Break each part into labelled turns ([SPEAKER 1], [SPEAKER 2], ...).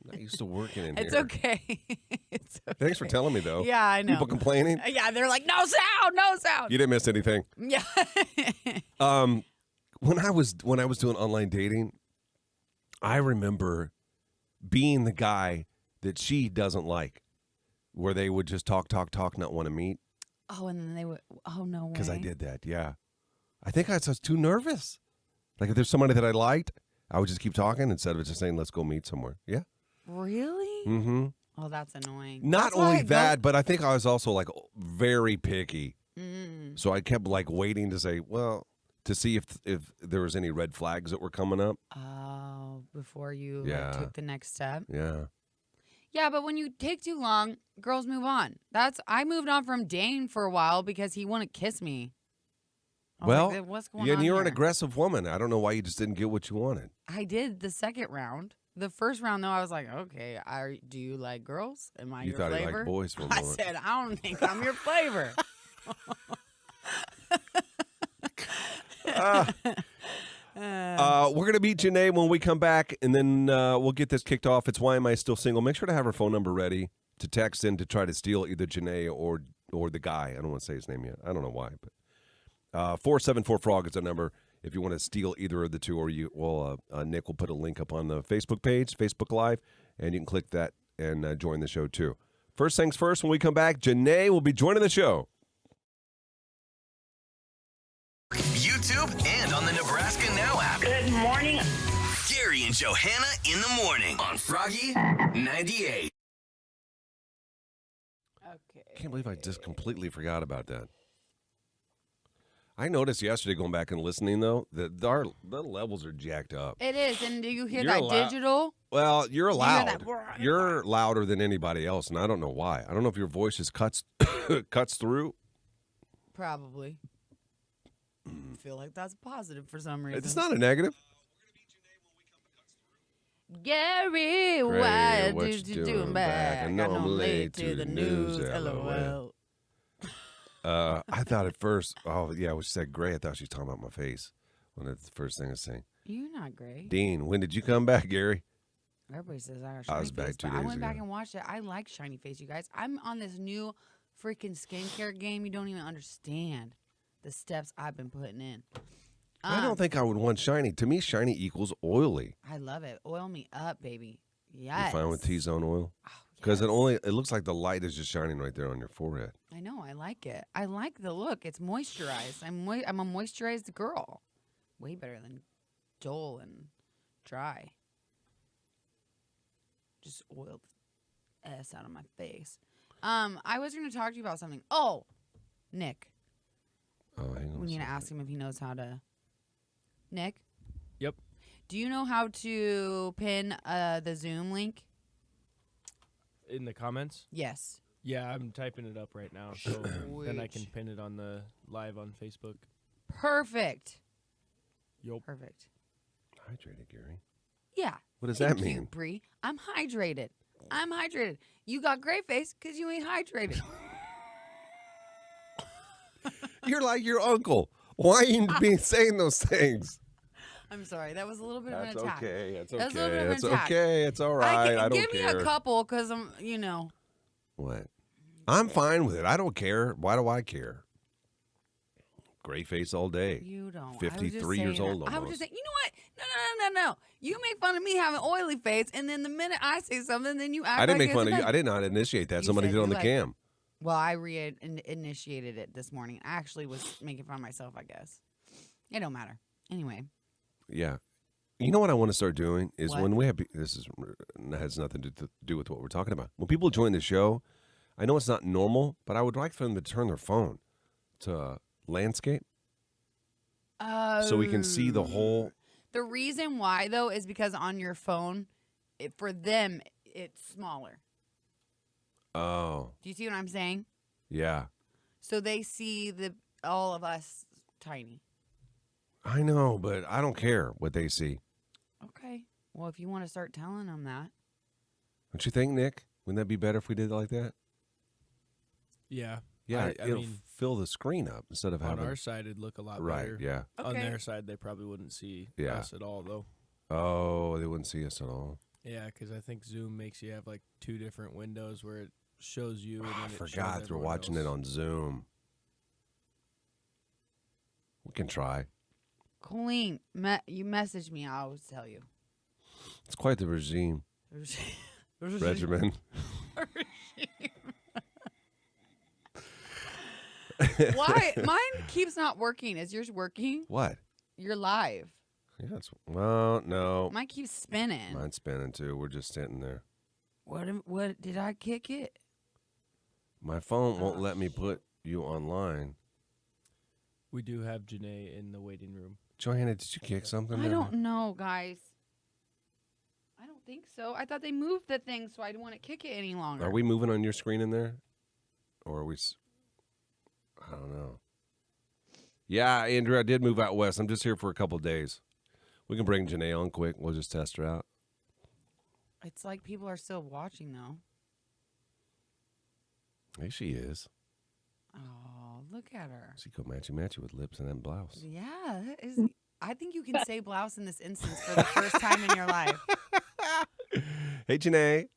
[SPEAKER 1] Not used to working in
[SPEAKER 2] It's
[SPEAKER 1] here.
[SPEAKER 2] okay. It's okay.
[SPEAKER 1] Thanks for telling me, though.
[SPEAKER 2] Yeah, I know.
[SPEAKER 1] People complaining?
[SPEAKER 2] Yeah, they're like, no sound, no sound.
[SPEAKER 1] You didn't miss anything.
[SPEAKER 2] Yeah.
[SPEAKER 1] When I was doing online dating, I remember being the guy that she doesn't like, where they would just talk, not want to meet.
[SPEAKER 2] Oh, and then they would. Oh no way.
[SPEAKER 1] Because I did that. Yeah, I think I was too nervous. Like if there's somebody that I liked, I would just keep talking instead of just saying, "Let's go meet somewhere." Yeah.
[SPEAKER 2] Really?
[SPEAKER 1] Mm-hmm.
[SPEAKER 2] Oh, that's annoying.
[SPEAKER 1] Not
[SPEAKER 2] That's why
[SPEAKER 1] only
[SPEAKER 2] I
[SPEAKER 1] that, but I think I was also like very picky.
[SPEAKER 2] Mm.
[SPEAKER 1] So I kept like waiting to say, well, to see if there was any red flags that were coming up.
[SPEAKER 2] Oh, before you
[SPEAKER 1] Yeah.
[SPEAKER 2] took the next step.
[SPEAKER 1] Yeah.
[SPEAKER 2] Yeah, but when you take too long, girls move on. I moved on from Dane for a while because he wouldn't kiss me. I was
[SPEAKER 1] Well,
[SPEAKER 2] like, what's going
[SPEAKER 1] yeah,
[SPEAKER 2] on
[SPEAKER 1] and you're
[SPEAKER 2] here?
[SPEAKER 1] an aggressive woman. I don't know why you just didn't get what you wanted.
[SPEAKER 2] I did the second round. The first round, though, I was like, okay, do you like girls? Am I
[SPEAKER 1] You
[SPEAKER 2] your
[SPEAKER 1] thought
[SPEAKER 2] flavor?
[SPEAKER 1] he liked boys for a
[SPEAKER 2] I
[SPEAKER 1] moment.
[SPEAKER 2] said, I don't think I'm your flavor.
[SPEAKER 1] We're going to meet Janae when we come back, and then we'll get this kicked off. It's Why Am I Still Single? Make sure to have her phone number ready to text in to try to steal either Janae or the guy. I don't want to say his name yet. I don't know why. But 474-FROG is the number if you want to steal either of the two. Or Nick will put a link up on the Facebook page, Facebook Live, and you can click that and join the show too. First things first, when we come back, Janae will be joining the show.
[SPEAKER 3] YouTube and on the Nebraska Now app.
[SPEAKER 4] Good morning.
[SPEAKER 3] Gary and Johanna in the morning on Froggy 98.
[SPEAKER 2] Okay.
[SPEAKER 1] I can't believe I just completely forgot about that. I noticed yesterday going back and listening, though, that the levels are jacked up.
[SPEAKER 2] It is, and do you hear
[SPEAKER 1] You're
[SPEAKER 2] that digital?
[SPEAKER 1] Well, you're
[SPEAKER 2] You hear
[SPEAKER 1] loud.
[SPEAKER 2] that?
[SPEAKER 1] You're louder than anybody else, and I don't know why. I don't know if your voice just cuts through.
[SPEAKER 2] Probably. I feel like that's positive for some reason.
[SPEAKER 1] It's not a negative.
[SPEAKER 2] Gary,
[SPEAKER 1] Great,
[SPEAKER 2] why
[SPEAKER 1] what
[SPEAKER 2] did
[SPEAKER 1] you
[SPEAKER 2] you do
[SPEAKER 1] doing
[SPEAKER 2] back?
[SPEAKER 1] back?
[SPEAKER 2] I know I'm late to the news. LOL.
[SPEAKER 1] I thought at first, when she said gray, I thought she was talking about my face. When it's the first thing I was saying.
[SPEAKER 2] You're not great.
[SPEAKER 1] Dean, when did you come back, Gary?
[SPEAKER 2] Everybody says I got
[SPEAKER 1] I
[SPEAKER 2] shiny
[SPEAKER 1] was back
[SPEAKER 2] face,
[SPEAKER 1] 2
[SPEAKER 2] but I
[SPEAKER 1] days
[SPEAKER 2] went back
[SPEAKER 1] ago.
[SPEAKER 2] and watched it. I like shiny face, you guys. I'm on this new freaking skincare game. You don't even understand the steps I've been putting in.
[SPEAKER 1] I don't think I would want shiny. To me, shiny equals oily.
[SPEAKER 2] I love it. Oil me up, baby. Yes.
[SPEAKER 1] You fine with T-zone oil?
[SPEAKER 2] Oh,
[SPEAKER 1] Because
[SPEAKER 2] yes.
[SPEAKER 1] it looks like the light is just shining right there on your forehead.
[SPEAKER 2] I know. I like it. I like the look. It's moisturized. I'm a moisturized girl. Way better than dull and dry. Just oiled S out of my face. I was going to talk to you about something. Oh, Nick.
[SPEAKER 1] Oh, hang on.
[SPEAKER 2] We
[SPEAKER 1] a
[SPEAKER 2] need to
[SPEAKER 1] second.
[SPEAKER 2] ask him if he knows how to. Nick?
[SPEAKER 5] Yep.
[SPEAKER 2] Do you know how to pin the Zoom link?
[SPEAKER 5] In the comments?
[SPEAKER 2] Yes.
[SPEAKER 5] Yeah, I'm typing it up right now, so then I can pin it on the live on Facebook.
[SPEAKER 2] Perfect.
[SPEAKER 5] Yup.
[SPEAKER 2] Perfect.
[SPEAKER 1] Hydrated, Gary.
[SPEAKER 2] Yeah.
[SPEAKER 1] What does
[SPEAKER 2] Thank
[SPEAKER 1] that
[SPEAKER 2] you,
[SPEAKER 1] mean?
[SPEAKER 2] Bree. I'm hydrated. You got gray face because you ain't hydrated.
[SPEAKER 1] You're like your uncle. Why are you being saying those things?
[SPEAKER 2] I'm sorry. That was a little bit of an
[SPEAKER 1] That's
[SPEAKER 2] attack.
[SPEAKER 1] okay. That's
[SPEAKER 2] That was a little bit
[SPEAKER 1] okay.
[SPEAKER 2] of an
[SPEAKER 1] It's
[SPEAKER 2] attack.
[SPEAKER 1] okay. It's all right. I don't
[SPEAKER 2] give
[SPEAKER 1] care.
[SPEAKER 2] me a couple because I'm,
[SPEAKER 1] What? I'm fine with it. I don't care. Why do I care? Gray face all day.
[SPEAKER 2] You don't. I was
[SPEAKER 1] 53
[SPEAKER 2] just
[SPEAKER 1] years
[SPEAKER 2] saying
[SPEAKER 1] old
[SPEAKER 2] that. I was
[SPEAKER 1] almost.
[SPEAKER 2] just saying, you know what? No. You make fun of me having oily face, and then the minute I say something, then you act like
[SPEAKER 1] I didn't make
[SPEAKER 2] it's
[SPEAKER 1] fun
[SPEAKER 2] a
[SPEAKER 1] of you.
[SPEAKER 2] bad-
[SPEAKER 1] I did not initiate that.
[SPEAKER 2] You
[SPEAKER 1] Somebody
[SPEAKER 2] said
[SPEAKER 1] did on
[SPEAKER 2] you
[SPEAKER 1] the
[SPEAKER 2] liked
[SPEAKER 1] cam.
[SPEAKER 2] Well, I initiated it this morning. I actually was making fun of myself, I guess. It don't matter. Anyway.
[SPEAKER 1] Yeah. You know what I want to start doing is
[SPEAKER 2] What?
[SPEAKER 1] when we have has nothing to do with what we're talking about. When people join the show, I know it's not normal, but I would like for them to turn their phone to landscape so we can see the whole.
[SPEAKER 2] The reason why, though, is because on your phone, for them, it's smaller.
[SPEAKER 1] Oh,
[SPEAKER 2] Do you see what I'm saying?
[SPEAKER 1] yeah.
[SPEAKER 2] So they see all of us tiny.
[SPEAKER 1] I know, but I don't care what they see.
[SPEAKER 2] Okay. Well, if you want to start telling them that.
[SPEAKER 1] Don't you think, Nick? Wouldn't that be better if we did it like that?
[SPEAKER 5] Yeah.
[SPEAKER 1] Yeah,
[SPEAKER 5] I
[SPEAKER 1] it'll
[SPEAKER 5] mean,
[SPEAKER 1] fill the screen up instead of
[SPEAKER 5] on
[SPEAKER 1] having.
[SPEAKER 5] our side, it'd look a lot
[SPEAKER 1] Right,
[SPEAKER 5] better.
[SPEAKER 1] yeah.
[SPEAKER 5] On
[SPEAKER 2] Okay.
[SPEAKER 5] their side, they probably wouldn't see
[SPEAKER 1] Yeah.
[SPEAKER 5] us at all, though.
[SPEAKER 1] Oh, they wouldn't see us at all.
[SPEAKER 5] Yeah, because I think Zoom makes you have like 2 different windows where it shows you. And
[SPEAKER 1] I
[SPEAKER 5] then it shows
[SPEAKER 1] forgot we're
[SPEAKER 5] everyone
[SPEAKER 1] watching
[SPEAKER 5] else.
[SPEAKER 1] it on Zoom. We can try.
[SPEAKER 2] Colleen, you messaged me. I always tell you.
[SPEAKER 1] It's quite the regime. Regimen.
[SPEAKER 2] Why? Mine keeps not working. Is yours working?
[SPEAKER 1] What?
[SPEAKER 2] You're live.
[SPEAKER 1] Yeah, well, no.
[SPEAKER 2] Mine keeps spinning.
[SPEAKER 1] Mine's spinning too. We're just sitting there.
[SPEAKER 2] What did I kick it?
[SPEAKER 1] My phone won't let me put you online.
[SPEAKER 5] We do have Janae in the waiting room.
[SPEAKER 1] Johanna, did you kick something?
[SPEAKER 2] I don't know, guys. I don't think so. I thought they moved the thing, so I didn't want to kick it any longer.
[SPEAKER 1] Are we moving on your screen in there? Or are we... I don't know. Yeah, Andrew, I did move out west. I'm just here for a couple days. We can bring Janae on quick. We'll just test her out.
[SPEAKER 2] It's like people are still watching, though.
[SPEAKER 1] Hey, she is.
[SPEAKER 2] Oh, look at her.
[SPEAKER 1] She go matchy-matchy with lips and that blouse.
[SPEAKER 2] Yeah, that is. I think you can say blouse in this instance for the first time in your life.
[SPEAKER 1] Hey, Janae.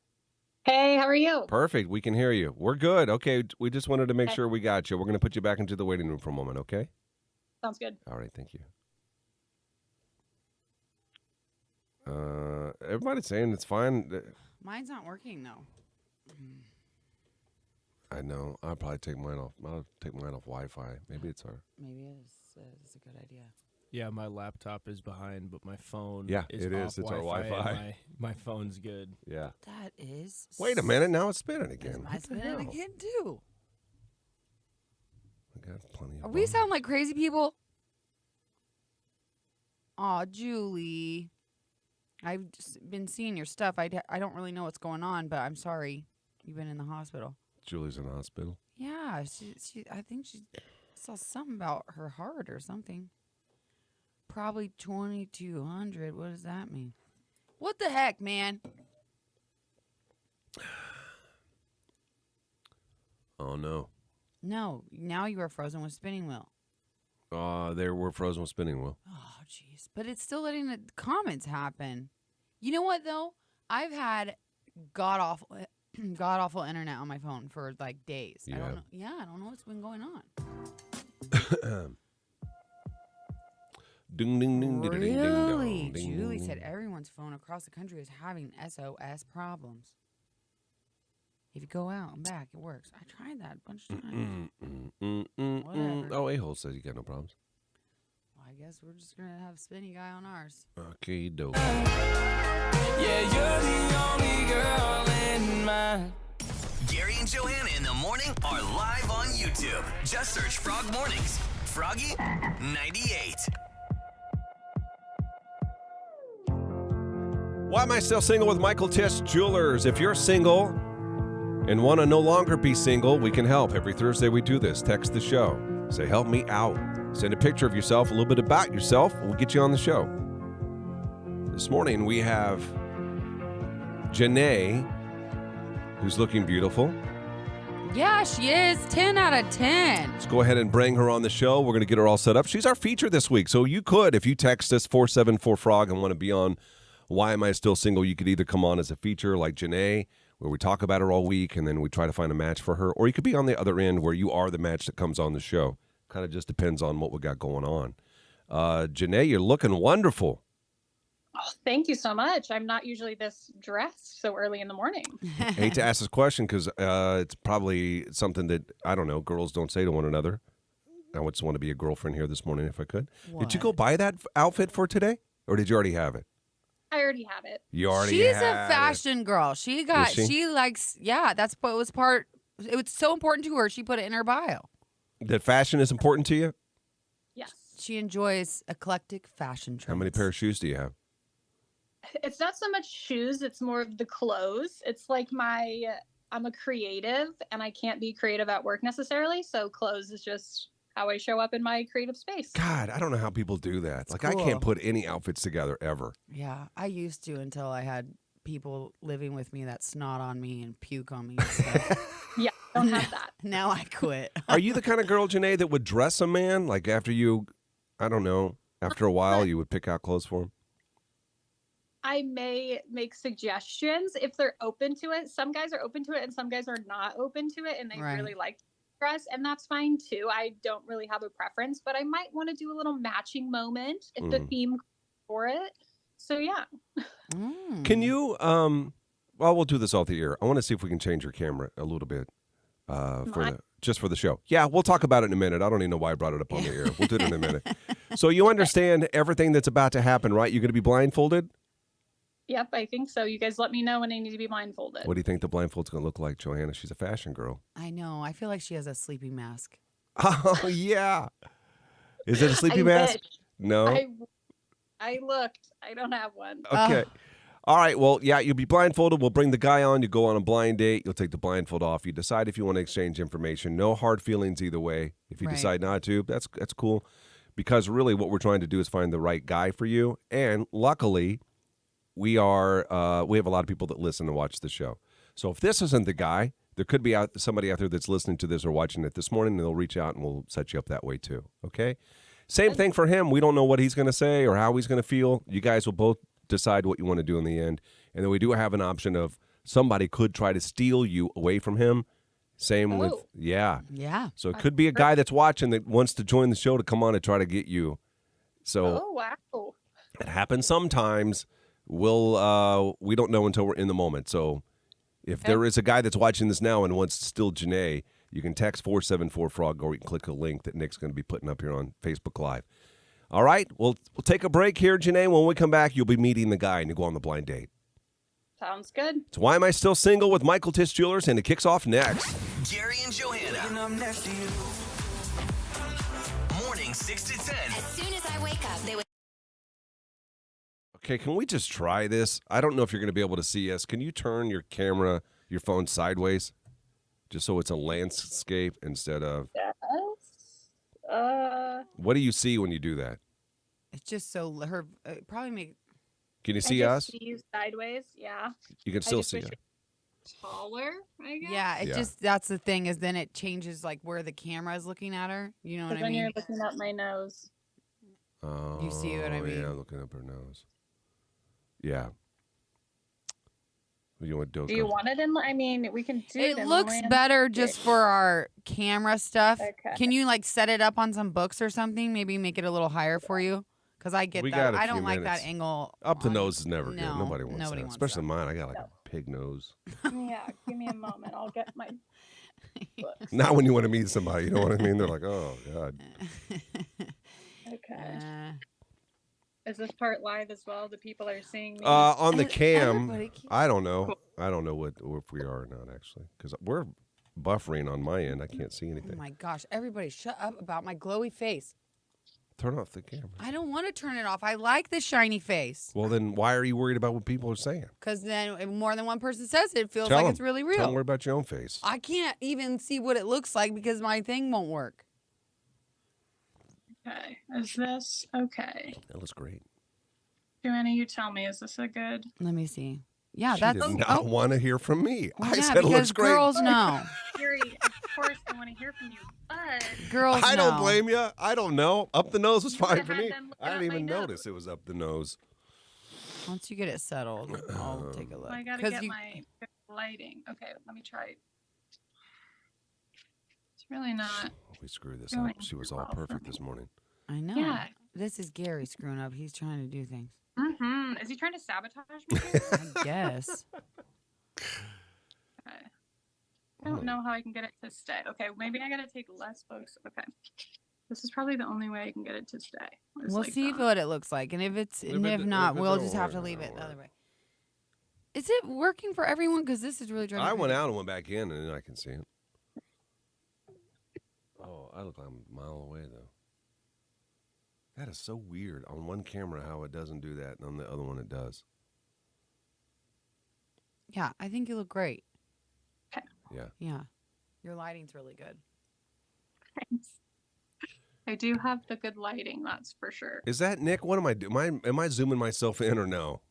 [SPEAKER 4] Hey, how are you?
[SPEAKER 1] Perfect. We can hear you. We're good. Okay, we just wanted to make sure we got you. We're going to put you back into the waiting room for a moment, okay?
[SPEAKER 4] Sounds good.
[SPEAKER 1] All right, thank you. Everybody's saying it's fine.
[SPEAKER 2] Mine's not working, though.
[SPEAKER 1] I know. I'll probably take mine off. I'll take mine off Wi-Fi. Maybe it's our...
[SPEAKER 2] Maybe it's a good idea.
[SPEAKER 5] Yeah, my laptop is behind, but my phone
[SPEAKER 1] Yeah,
[SPEAKER 5] is
[SPEAKER 1] it
[SPEAKER 5] off
[SPEAKER 1] is. It's our
[SPEAKER 5] Wi-Fi,
[SPEAKER 1] Wi-Fi.
[SPEAKER 5] and My phone's good.
[SPEAKER 1] Yeah.
[SPEAKER 2] That is.
[SPEAKER 1] Wait a minute. Now it's spinning again.
[SPEAKER 2] Is mine
[SPEAKER 1] What the
[SPEAKER 2] spinning
[SPEAKER 1] hell?
[SPEAKER 2] again, too?
[SPEAKER 1] I got plenty of
[SPEAKER 2] We
[SPEAKER 1] them.
[SPEAKER 2] sound like crazy people. Aw, Julie. I've just been seeing your stuff. I don't really know what's going on, but I'm sorry. You've been in the hospital.
[SPEAKER 1] Julie's in the hospital.
[SPEAKER 2] Yeah, I think she saw something about her heart or something. Probably 2,200. What does that mean? What the heck, man?
[SPEAKER 1] Oh, no.
[SPEAKER 2] No, now you are frozen with spinning wheel.
[SPEAKER 1] There we're frozen with spinning wheel.
[SPEAKER 2] Oh, jeez. But it's still letting the comments happen. You know what, though? I've had god-awful internet on my phone for, like, days.
[SPEAKER 1] Yeah.
[SPEAKER 2] I don't know. Yeah, I don't know what's been going on.
[SPEAKER 1] Ding, ding, ding, ding, ding, ding,
[SPEAKER 2] Really?
[SPEAKER 1] ding, ding,
[SPEAKER 2] Julie
[SPEAKER 1] ding,
[SPEAKER 2] said
[SPEAKER 1] ding.
[SPEAKER 2] everyone's phone across the country is having SOS problems. If you go out and back, it works. I tried that a bunch of times. Whatever.
[SPEAKER 1] Oh, A-hole says you got no problems.
[SPEAKER 2] Well, I guess we're just going to have Spinny Guy on ours.
[SPEAKER 1] Okay, dope.
[SPEAKER 6] Yeah, you're the only girl in my...
[SPEAKER 3] Gary and Johanna in the morning are live on YouTube. Just search Frog Mornings. Froggy 98.
[SPEAKER 1] Why am I still single with Michael Tisch Jewelers? If you're single and want to no longer be single, we can help. Every Thursday we do this. Text the show. Say, help me out. Send a picture of yourself, a little bit about yourself. We'll get you on the show. This morning we have Janae, who's looking beautiful.
[SPEAKER 2] Yeah, she is. 10 out of 10.
[SPEAKER 1] Let's go ahead and bring her on the show. We're going to get her all set up. She's our feature this week. So you could, if you text us 474-FROG and want to be on Why Am I Still Single, you could either come on as a feature like Janae, where we talk about her all week and then we try to find a match for her, or you could be on the other end where you are the match that comes on the show. Kind of just depends on what we got going on. Janae, you're looking wonderful.
[SPEAKER 4] Oh, thank you so much. I'm not usually this dressed so early in the morning.
[SPEAKER 1] I hate to ask this question because it's probably something that, I don't know, girls don't say to one another. I would just want to be a girlfriend here this morning if I could. Did you go buy that outfit for today, or did you already have it?
[SPEAKER 4] I already have it.
[SPEAKER 1] You already
[SPEAKER 2] She's
[SPEAKER 1] had
[SPEAKER 2] a fashion girl. She likes, yeah, that's what was part. It was so important to her. She put it in her bio.
[SPEAKER 1] That fashion is important to you?
[SPEAKER 4] Yes.
[SPEAKER 2] She enjoys eclectic fashion trends.
[SPEAKER 1] How many pair of shoes do you have?
[SPEAKER 4] It's not so much shoes, it's more of the clothes. It's like I'm a creative and I can't be creative at work necessarily. So clothes is just how I show up in my creative space.
[SPEAKER 1] God, I don't know how people do that.
[SPEAKER 2] It's
[SPEAKER 1] Like,
[SPEAKER 2] cool.
[SPEAKER 1] I can't put any outfits together ever.
[SPEAKER 2] Yeah, I used to until I had people living with me that snot on me and puke on me and stuff.
[SPEAKER 4] Yeah, don't have that.
[SPEAKER 2] Now I quit.
[SPEAKER 1] Are you the kind of girl, Janae, that would dress a man? Like, after you, I don't know, after a while, you would pick out clothes for him?
[SPEAKER 4] I may make suggestions if they're open to it. Some guys are open to it and some guys are not open to it and they
[SPEAKER 2] Right.
[SPEAKER 4] really like dress, and that's fine too. I don't really have a preference, but I might want to do a little matching moment if the theme for it. So yeah.
[SPEAKER 1] Can you well, we'll do this off the air. I want to see if we can change your camera a little bit just for the show. Yeah, we'll talk about it in a minute. I don't even know why I brought it up on the air. We'll do it in a minute. So you understand everything that's about to happen, right? You're going to be blindfolded?
[SPEAKER 4] Yep, I think so. You guys let me know when I need to be blindfolded.
[SPEAKER 1] What do you think the blindfold's going to look like, Johanna? She's a fashion girl.
[SPEAKER 2] I know. I feel like she has a sleeping mask.
[SPEAKER 1] Oh, yeah. Is it a sleeping mask?
[SPEAKER 4] Wish.
[SPEAKER 1] No?
[SPEAKER 4] I looked. I don't have one.
[SPEAKER 1] Okay. All right. Well, yeah, you'll be blindfolded. We'll bring the guy on. You go on a blind date. You'll take the blindfold off. You decide if you want to exchange information. No hard feelings either way. If you decide not to, that's cool. Because really what we're trying to do is find the right guy for you. And luckily, we have a lot of people that listen and watch the show. So if this isn't the guy, there could be somebody out there that's listening to this or watching it this morning, and they'll reach out and we'll set you up that way too. Okay? Same thing for him. We don't know what he's going to say or how he's going to feel. You guys will both decide what you want to do in the end. And then we do have an option of somebody could try to steal you away from him. Same with, yeah. So it could be a guy that's watching that wants to join the show to come on and try to get you. So
[SPEAKER 4] wow.
[SPEAKER 1] It happens sometimes. We don't know until we're in the moment. So if there is a guy that's watching this now and wants to steal Janae, you can text 474-FROG or you can click a link that Nick's going to be putting up here on Facebook Live. All right, we'll take a break here, Janae. When we come back, you'll be meeting the guy and you go on the blind date.
[SPEAKER 4] Sounds good.
[SPEAKER 1] It's Why Am I Still Single with Michael Tisch Jewelers, and it kicks off next.
[SPEAKER 3] Gary and Johanna. Morning 6 to 10.
[SPEAKER 7] As soon as I wake up, they would.
[SPEAKER 1] Okay, can we just try this? I don't know if you're going to be able to see us. Can you turn your phone sideways? Just so it's a landscape instead of...
[SPEAKER 4] Yes.
[SPEAKER 1] What do you see when you do that?
[SPEAKER 2] It's just so her probably make.
[SPEAKER 1] Can you see us?
[SPEAKER 4] See you sideways, yeah.
[SPEAKER 1] You can still see us.
[SPEAKER 4] Taller, I guess.
[SPEAKER 2] Yeah, just that's the thing is then it changes like where the camera is looking at her. You know what I
[SPEAKER 4] Then
[SPEAKER 2] mean?
[SPEAKER 4] you're looking up my nose.
[SPEAKER 1] Oh,
[SPEAKER 2] You see what I mean?
[SPEAKER 1] Yeah, looking up her nose. Yeah. You want
[SPEAKER 4] Do you want it in? I mean, we can do it.
[SPEAKER 2] It looks better just for our camera stuff.
[SPEAKER 4] Okay.
[SPEAKER 2] Can you like set it up on some books or something? Maybe make it a little higher for you? Because I get
[SPEAKER 1] We
[SPEAKER 2] that.
[SPEAKER 1] got a
[SPEAKER 2] I
[SPEAKER 1] few
[SPEAKER 2] don't like
[SPEAKER 1] minutes.
[SPEAKER 2] that angle.
[SPEAKER 1] Up the
[SPEAKER 2] on-
[SPEAKER 1] nose is never good.
[SPEAKER 2] No,
[SPEAKER 1] Nobody wants
[SPEAKER 2] nobody
[SPEAKER 1] that.
[SPEAKER 2] wants
[SPEAKER 1] Especially
[SPEAKER 2] that.
[SPEAKER 1] mine. I got like a pig nose.
[SPEAKER 4] Yeah, give me a moment. I'll get my books.
[SPEAKER 1] Not when you want to meet somebody. You know what I mean? They're like, oh, God.
[SPEAKER 4] Okay. Is this part live as well? The people are seeing me.
[SPEAKER 1] On the cam,
[SPEAKER 2] Everybody keeps-
[SPEAKER 1] I don't know. I don't know if we are or not, actually. Because we're buffering on my end. I can't see
[SPEAKER 2] Oh
[SPEAKER 1] anything.
[SPEAKER 2] my gosh! Everybody, shut up about my glowy face.
[SPEAKER 1] Turn off the camera.
[SPEAKER 2] I don't want to turn it off. I like the shiny face.
[SPEAKER 1] Well, then why are you worried about what people are saying?
[SPEAKER 2] Because then if more than one person says it, it feels
[SPEAKER 1] Tell
[SPEAKER 2] like
[SPEAKER 1] 'em.
[SPEAKER 2] it's really
[SPEAKER 1] Tell them
[SPEAKER 2] real.
[SPEAKER 1] worry about your own face.
[SPEAKER 2] I can't even see what it looks like because my thing won't work.
[SPEAKER 4] Okay. Is this okay?
[SPEAKER 1] That looks great.
[SPEAKER 4] Joanna, you tell me. Is this a good?
[SPEAKER 2] Let me see. Yeah,
[SPEAKER 1] She
[SPEAKER 2] that's
[SPEAKER 1] did not want to hear from me.
[SPEAKER 2] Well,
[SPEAKER 1] I
[SPEAKER 2] yeah,
[SPEAKER 1] said it
[SPEAKER 2] because
[SPEAKER 1] looks great.
[SPEAKER 2] girls know.
[SPEAKER 4] Gary, of course I want to hear from you, but
[SPEAKER 2] Girls
[SPEAKER 1] I
[SPEAKER 2] know.
[SPEAKER 1] don't blame you. I don't know. Up the nose was
[SPEAKER 4] You
[SPEAKER 1] fine
[SPEAKER 4] would've
[SPEAKER 1] for
[SPEAKER 4] had
[SPEAKER 1] me.
[SPEAKER 4] them look
[SPEAKER 1] I didn't
[SPEAKER 4] up my
[SPEAKER 1] even
[SPEAKER 4] nose.
[SPEAKER 1] notice it was up the nose.
[SPEAKER 2] Once you get it settled, I'll take a look.
[SPEAKER 4] well, I gotta
[SPEAKER 2] 'Cause
[SPEAKER 4] get
[SPEAKER 2] you-
[SPEAKER 4] my lighting. Okay, let me try. It's really not.
[SPEAKER 1] We screwed this
[SPEAKER 4] Going
[SPEAKER 1] up. She was all
[SPEAKER 4] well for
[SPEAKER 1] perfect
[SPEAKER 4] me.
[SPEAKER 1] this morning.
[SPEAKER 2] I know.
[SPEAKER 4] Yeah.
[SPEAKER 2] This is Gary screwing up. He's trying to do things.
[SPEAKER 4] Mm-hmm. Is he trying to sabotage me?
[SPEAKER 2] I guess.
[SPEAKER 4] Okay. I don't know how I can get it to stay. Okay, maybe I gotta take less books. Okay. This is probably the only way I can get it to stay. is
[SPEAKER 2] We'll
[SPEAKER 4] like
[SPEAKER 2] see
[SPEAKER 4] that.
[SPEAKER 2] what it looks like, and if
[SPEAKER 1] it
[SPEAKER 2] not, we'll
[SPEAKER 1] don't
[SPEAKER 2] just have to
[SPEAKER 1] work,
[SPEAKER 2] leave
[SPEAKER 1] it
[SPEAKER 2] it
[SPEAKER 1] don't
[SPEAKER 2] the other
[SPEAKER 1] work.
[SPEAKER 2] way. Is it working for everyone? Because this is really driving
[SPEAKER 1] I
[SPEAKER 2] me
[SPEAKER 1] went
[SPEAKER 2] crazy.
[SPEAKER 1] out and went back in, and then I can see it. Oh, I look like I'm a mile away, though. That is so weird. On one camera, how it doesn't do that, and on the other one, it does.
[SPEAKER 2] Yeah, I think you look great.
[SPEAKER 1] Yeah.
[SPEAKER 2] Yeah, your lighting's really good.
[SPEAKER 4] Thanks. I do have the good lighting, that's for sure.
[SPEAKER 1] Is that Nick? What am I doing? Am I zooming myself in or no?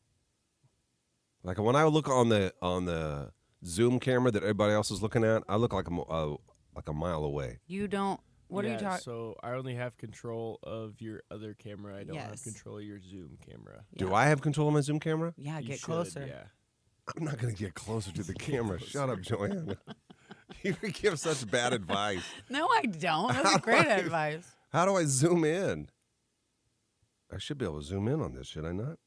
[SPEAKER 1] Like when I look on the Zoom camera that everybody else is looking at, I look like I'm like a mile away.
[SPEAKER 2] You don't. What are you talking?
[SPEAKER 5] So I only have control of your other camera. I don't have
[SPEAKER 2] Yes.
[SPEAKER 5] control of your Zoom camera.
[SPEAKER 1] Do I have control of my Zoom camera?
[SPEAKER 2] Yeah,
[SPEAKER 5] You
[SPEAKER 2] get
[SPEAKER 5] should,
[SPEAKER 2] closer.
[SPEAKER 5] Yeah.
[SPEAKER 1] I'm not going to get closer to the camera. Shut up, Joanna. You give such bad advice.
[SPEAKER 2] No, I don't. That's great advice.
[SPEAKER 1] How do I zoom in? I should be able to zoom in on this, should I not?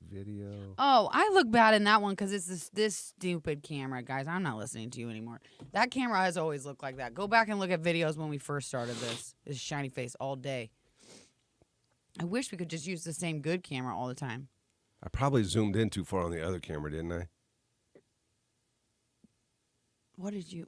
[SPEAKER 1] Video.
[SPEAKER 2] Oh, I look bad in that one because it's this stupid camera, guys. I'm not listening to you anymore. That camera has always looked like that. Go back and look at videos when we first started this. This shiny face all day. I wish we could just use the same good camera all the time.
[SPEAKER 1] I probably zoomed in too far on the other camera, didn't I?
[SPEAKER 2] What did you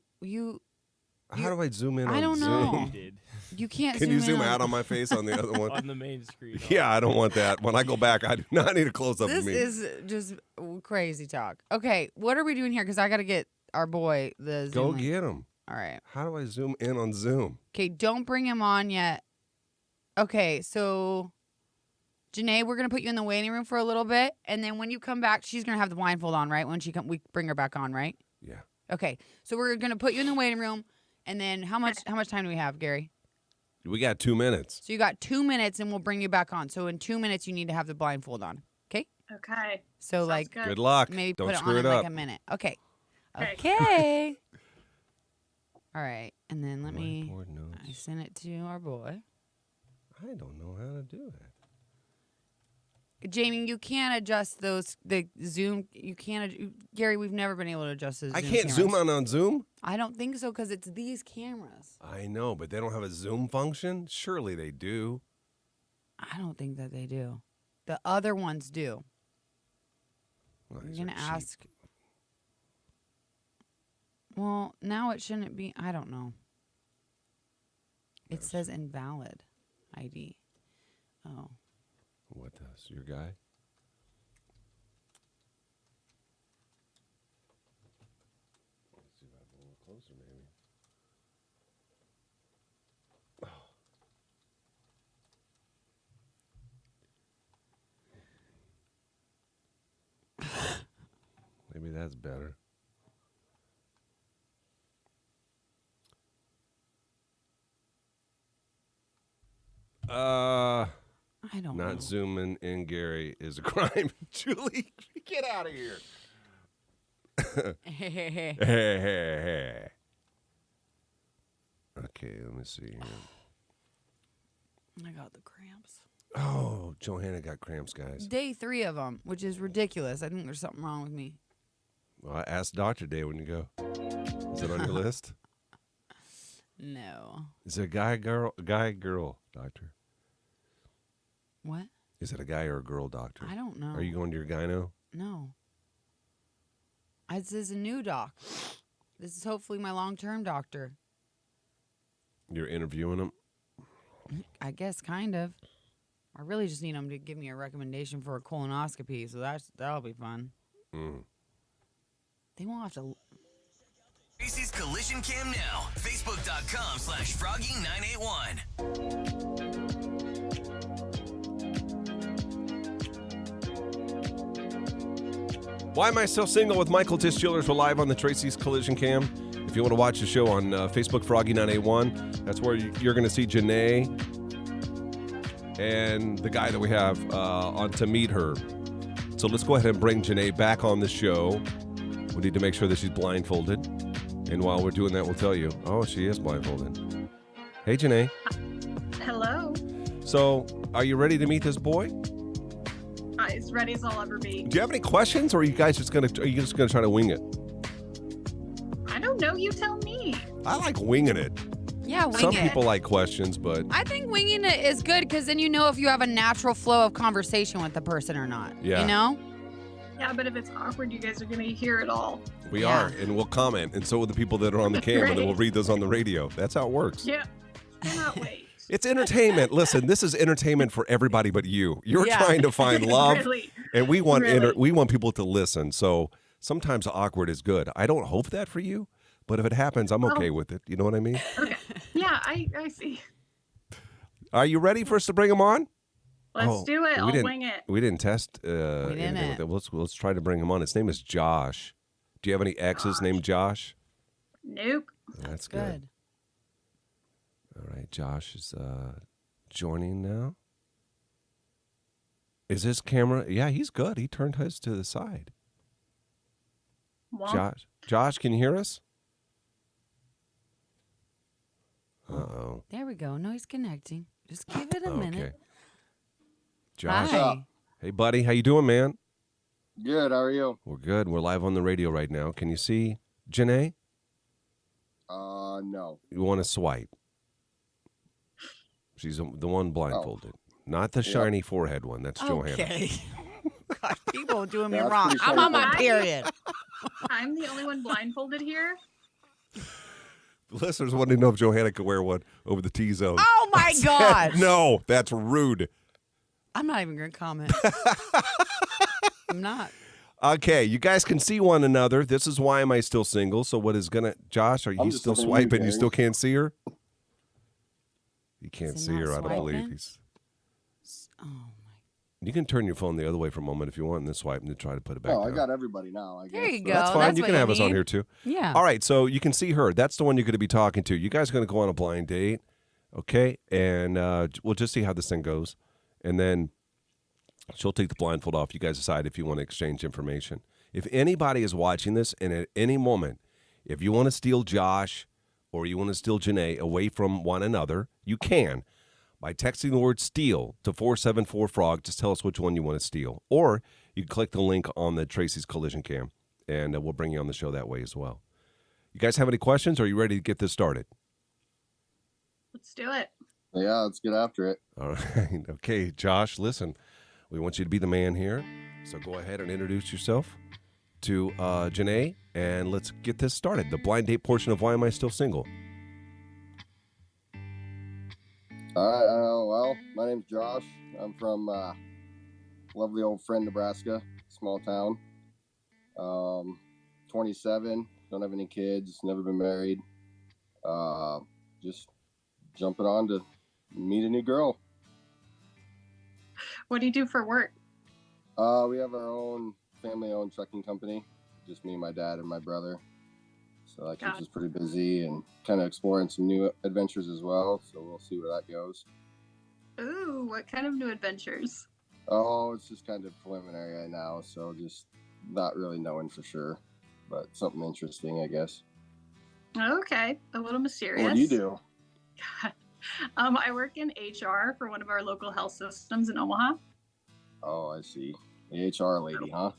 [SPEAKER 1] How do I zoom in
[SPEAKER 2] I
[SPEAKER 1] on
[SPEAKER 2] don't
[SPEAKER 1] Zoom?
[SPEAKER 2] know.
[SPEAKER 5] You did.
[SPEAKER 2] You can't
[SPEAKER 1] Can
[SPEAKER 2] zoom
[SPEAKER 1] you
[SPEAKER 2] in
[SPEAKER 1] zoom out on my face on the other one?
[SPEAKER 5] On the main screen.
[SPEAKER 1] Yeah, I don't want that. When I go back, I do not need a close-up of
[SPEAKER 2] This
[SPEAKER 1] me.
[SPEAKER 2] is just crazy talk. Okay, what are we doing here? Because I got to get our boy the Zoom
[SPEAKER 1] Go
[SPEAKER 2] link.
[SPEAKER 1] get him.
[SPEAKER 2] All right.
[SPEAKER 1] How do I zoom in on Zoom?
[SPEAKER 2] Okay, don't bring him on yet. Okay, so Janae, we're gonna put you in the waiting room for a little bit, and then when you come back, she's gonna have the blindfold on, right? When we bring her back on, right?
[SPEAKER 1] Yeah.
[SPEAKER 2] Okay, so we're gonna put you in the waiting room, and then how much time do we have, Gary?
[SPEAKER 1] We got 2 minutes.
[SPEAKER 2] So you got 2 minutes, and we'll bring you back on. So in 2 minutes, you need to have the blindfold on. Okay.
[SPEAKER 4] Okay.
[SPEAKER 2] So
[SPEAKER 4] Sounds
[SPEAKER 2] like
[SPEAKER 4] good.
[SPEAKER 1] Good luck.
[SPEAKER 2] maybe
[SPEAKER 1] Don't
[SPEAKER 2] put it
[SPEAKER 1] screw
[SPEAKER 2] on
[SPEAKER 1] it
[SPEAKER 2] in
[SPEAKER 1] up.
[SPEAKER 2] like a minute. Okay.
[SPEAKER 4] Okay.
[SPEAKER 2] Okay. All right, and then let me.
[SPEAKER 1] Whiteboard notes.
[SPEAKER 2] I sent it to our boy.
[SPEAKER 1] I don't know how to do that.
[SPEAKER 2] Jamie, you can't adjust the Zoom. You can't. Gary, we've never been able to adjust the Zoom
[SPEAKER 1] I can't
[SPEAKER 2] cameras.
[SPEAKER 1] zoom on Zoom?
[SPEAKER 2] I don't think so because it's these cameras.
[SPEAKER 1] I know, but they don't have a zoom function? Surely they do.
[SPEAKER 2] I don't think that they do. The other ones do.
[SPEAKER 1] Well,
[SPEAKER 2] You're
[SPEAKER 1] these
[SPEAKER 2] gonna
[SPEAKER 1] are cheap.
[SPEAKER 2] ask. Well, now it shouldn't be. I don't know. It says invalid ID. Oh.
[SPEAKER 1] What does? Your guy? Let's see if I have a little closer, maybe. Maybe that's better.
[SPEAKER 2] I don't know.
[SPEAKER 1] Not zooming in, Gary, is a crime. Julie, get out of here. Hey, hey, hey. Okay, let me see here.
[SPEAKER 2] I got the cramps.
[SPEAKER 1] Oh, Johanna got cramps, guys.
[SPEAKER 2] Day 3 of them, which is ridiculous. I think there's something wrong with me.
[SPEAKER 1] Well, ask Dr. Day when you go. Is it on your list?
[SPEAKER 2] No.
[SPEAKER 1] Is it a guy, girl, doctor?
[SPEAKER 2] What?
[SPEAKER 1] Is it a guy or a girl doctor?
[SPEAKER 2] I don't know.
[SPEAKER 1] Are you going to your gyno?
[SPEAKER 2] No. This is a new doc. This is hopefully my long-term doctor.
[SPEAKER 1] You're interviewing him?
[SPEAKER 2] I guess, kind of. I really just need him to give me a recommendation for a colonoscopy, so that'll be fun.
[SPEAKER 1] Mm.
[SPEAKER 2] They won't have to.
[SPEAKER 3] Tracy's Collision Cam now. Facebook.com/Froggy981.
[SPEAKER 1] Why Am I Still Single with Michael Tischillers. We're live on the Tracy's Collision Cam. If you want to watch the show on Facebook, Froggy981, that's where you're going to see Janae and the guy that we have on to meet her. So let's go ahead and bring Janae back on the show. We need to make sure that she's blindfolded. And while we're doing that, we'll tell you. Oh, she is blindfolded. Hey, Janae.
[SPEAKER 4] Hello.
[SPEAKER 1] So are you ready to meet this boy?
[SPEAKER 4] As ready as I'll ever be.
[SPEAKER 1] Do you have any questions, or are you guys just gonna try to wing it?
[SPEAKER 4] I don't know. You tell me.
[SPEAKER 1] I like winging it.
[SPEAKER 2] Yeah, wing
[SPEAKER 1] Some
[SPEAKER 2] it.
[SPEAKER 1] people like questions, but
[SPEAKER 2] I think winging it is good because then you know if you have a natural flow of conversation with the person or not.
[SPEAKER 1] Yeah.
[SPEAKER 2] You know?
[SPEAKER 4] Yeah, but if it's awkward, you guys are going to hear it all.
[SPEAKER 1] we
[SPEAKER 2] Yeah.
[SPEAKER 1] are, and we'll comment, and so will the people that are on the cam, and then we'll read those on the radio. That's how it works.
[SPEAKER 4] Yeah. Cannot wait.
[SPEAKER 1] It's entertainment. Listen, this is entertainment for everybody but you. You're
[SPEAKER 2] Yeah.
[SPEAKER 1] trying to find love,
[SPEAKER 4] Really.
[SPEAKER 1] and we want
[SPEAKER 4] Really.
[SPEAKER 1] we want people to listen. So sometimes awkward is good. I don't hope that for you, but if it happens, I'm okay with it. You know what I mean?
[SPEAKER 4] Okay. Yeah, I see.
[SPEAKER 1] Are you ready for us to bring them on?
[SPEAKER 4] Let's do it. I'll wing it.
[SPEAKER 1] We didn't test anything
[SPEAKER 2] didn't.
[SPEAKER 1] with it. Let's try to bring him on. His name is Josh. Do you have any exes named Josh?
[SPEAKER 4] Nope.
[SPEAKER 1] That's good. All right, Josh is joining now. Is this camera? Yeah, he's good. He turned his to the side.
[SPEAKER 4] Well,
[SPEAKER 1] Josh, can you hear us? Uh-oh.
[SPEAKER 2] There we go. No, he's connecting. Just give it a minute.
[SPEAKER 1] Josh.
[SPEAKER 2] Hi.
[SPEAKER 1] Hey, buddy. How you doing, man?
[SPEAKER 8] Good. How are you?
[SPEAKER 1] We're good. We're live on the radio right now. Can you see Janae?
[SPEAKER 8] No.
[SPEAKER 1] You want to swipe. She's the one blindfolded. Not the shiny forehead one. That's Johanna.
[SPEAKER 2] Okay. Gosh, people are doing me
[SPEAKER 8] That's
[SPEAKER 2] wrong.
[SPEAKER 8] pretty
[SPEAKER 2] I'm on my
[SPEAKER 4] funny.
[SPEAKER 2] period.
[SPEAKER 4] I'm the only one blindfolded here.
[SPEAKER 1] The listeners wanted to know if Johanna could wear one over the T-zone.
[SPEAKER 2] Oh, my God.
[SPEAKER 1] No, that's rude.
[SPEAKER 2] I'm not even going to comment. I'm not.
[SPEAKER 1] Okay, you guys can see one another. This is Why Am I Still Single? So what is going to... Josh, are you
[SPEAKER 8] I'm just
[SPEAKER 1] still
[SPEAKER 8] looking at you,
[SPEAKER 1] swiping? You
[SPEAKER 8] Jerry.
[SPEAKER 1] still can't see her? You can't
[SPEAKER 2] Is it
[SPEAKER 1] see
[SPEAKER 2] not
[SPEAKER 1] her. I don't believe
[SPEAKER 2] swiping?
[SPEAKER 1] he's...
[SPEAKER 2] Oh, my.
[SPEAKER 1] You can turn your phone the other way for a moment if you want and then swipe and then try to put it back
[SPEAKER 8] Oh, I
[SPEAKER 1] down.
[SPEAKER 8] got everybody now. I guess.
[SPEAKER 2] There you go.
[SPEAKER 1] That's fine.
[SPEAKER 2] That's
[SPEAKER 1] You
[SPEAKER 2] what
[SPEAKER 1] can have us on
[SPEAKER 2] need.
[SPEAKER 1] here too.
[SPEAKER 2] Yeah.
[SPEAKER 1] All right, so you can see her. That's the one you're going to be talking to. You guys are going to go on a blind date, okay? And we'll just see how this thing goes. And then she'll take the blindfold off. You guys decide if you want to exchange information. If anybody is watching this and at any moment, if you want to steal Josh or you want to steal Janae away from one another, you can. By texting the word steal to 474-FROG, just tell us which one you want to steal. Or you can click the link on the Tracy's Collision Cam, and we'll bring you on the show that way as well. You guys have any questions, or are you ready to get this started?
[SPEAKER 4] Let's do it.
[SPEAKER 8] Yeah, let's get after it.
[SPEAKER 1] All right. Okay, Josh, listen. We want you to be the man here, so go ahead and introduce yourself to Janae, and let's get this started. The blind date portion of Why Am I Still Single?
[SPEAKER 8] All right. Well, my name's Josh. I'm from lovely old Friend, Nebraska, small town. 27. Don't have any kids. Never been married. Just jumping on to meet a new girl.
[SPEAKER 4] What do you do for work?
[SPEAKER 8] We have our own family-owned trucking company. Just me, my dad, and my brother. So that keeps
[SPEAKER 4] Got it.
[SPEAKER 8] us pretty busy and kind of exploring some new adventures as well. So we'll see where that goes.
[SPEAKER 4] Ooh, what kind of new adventures?
[SPEAKER 8] Oh, it's just kind of preliminary right now. So just not really knowing for sure, but something interesting, I guess.
[SPEAKER 4] Okay, a little mysterious.
[SPEAKER 8] What do you do?
[SPEAKER 4] I work in HR for one of our local health systems in Omaha.
[SPEAKER 8] Oh, I see. The HR lady, huh?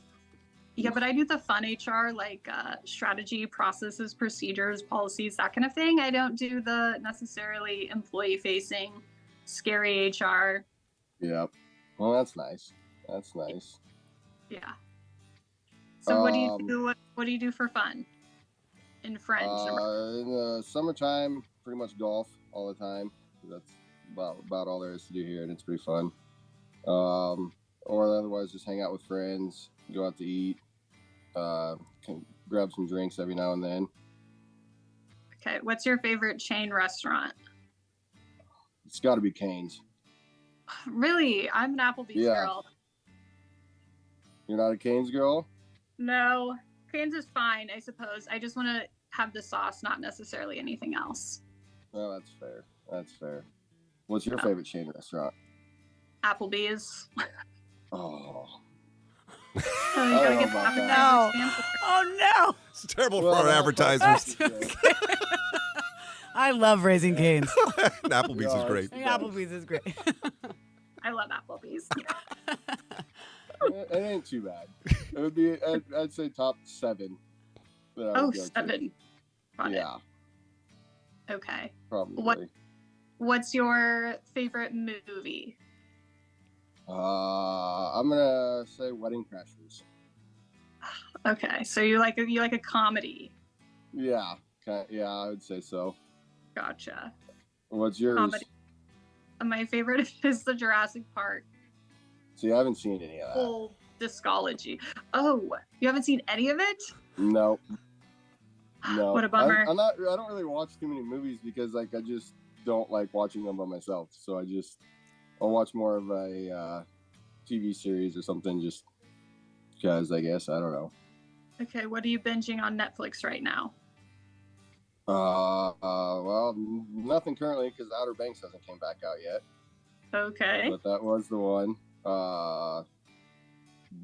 [SPEAKER 4] Yeah, but I do the fun HR, like strategy, processes, procedures, policies, that kind of thing. I don't do the necessarily employee-facing, scary HR.
[SPEAKER 8] Yep. Well, that's nice. That's nice.
[SPEAKER 4] Yeah. So what do you do? What do you do for fun? In French.
[SPEAKER 8] In the summertime, pretty much golf all the time. That's about all there is to do here, and it's pretty fun. Or otherwise, just hang out with friends, go out to eat, can grab some drinks every now and then.
[SPEAKER 4] Okay. What's your favorite chain restaurant?
[SPEAKER 8] It's got to be Cane's.
[SPEAKER 4] Really? I'm an Applebee's
[SPEAKER 8] Yeah.
[SPEAKER 4] girl.
[SPEAKER 8] You're not a Cane's girl?
[SPEAKER 4] No. Cane's is fine, I suppose. I just want to have the sauce, not necessarily anything else.
[SPEAKER 8] Well, that's fair. That's fair. What's your favorite chain restaurant?
[SPEAKER 4] Applebee's.
[SPEAKER 8] Oh.
[SPEAKER 4] You
[SPEAKER 8] I
[SPEAKER 4] gotta
[SPEAKER 8] don't know
[SPEAKER 4] get the
[SPEAKER 8] about that.
[SPEAKER 2] No.
[SPEAKER 4] appetizer stand.
[SPEAKER 2] Oh, no.
[SPEAKER 1] It's terrible
[SPEAKER 8] Well,
[SPEAKER 1] for our
[SPEAKER 8] that's
[SPEAKER 1] advertisers.
[SPEAKER 8] okay.
[SPEAKER 2] I love Raising Cane's.
[SPEAKER 1] Applebee's is
[SPEAKER 8] Yeah,
[SPEAKER 1] great.
[SPEAKER 2] Applebee's is great.
[SPEAKER 4] I love Applebee's.
[SPEAKER 8] It ain't too bad. It would be, I'd say top 7. that I would
[SPEAKER 4] Oh,
[SPEAKER 8] go to.
[SPEAKER 4] 7. Got it.
[SPEAKER 8] Yeah,
[SPEAKER 4] Okay.
[SPEAKER 8] probably.
[SPEAKER 4] What's your favorite movie?
[SPEAKER 8] I'm gonna say Wedding Crashers.
[SPEAKER 4] Okay, so you like a comedy.
[SPEAKER 8] Yeah, yeah, I would say so.
[SPEAKER 4] Gotcha.
[SPEAKER 8] What's yours?
[SPEAKER 4] Comedy. My favorite is the Jurassic Park
[SPEAKER 8] See, I haven't seen any of that.
[SPEAKER 4] full discology. Oh, you haven't seen any of it?
[SPEAKER 8] No. No.
[SPEAKER 4] What a bummer.
[SPEAKER 8] I don't really watch too many movies because I just don't like watching them by myself. So I'll watch more of a TV series or something just because I guess I don't know.
[SPEAKER 4] Okay, what are you binging on Netflix right now?
[SPEAKER 8] Well, nothing currently because Outer Banks hasn't came back out yet.
[SPEAKER 4] Okay.
[SPEAKER 8] But that was the one.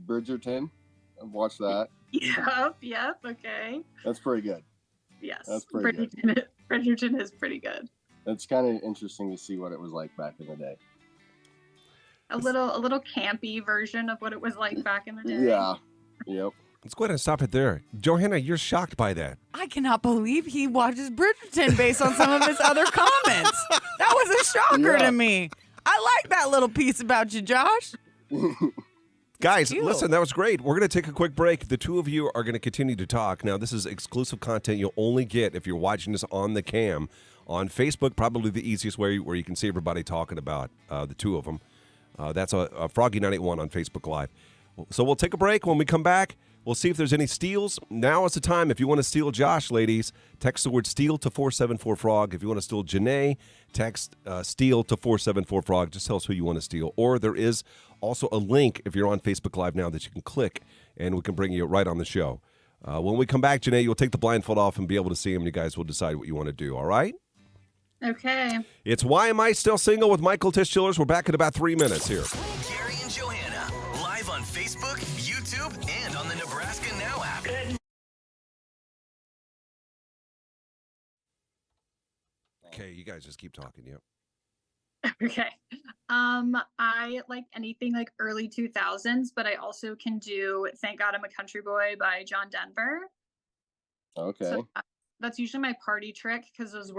[SPEAKER 8] Bridgerton. I've watched that.
[SPEAKER 4] Yep. Okay.
[SPEAKER 8] That's pretty good.
[SPEAKER 4] Yes.
[SPEAKER 8] That's pretty good.
[SPEAKER 4] Bridgerton is pretty good.
[SPEAKER 8] It's kind of interesting to see what it was like back in the day.
[SPEAKER 4] A little campy version of what it was like back in the day.
[SPEAKER 8] Yeah. Yep.
[SPEAKER 1] Let's go ahead and stop it there. Johanna, you're shocked by that.
[SPEAKER 2] I cannot believe he watches Bridgerton based on some of his other comments. That was a shocker to me. I like that little piece about you, Josh.
[SPEAKER 1] Guys,
[SPEAKER 2] Cute.
[SPEAKER 1] listen, that was great. We're going to take a quick break. The two of you are going to continue to talk. Now, this is exclusive content you'll only get if you're watching this on the cam. On Facebook, probably the easiest way where you can see everybody talking about the two of them. That's a Froggy981 on Facebook Live. So we'll take a break. When we come back, we'll see if there's any steals. Now is the time. If you want to steal Josh, ladies, text the word steal to 474-FROG. If you want to steal Janae, text steal to 474-FROG. Just tell us who you want to steal. Or there is also a link, if you're on Facebook Live now, that you can click, and we can bring you right on the show. When we come back, Janae, you'll take the blindfold off and be able to see him, and you guys will decide what you want to do, all right?
[SPEAKER 4] Okay.
[SPEAKER 1] It's Why Am I Still Single with Michael Tischillers. We're back in about 3 minutes here.
[SPEAKER 3] Gary and Johanna, live on Facebook, YouTube, and on the Nebraska Now app.
[SPEAKER 1] Okay, you guys just keep talking, yep.
[SPEAKER 4] Okay. I like anything like early 2000s, but I also can do Thank God I'm a Country Boy by John Denver.
[SPEAKER 8] Okay.
[SPEAKER 4] So that's usually my party trick because that's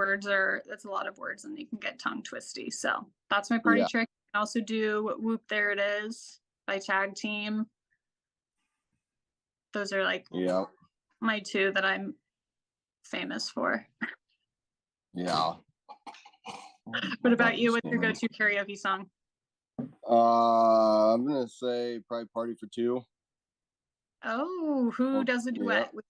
[SPEAKER 4] a lot of words and you can get tongue twisty. So that's my party trick. I can also do Whoop There It Is by Tag Team. Those are like my two that I'm famous for.
[SPEAKER 8] Yeah.
[SPEAKER 4] What about you? What's your go-to karaoke song?
[SPEAKER 8] I'm gonna say probably Party for Two.
[SPEAKER 4] Oh, who does a duet with?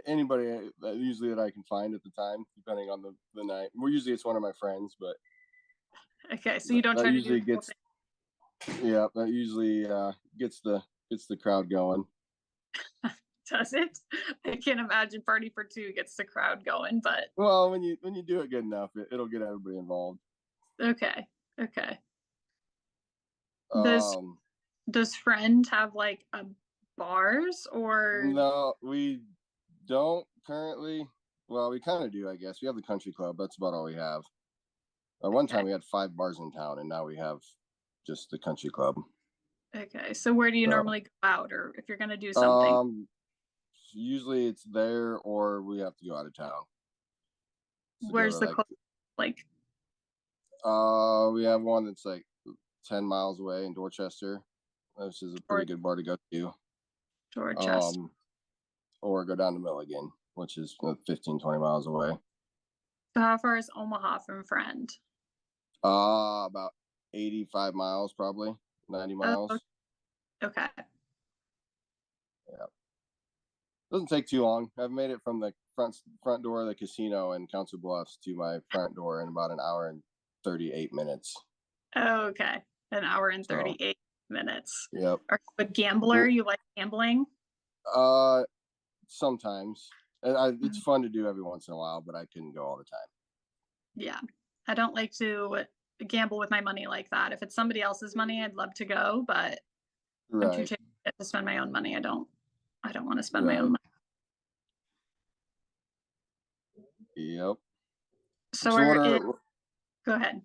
[SPEAKER 8] Anybody usually that I can find at the time, depending on the night. Well, usually it's one of my friends, but
[SPEAKER 4] okay, so you don't try to do the whole thing.
[SPEAKER 8] Yeah, that usually gets the crowd going.
[SPEAKER 4] Does it? I can't imagine Party for Two gets the crowd going, but
[SPEAKER 8] well, when you do it good enough, it'll get everybody involved.
[SPEAKER 4] Okay. Does Friend have like a bars or?
[SPEAKER 8] No, we don't currently. Well, we kind of do, I guess. We have the country club. That's about all we have. At one time, we had 5 bars in town, and now we have just the country club.
[SPEAKER 4] Okay, so where do you normally go out, or if you're gonna do something?
[SPEAKER 8] Usually it's there, or we have to go out of town.
[SPEAKER 4] Where's the club? Like?
[SPEAKER 8] We have one that's like 10 miles away in Dorchester, which is a pretty good bar to go to.
[SPEAKER 4] Dorchester.
[SPEAKER 8] Or go down to Milligan, which is 15, 20 miles away.
[SPEAKER 4] So how far is Omaha from Friend?
[SPEAKER 8] About 85 miles, probably 90 miles.
[SPEAKER 4] Okay.
[SPEAKER 8] Yeah. Doesn't take too long. I've made it from the front door of the casino in Council Bluffs to my front door in about an hour and 38 minutes.
[SPEAKER 4] Okay. An hour and 38 minutes.
[SPEAKER 8] Yep.
[SPEAKER 4] Are you a gambler? You like gambling?
[SPEAKER 8] Sometimes. It's fun to do every once in a while, but I couldn't go all the time.
[SPEAKER 4] Yeah. I don't like to gamble with my money like that. If it's somebody else's money, I'd love to go, but I'm too tired to spend my own money. I don't want to spend my own money.
[SPEAKER 8] Yep.
[SPEAKER 4] So go ahead.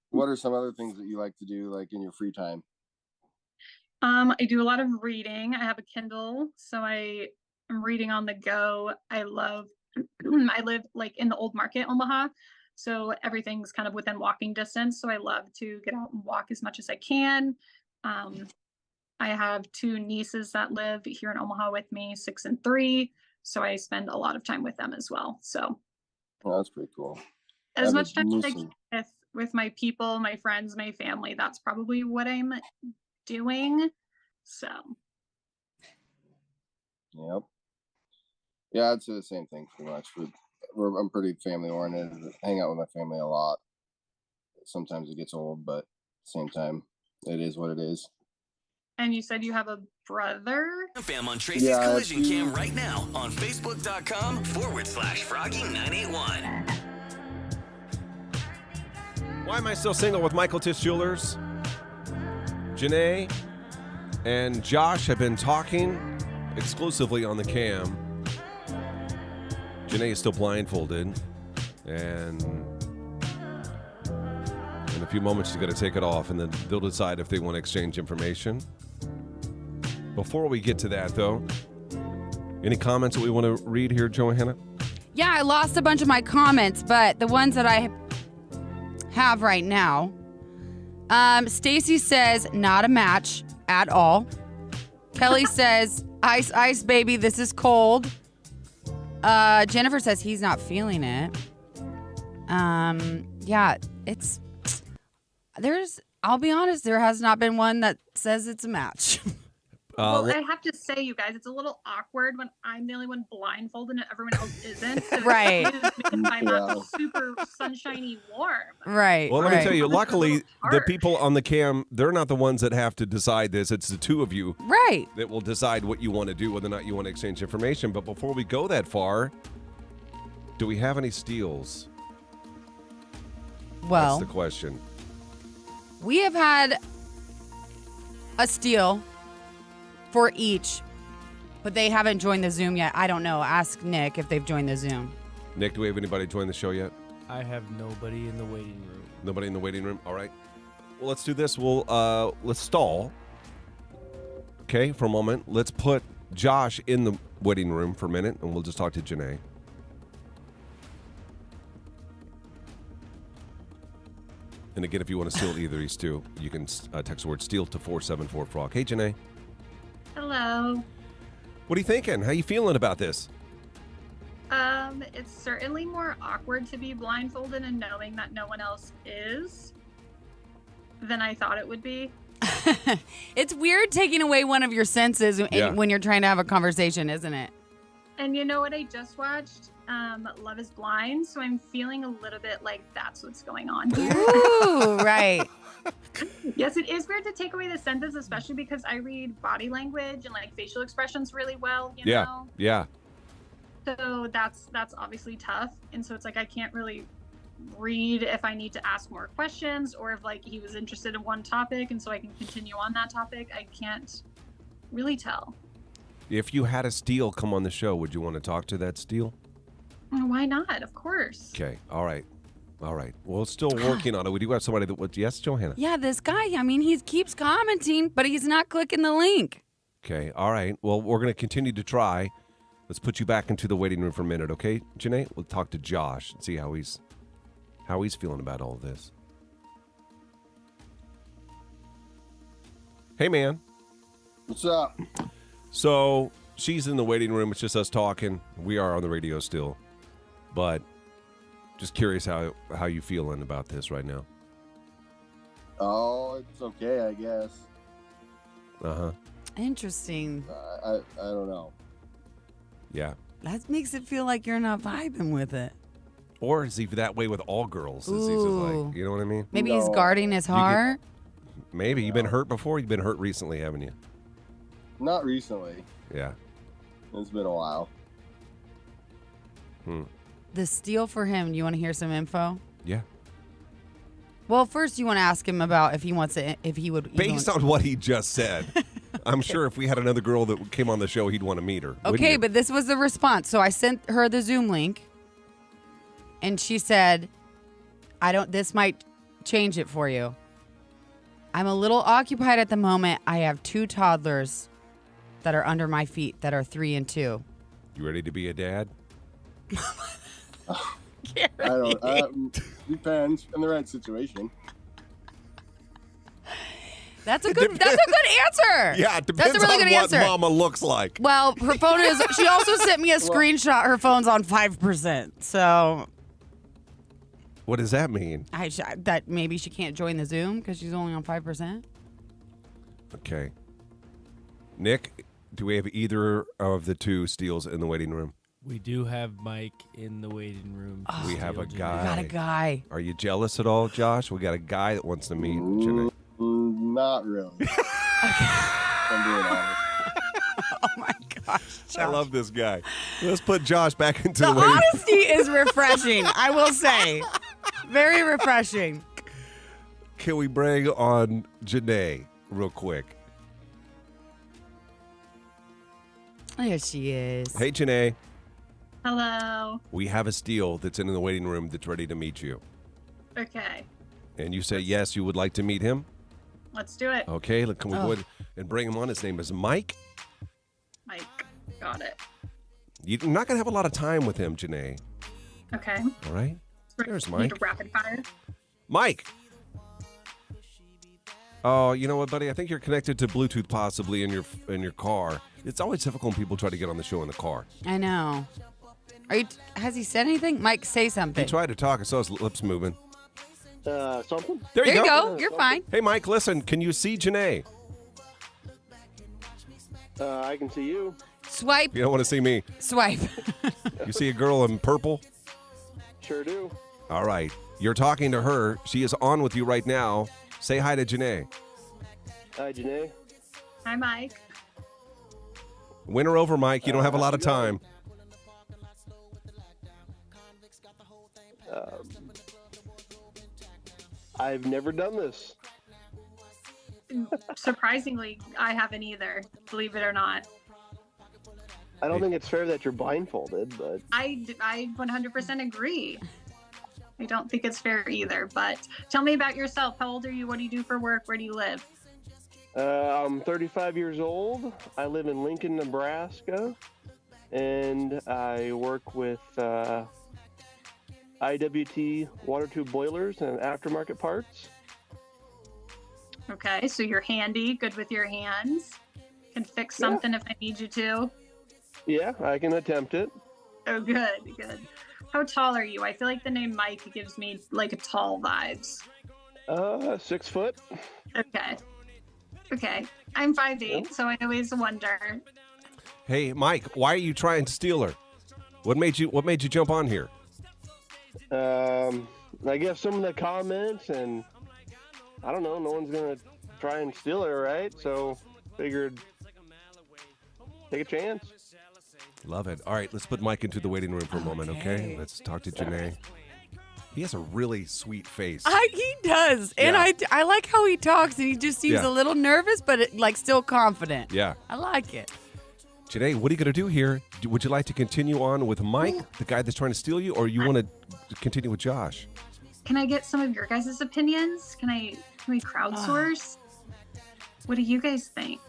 [SPEAKER 8] What are some other things that you like to do, like in your free time?
[SPEAKER 4] I do a lot of reading. I have a Kindle, so I am reading on the go. I live like in the Old Market, Omaha, so everything's kind of within walking distance. So I love to get out and walk as much as I can. I have 2 nieces that live here in Omaha with me, 6 and 3. So I spend a lot of time with them as well. So
[SPEAKER 8] that's pretty cool.
[SPEAKER 4] As much time as I can with my people, my friends, my family, that's probably what I'm doing. So.
[SPEAKER 8] Yep. Yeah, I'd say the same thing pretty much. I'm pretty family oriented. Hang out with my family a lot. Sometimes it gets old, but at the same time, it is what it is.
[SPEAKER 4] And you said you have a brother.
[SPEAKER 3] Fam on Tracy's
[SPEAKER 8] Yeah,
[SPEAKER 3] Collision
[SPEAKER 8] it's
[SPEAKER 3] Cam right now on Facebook.com/Froggy981.
[SPEAKER 1] Why am I still single with Michael Tisch Jewelers? Janae and Josh have been talking exclusively on the cam. Janae is still blindfolded, and in a few moments she's going to take it off, and then they'll decide if they want to exchange information. Before we get to that, though, any comments that we want to read here, Johanna?
[SPEAKER 2] Yeah, I lost a bunch of my comments, but the ones that I have right now. Stacy says, not a match at all. Kelly says, ice, ice, baby, this is cold. Jennifer says he's not feeling it. Yeah, I'll be honest, there has not been one that says it's a match.
[SPEAKER 4] Well, I have to say, you guys, it's a little awkward when I'm the only one blindfolded and everyone else isn't. So
[SPEAKER 2] Right.
[SPEAKER 4] I'm not super sunshiny warm.
[SPEAKER 2] Right.
[SPEAKER 1] Well, let me
[SPEAKER 2] right.
[SPEAKER 1] tell you, luckily, the
[SPEAKER 4] harsh.
[SPEAKER 1] people on the cam, they're not the ones that have to decide this. It's the two of you
[SPEAKER 2] Right.
[SPEAKER 1] that will decide what you want to do, whether or not you want to exchange information. But before we go that far, do we have any steals?
[SPEAKER 2] Well,
[SPEAKER 1] That's the question.
[SPEAKER 2] we have had a steal for each, but they haven't joined the Zoom yet. I don't know. Ask Nick if they've joined the Zoom.
[SPEAKER 1] Nick, do we have anybody join the show yet?
[SPEAKER 5] I have nobody in the waiting room.
[SPEAKER 1] Nobody in the waiting room? All right. Well, let's do this. Let's stall. Okay, for a moment. Let's put Josh in the waiting room for a minute, and we'll just talk to Janae. And again, if you want to steal either of these two, you can text the word steal to 474-FROG. Hey, Janae.
[SPEAKER 4] Hello.
[SPEAKER 1] What are you thinking? How you feeling about this?
[SPEAKER 4] It's certainly more awkward to be blindfolded and knowing that no one else is than I thought it would be.
[SPEAKER 2] It's weird taking away one of your senses when you're trying to have a conversation, isn't it?
[SPEAKER 4] And you know what I just watched? Love is Blind, so I'm feeling a little bit like that's what's going on here.
[SPEAKER 2] Ooh, right.
[SPEAKER 4] Yes, it is weird to take away the senses, especially because I read body language and like facial expressions really well, you know?
[SPEAKER 1] Yeah.
[SPEAKER 4] So that's obviously tough. And so it's like I can't really read if I need to ask more questions or if like he was interested in one topic and so I can continue on that topic. I can't really tell.
[SPEAKER 1] If you had a steal come on the show, would you want to talk to that steal?
[SPEAKER 4] Why not? Of course.
[SPEAKER 1] Okay. All right. Well, still working on it. We do have somebody that would. Yes, Johanna?
[SPEAKER 2] Yeah, this guy, I mean, he keeps commenting, but he's not clicking the link.
[SPEAKER 1] Okay. All right. Well, we're going to continue to try. Let's put you back into the waiting room for a minute, okay, Janae? We'll talk to Josh and see how he's feeling about all of this. Hey, man.
[SPEAKER 8] What's up?
[SPEAKER 1] So she's in the waiting room. It's just us talking. We are on the radio still. But just curious how you feeling about this right now.
[SPEAKER 8] Oh, it's okay, I guess.
[SPEAKER 1] Uh-huh.
[SPEAKER 2] Interesting.
[SPEAKER 8] I don't know.
[SPEAKER 1] Yeah.
[SPEAKER 2] That makes it feel like you're not vibing with it.
[SPEAKER 1] Or is he that way with all girls? Is he just like, you know what I mean?
[SPEAKER 2] Maybe he's guarding his heart.
[SPEAKER 1] Maybe. You've been hurt before? You've been hurt recently, haven't you?
[SPEAKER 8] Not recently.
[SPEAKER 1] Yeah.
[SPEAKER 8] It's been a while.
[SPEAKER 2] The steal for him, you want to hear some info?
[SPEAKER 1] Yeah.
[SPEAKER 2] Well, first you want to ask him about if he wants to, if he would.
[SPEAKER 1] Based on what he just said, I'm sure if we had another girl that came on the show, he'd want to meet her.
[SPEAKER 2] Okay, but this was the response. So I sent her the Zoom link, and she said, this might change it for you. I'm a little occupied at the moment. I have 2 toddlers that are under my feet that are 3 and 2.
[SPEAKER 1] You ready to be a dad?
[SPEAKER 8] I don't. Depends in the right situation.
[SPEAKER 2] That's a good answer.
[SPEAKER 1] Yeah, it depends
[SPEAKER 2] That's a really
[SPEAKER 1] on
[SPEAKER 2] good
[SPEAKER 1] what
[SPEAKER 2] answer.
[SPEAKER 1] mama looks like.
[SPEAKER 2] Well, her phone is. She also sent me a screenshot. Her phone's on 5%. So
[SPEAKER 1] What does that mean?
[SPEAKER 2] that maybe she can't join the Zoom because she's only on 5%.
[SPEAKER 1] Okay. Nick, do we have either of the 2 steals in the waiting room?
[SPEAKER 5] We do have Mike in the waiting room.
[SPEAKER 1] We have a guy.
[SPEAKER 2] Got a guy.
[SPEAKER 1] Are you jealous at all, Josh? We got a guy that wants to meet Janae.
[SPEAKER 8] Not really. I'm being honest.
[SPEAKER 2] Oh my gosh, Josh.
[SPEAKER 1] I love this guy. Let's put Josh back into
[SPEAKER 2] The
[SPEAKER 1] the waiting.
[SPEAKER 2] honesty is refreshing, I will say. Very refreshing.
[SPEAKER 1] Can we bring on Janae real quick?
[SPEAKER 2] There she is.
[SPEAKER 1] Hey, Janae.
[SPEAKER 4] Hello.
[SPEAKER 1] We have a steal that's in the waiting room that's ready to meet you.
[SPEAKER 4] Okay.
[SPEAKER 1] And you say, yes, you would like to meet him?
[SPEAKER 4] Let's do it.
[SPEAKER 1] Okay, can we go ahead and bring him on? His name is Mike.
[SPEAKER 4] Mike. Got it.
[SPEAKER 1] You're not going to have a lot of time with him, Janae.
[SPEAKER 4] Okay.
[SPEAKER 1] All right? There's
[SPEAKER 4] Need
[SPEAKER 1] Mike.
[SPEAKER 4] a rapid fire.
[SPEAKER 1] Mike! Oh, you know what, buddy? I think you're connected to Bluetooth possibly in your car. It's always difficult when people try to get on the show in the car.
[SPEAKER 2] I know. Has he said anything? Mike, say something.
[SPEAKER 1] He tried to talk. I saw his lips moving.
[SPEAKER 9] Something?
[SPEAKER 1] There you go.
[SPEAKER 2] You're fine.
[SPEAKER 1] Hey, Mike, listen. Can you see Janae?
[SPEAKER 9] I can see you.
[SPEAKER 2] Swipe.
[SPEAKER 1] You don't want to see me.
[SPEAKER 2] Swipe.
[SPEAKER 1] You see a girl in purple?
[SPEAKER 9] Sure do.
[SPEAKER 1] All right. You're talking to her. She is on with you right now. Say hi to Janae.
[SPEAKER 9] Hi, Janae.
[SPEAKER 4] Hi, Mike.
[SPEAKER 1] Win her over, Mike. You don't have a lot of time.
[SPEAKER 9] I've never done this.
[SPEAKER 4] Surprisingly, I haven't either, believe it or not.
[SPEAKER 9] I don't think it's fair that you're blindfolded, but
[SPEAKER 4] I 100% agree. I don't think it's fair either, but tell me about yourself. How old are you? What do you do for work? Where do you live?
[SPEAKER 9] I'm 35 years old. I live in Lincoln, Nebraska, and I work with IWT water tube boilers and aftermarket parts.
[SPEAKER 4] Okay, so you're handy, good with your hands. Can fix something if I need you to.
[SPEAKER 9] Yeah, I can attempt it.
[SPEAKER 4] Oh, good. How tall are you? I feel like the name Mike gives me like a tall vibes.
[SPEAKER 9] 6 foot.
[SPEAKER 4] Okay. I'm 5'8", so I always wonder.
[SPEAKER 1] Hey, Mike, why are you trying to steal her? What made you jump on here?
[SPEAKER 9] I guess some of the comments, and I don't know, no one's gonna try and steal her, right? So figured take a chance.
[SPEAKER 1] Love it. All right, let's put Mike into the waiting room for a moment, okay? Let's talk to Janae. He has a really sweet face.
[SPEAKER 2] He does. And
[SPEAKER 1] Yeah.
[SPEAKER 2] I like how he talks, and he just seems
[SPEAKER 1] Yeah.
[SPEAKER 2] a little nervous, but still confident.
[SPEAKER 1] Yeah.
[SPEAKER 2] I like it.
[SPEAKER 1] Janae, what are you going to do here? Would you like to continue on with Mike, the guy that's trying to steal you, or you want to continue with Josh?
[SPEAKER 4] Can I get some of your guys' opinions? Can we crowdsource? What do you guys think?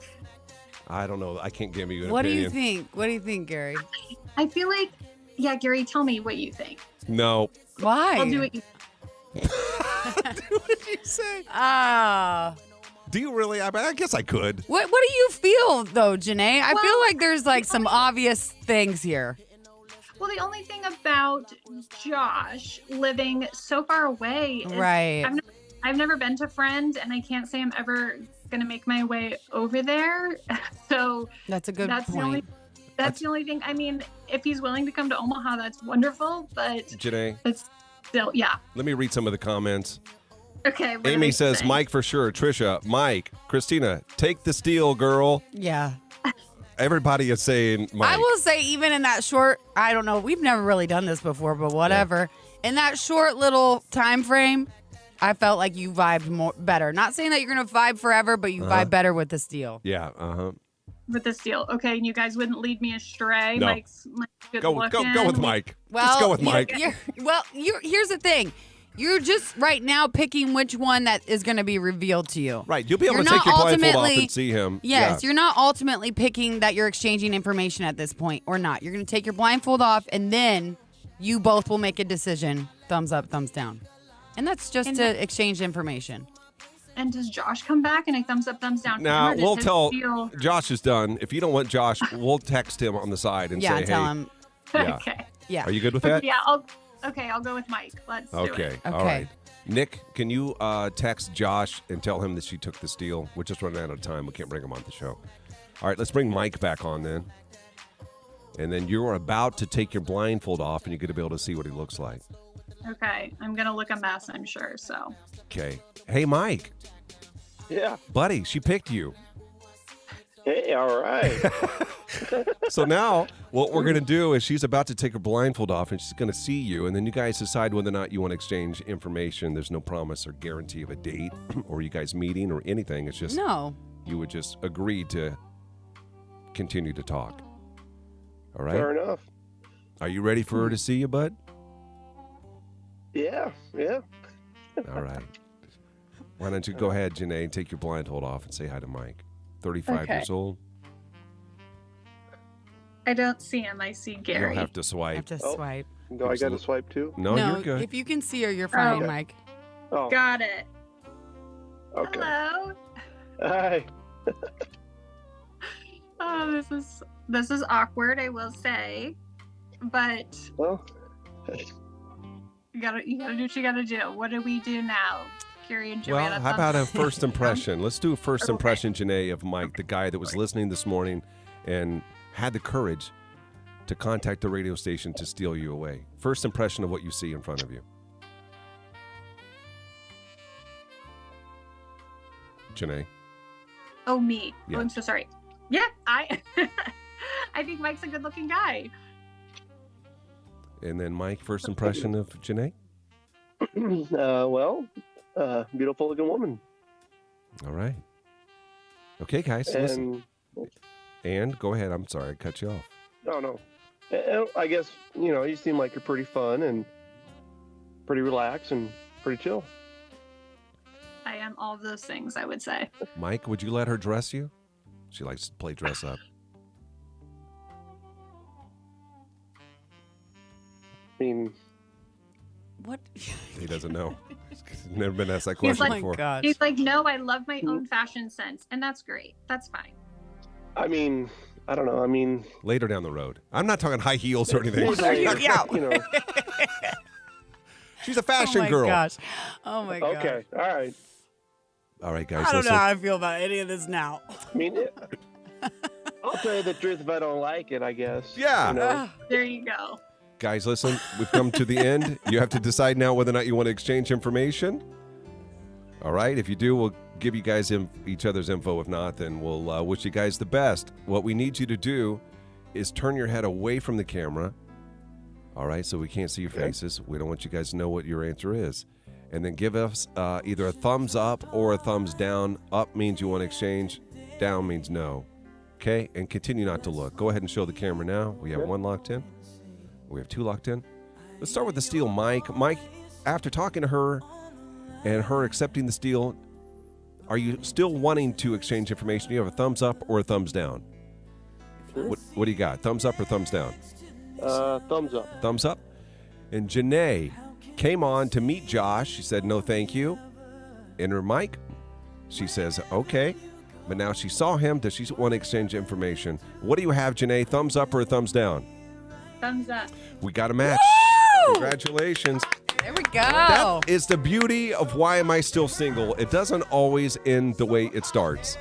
[SPEAKER 1] I don't know. I can't give you an
[SPEAKER 2] What
[SPEAKER 1] opinion.
[SPEAKER 2] do you think, Gary?
[SPEAKER 4] I feel like, Gary, tell me what you think.
[SPEAKER 1] No.
[SPEAKER 2] Why?
[SPEAKER 4] I'll do it.
[SPEAKER 1] What did you say? Do you really? I guess I could.
[SPEAKER 2] What do you feel though, Janae? I feel like there's some obvious things here.
[SPEAKER 4] Well, the only thing about Josh living so far away is
[SPEAKER 2] Right.
[SPEAKER 4] I've never been to Friend, and I can't say I'm ever going to make my way over there. So
[SPEAKER 2] That's a good point.
[SPEAKER 4] That's the only thing. I mean, if he's willing to come to Omaha, that's wonderful, but
[SPEAKER 1] Janae,
[SPEAKER 4] it's still,
[SPEAKER 1] let me read some of the comments.
[SPEAKER 4] Okay. what do
[SPEAKER 1] Amy
[SPEAKER 4] they
[SPEAKER 1] says,
[SPEAKER 4] say?
[SPEAKER 1] Mike for sure. Trisha, Mike, Christina, take the steal, girl.
[SPEAKER 2] Yeah.
[SPEAKER 1] Everybody is saying Mike.
[SPEAKER 2] I will say, even in that short, I don't know, we've never really done this before, but whatever. In that short little time frame, I felt like you vibed better. Not saying that you're going to vibe forever, but you vibe better with the steal.
[SPEAKER 1] Yeah,
[SPEAKER 4] With this deal. Okay, and you guys wouldn't lead me astray.
[SPEAKER 1] No.
[SPEAKER 4] Mike's good
[SPEAKER 1] Go
[SPEAKER 4] looking.
[SPEAKER 1] with Mike.
[SPEAKER 2] Well,
[SPEAKER 1] Just go with Mike.
[SPEAKER 2] Here's the thing. You're just right now picking which one that is going to be revealed to you.
[SPEAKER 1] Right, you'll be able
[SPEAKER 2] You're
[SPEAKER 1] to take
[SPEAKER 2] not
[SPEAKER 1] your blindfold off
[SPEAKER 2] ultimately-
[SPEAKER 1] and see him.
[SPEAKER 2] Yes,
[SPEAKER 1] Yeah.
[SPEAKER 2] you're not ultimately picking that you're exchanging information at this point or not. You're going to take your blindfold off, and then you both will make a decision, thumbs up, thumbs down. And that's just to exchange information.
[SPEAKER 4] And does Josh come back and I thumbs up, thumbs down?
[SPEAKER 1] Now,
[SPEAKER 4] Or does
[SPEAKER 1] we'll
[SPEAKER 4] his
[SPEAKER 1] tell
[SPEAKER 4] deal-
[SPEAKER 1] Josh is done. If you don't want Josh, we'll text him on the side and say,
[SPEAKER 2] tell
[SPEAKER 1] hey.
[SPEAKER 2] him.
[SPEAKER 1] Yeah.
[SPEAKER 4] Okay.
[SPEAKER 2] Yeah.
[SPEAKER 1] Are you good with that?
[SPEAKER 4] Yeah, I'll go with Mike. Let's do it.
[SPEAKER 1] Okay. All
[SPEAKER 2] Okay.
[SPEAKER 1] right. Nick, can you text Josh and tell him that she took the steal? We're just running out of time. We can't bring him on the show. All right, let's bring Mike back on then. And then you're about to take your blindfold off, and you're going to be able to see what he looks like.
[SPEAKER 4] Okay, I'm gonna look a mess, I'm sure. So
[SPEAKER 1] Okay. Hey, Mike.
[SPEAKER 9] Yeah.
[SPEAKER 1] Buddy, she picked you.
[SPEAKER 9] Hey, all right.
[SPEAKER 1] So now what we're going to do is she's about to take her blindfold off and she's going to see you. And then you guys decide whether or not you want to exchange information. There's no promise or guarantee of a date or you guys meeting or anything. It's just you would just agree to continue to talk. All right?
[SPEAKER 9] Fair enough.
[SPEAKER 1] Are you ready for her to see you, bud?
[SPEAKER 9] Yeah.
[SPEAKER 1] All right. Why don't you go ahead, Janae, and take your blindfold off and say hi to Mike. 35 years old.
[SPEAKER 4] I don't see him. I see Gary.
[SPEAKER 1] You'll have to swipe.
[SPEAKER 2] Swipe.
[SPEAKER 9] Do I got to swipe too?
[SPEAKER 1] No, you're good.
[SPEAKER 2] If you can see her, you're fine,
[SPEAKER 9] Okay.
[SPEAKER 2] Mike.
[SPEAKER 9] Oh,
[SPEAKER 4] Got it.
[SPEAKER 9] okay.
[SPEAKER 4] Hello.
[SPEAKER 9] Hi.
[SPEAKER 4] Oh, this is awkward, I will say, but
[SPEAKER 9] Well,
[SPEAKER 4] you gotta do what you gotta do. What do we do now, Gary and Joanna?
[SPEAKER 1] Well, how about a first impression? Let's do a first
[SPEAKER 4] Okay.
[SPEAKER 1] impression, Janae, of Mike, the guy that was listening this morning and had the courage to contact the radio station to steal you away. First impression of what you see in front of you. Janae.
[SPEAKER 4] Oh, me.
[SPEAKER 1] Yeah.
[SPEAKER 4] Oh, I'm so sorry. Yeah, I think Mike's a good-looking guy.
[SPEAKER 1] And then Mike, first impression of Janae?
[SPEAKER 9] beautiful looking woman.
[SPEAKER 1] All right. Okay, guys, listen. And go ahead. I'm sorry, I cut you off.
[SPEAKER 9] No. And I guess, you seem like you're pretty fun and pretty relaxed and pretty chill.
[SPEAKER 4] I am all of those things, I would say.
[SPEAKER 1] Mike, would you let her dress you? She likes to play dress up.
[SPEAKER 9] I mean,
[SPEAKER 2] What?
[SPEAKER 1] He doesn't know. He's never been asked that
[SPEAKER 4] He's
[SPEAKER 1] question
[SPEAKER 4] like-
[SPEAKER 1] before.
[SPEAKER 2] God.
[SPEAKER 4] He's like, no, I love my own fashion sense, and that's great. That's fine.
[SPEAKER 9] I don't know. I mean,
[SPEAKER 1] Later down the road. I'm not talking high heels or anything.
[SPEAKER 2] Yeah.
[SPEAKER 1] She's a fashion girl.
[SPEAKER 2] Gosh. Oh my god.
[SPEAKER 9] Okay. All right.
[SPEAKER 1] All right, guys.
[SPEAKER 2] I don't
[SPEAKER 1] listen.
[SPEAKER 2] know how I feel about any of this now.
[SPEAKER 9] I mean, I'll tell you the truth if I don't like it, I guess.
[SPEAKER 1] Yeah.
[SPEAKER 4] There you go.
[SPEAKER 1] Guys, listen. We've come to the end. You have to decide now whether or not you want to exchange information. All right. If you do, we'll give you guys each other's info. If not, then we'll wish you guys the best. What we need you to do is turn your head away from the camera. All right, so we can't see your faces. We don't want you guys to know what your answer is. And then give us either a thumbs up or a thumbs down. Up means you want to exchange. Down means no. Okay? And continue not to look. Go ahead and show the camera now. We have one locked in. We have two locked in. Let's start with the steal, Mike. Mike, after talking to her and her accepting the steal, are you still wanting to exchange information? Do you have a thumbs up or a thumbs down? What do you got? Thumbs up or thumbs down?
[SPEAKER 9] Thumbs up.
[SPEAKER 1] Thumbs up. And Janae came on to meet Josh. She said, no, thank you. Enter Mike. She says, okay. But now she saw him. Does she want to exchange information? What do you have, Janae? Thumbs up or a thumbs down?
[SPEAKER 4] Thumbs up.
[SPEAKER 1] We got a match.
[SPEAKER 2] Woo!
[SPEAKER 1] Congratulations.
[SPEAKER 2] There we go.
[SPEAKER 1] That is the beauty of Why Am I Still Single? It doesn't always end the way it starts.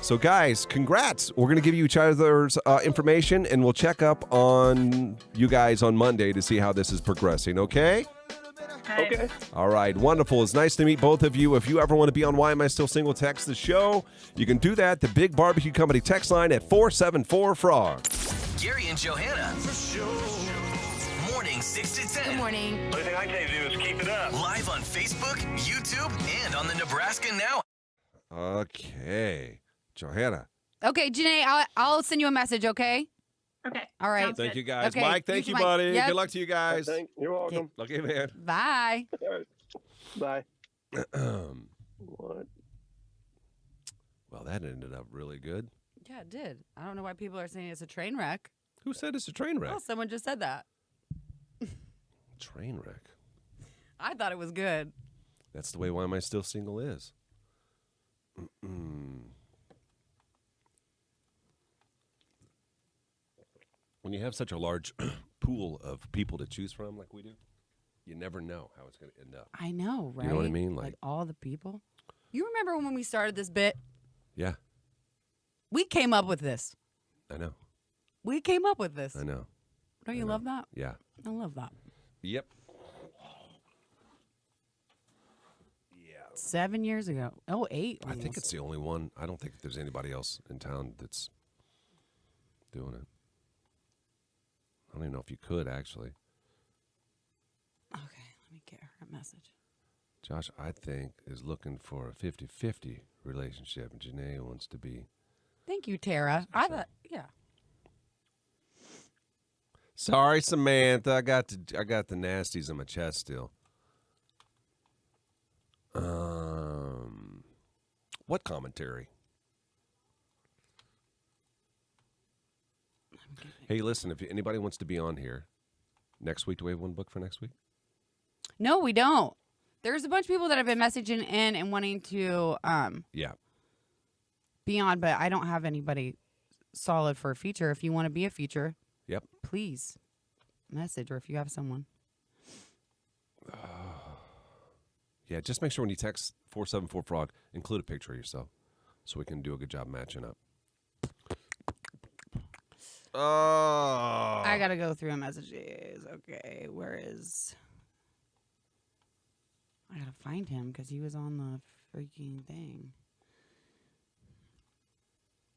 [SPEAKER 1] So, guys, congrats. We're going to give you each other's information, and we'll check up on you guys on Monday to see how this is progressing, okay?
[SPEAKER 9] Okay.
[SPEAKER 1] All right, wonderful. It's nice to meet both of you. If you ever want to be on Why Am I Still Single, text the show. You can do that, the Big Barbecue Company text line at 474-FROG.
[SPEAKER 3] Gary and Johanna. Morning 6 to 10.
[SPEAKER 7] Good morning.
[SPEAKER 9] Only thing I can do is keep it up.
[SPEAKER 3] Live on Facebook, YouTube, and on the Nebraska Now.
[SPEAKER 1] Okay. Johanna.
[SPEAKER 2] Okay, Janae, I'll send you a message, okay?
[SPEAKER 4] Okay.
[SPEAKER 2] All right.
[SPEAKER 4] Sounds
[SPEAKER 1] Thank
[SPEAKER 4] good.
[SPEAKER 1] you, guys.
[SPEAKER 2] Okay,
[SPEAKER 1] Mike, thank
[SPEAKER 2] you
[SPEAKER 1] you,
[SPEAKER 2] too, Mike.
[SPEAKER 1] buddy.
[SPEAKER 2] Yep.
[SPEAKER 1] Good luck to you guys.
[SPEAKER 9] You're welcome.
[SPEAKER 1] Okay, man.
[SPEAKER 2] Bye.
[SPEAKER 9] All right. Bye. What?
[SPEAKER 1] Well, that ended up really good.
[SPEAKER 2] Yeah, it did. I don't know why people are saying it's a train wreck.
[SPEAKER 1] Who said it's a train wreck?
[SPEAKER 2] Well, someone just said that.
[SPEAKER 1] Train wreck.
[SPEAKER 2] I thought it was good.
[SPEAKER 1] That's the way Why Am I Still Single is. When you have such a large pool of people to choose from like we do, you never know how it's going to end up.
[SPEAKER 2] I know, right?
[SPEAKER 1] You know what I mean?
[SPEAKER 2] Like all the people. You remember when we started this bit?
[SPEAKER 1] Yeah,
[SPEAKER 2] We came up with this.
[SPEAKER 1] I know.
[SPEAKER 2] We came up with this.
[SPEAKER 1] I know.
[SPEAKER 2] Don't you love that?
[SPEAKER 1] Yeah.
[SPEAKER 2] I love that.
[SPEAKER 1] Yep.
[SPEAKER 2] 7 years ago. Oh, 8.
[SPEAKER 1] I think it's the only one. I don't think there's anybody else in town that's doing it. I don't even know if you could, actually.
[SPEAKER 2] Okay, let me get her a message.
[SPEAKER 1] Josh, I think, is looking for a 50-50 relationship. And Janae wants to be.
[SPEAKER 2] Thank you, Tara. I thought, yeah.
[SPEAKER 1] Sorry, Samantha. I got the nasties in my chest still. What commentary? Hey, listen, if anybody wants to be on here next week, do we have one book for next week?
[SPEAKER 2] No, we don't. There's a bunch of people that have been messaging in and wanting to be on, but I don't have anybody solid for a feature. If you want to be a feature,
[SPEAKER 1] yep,
[SPEAKER 2] please message, or if you have someone.
[SPEAKER 1] Yeah, just make sure when you text 474-FROG, include a picture of yourself so we can do a good job matching up. Oh.
[SPEAKER 2] I got to go through messages. Okay, where is... I got to find him because he was on the freaking thing.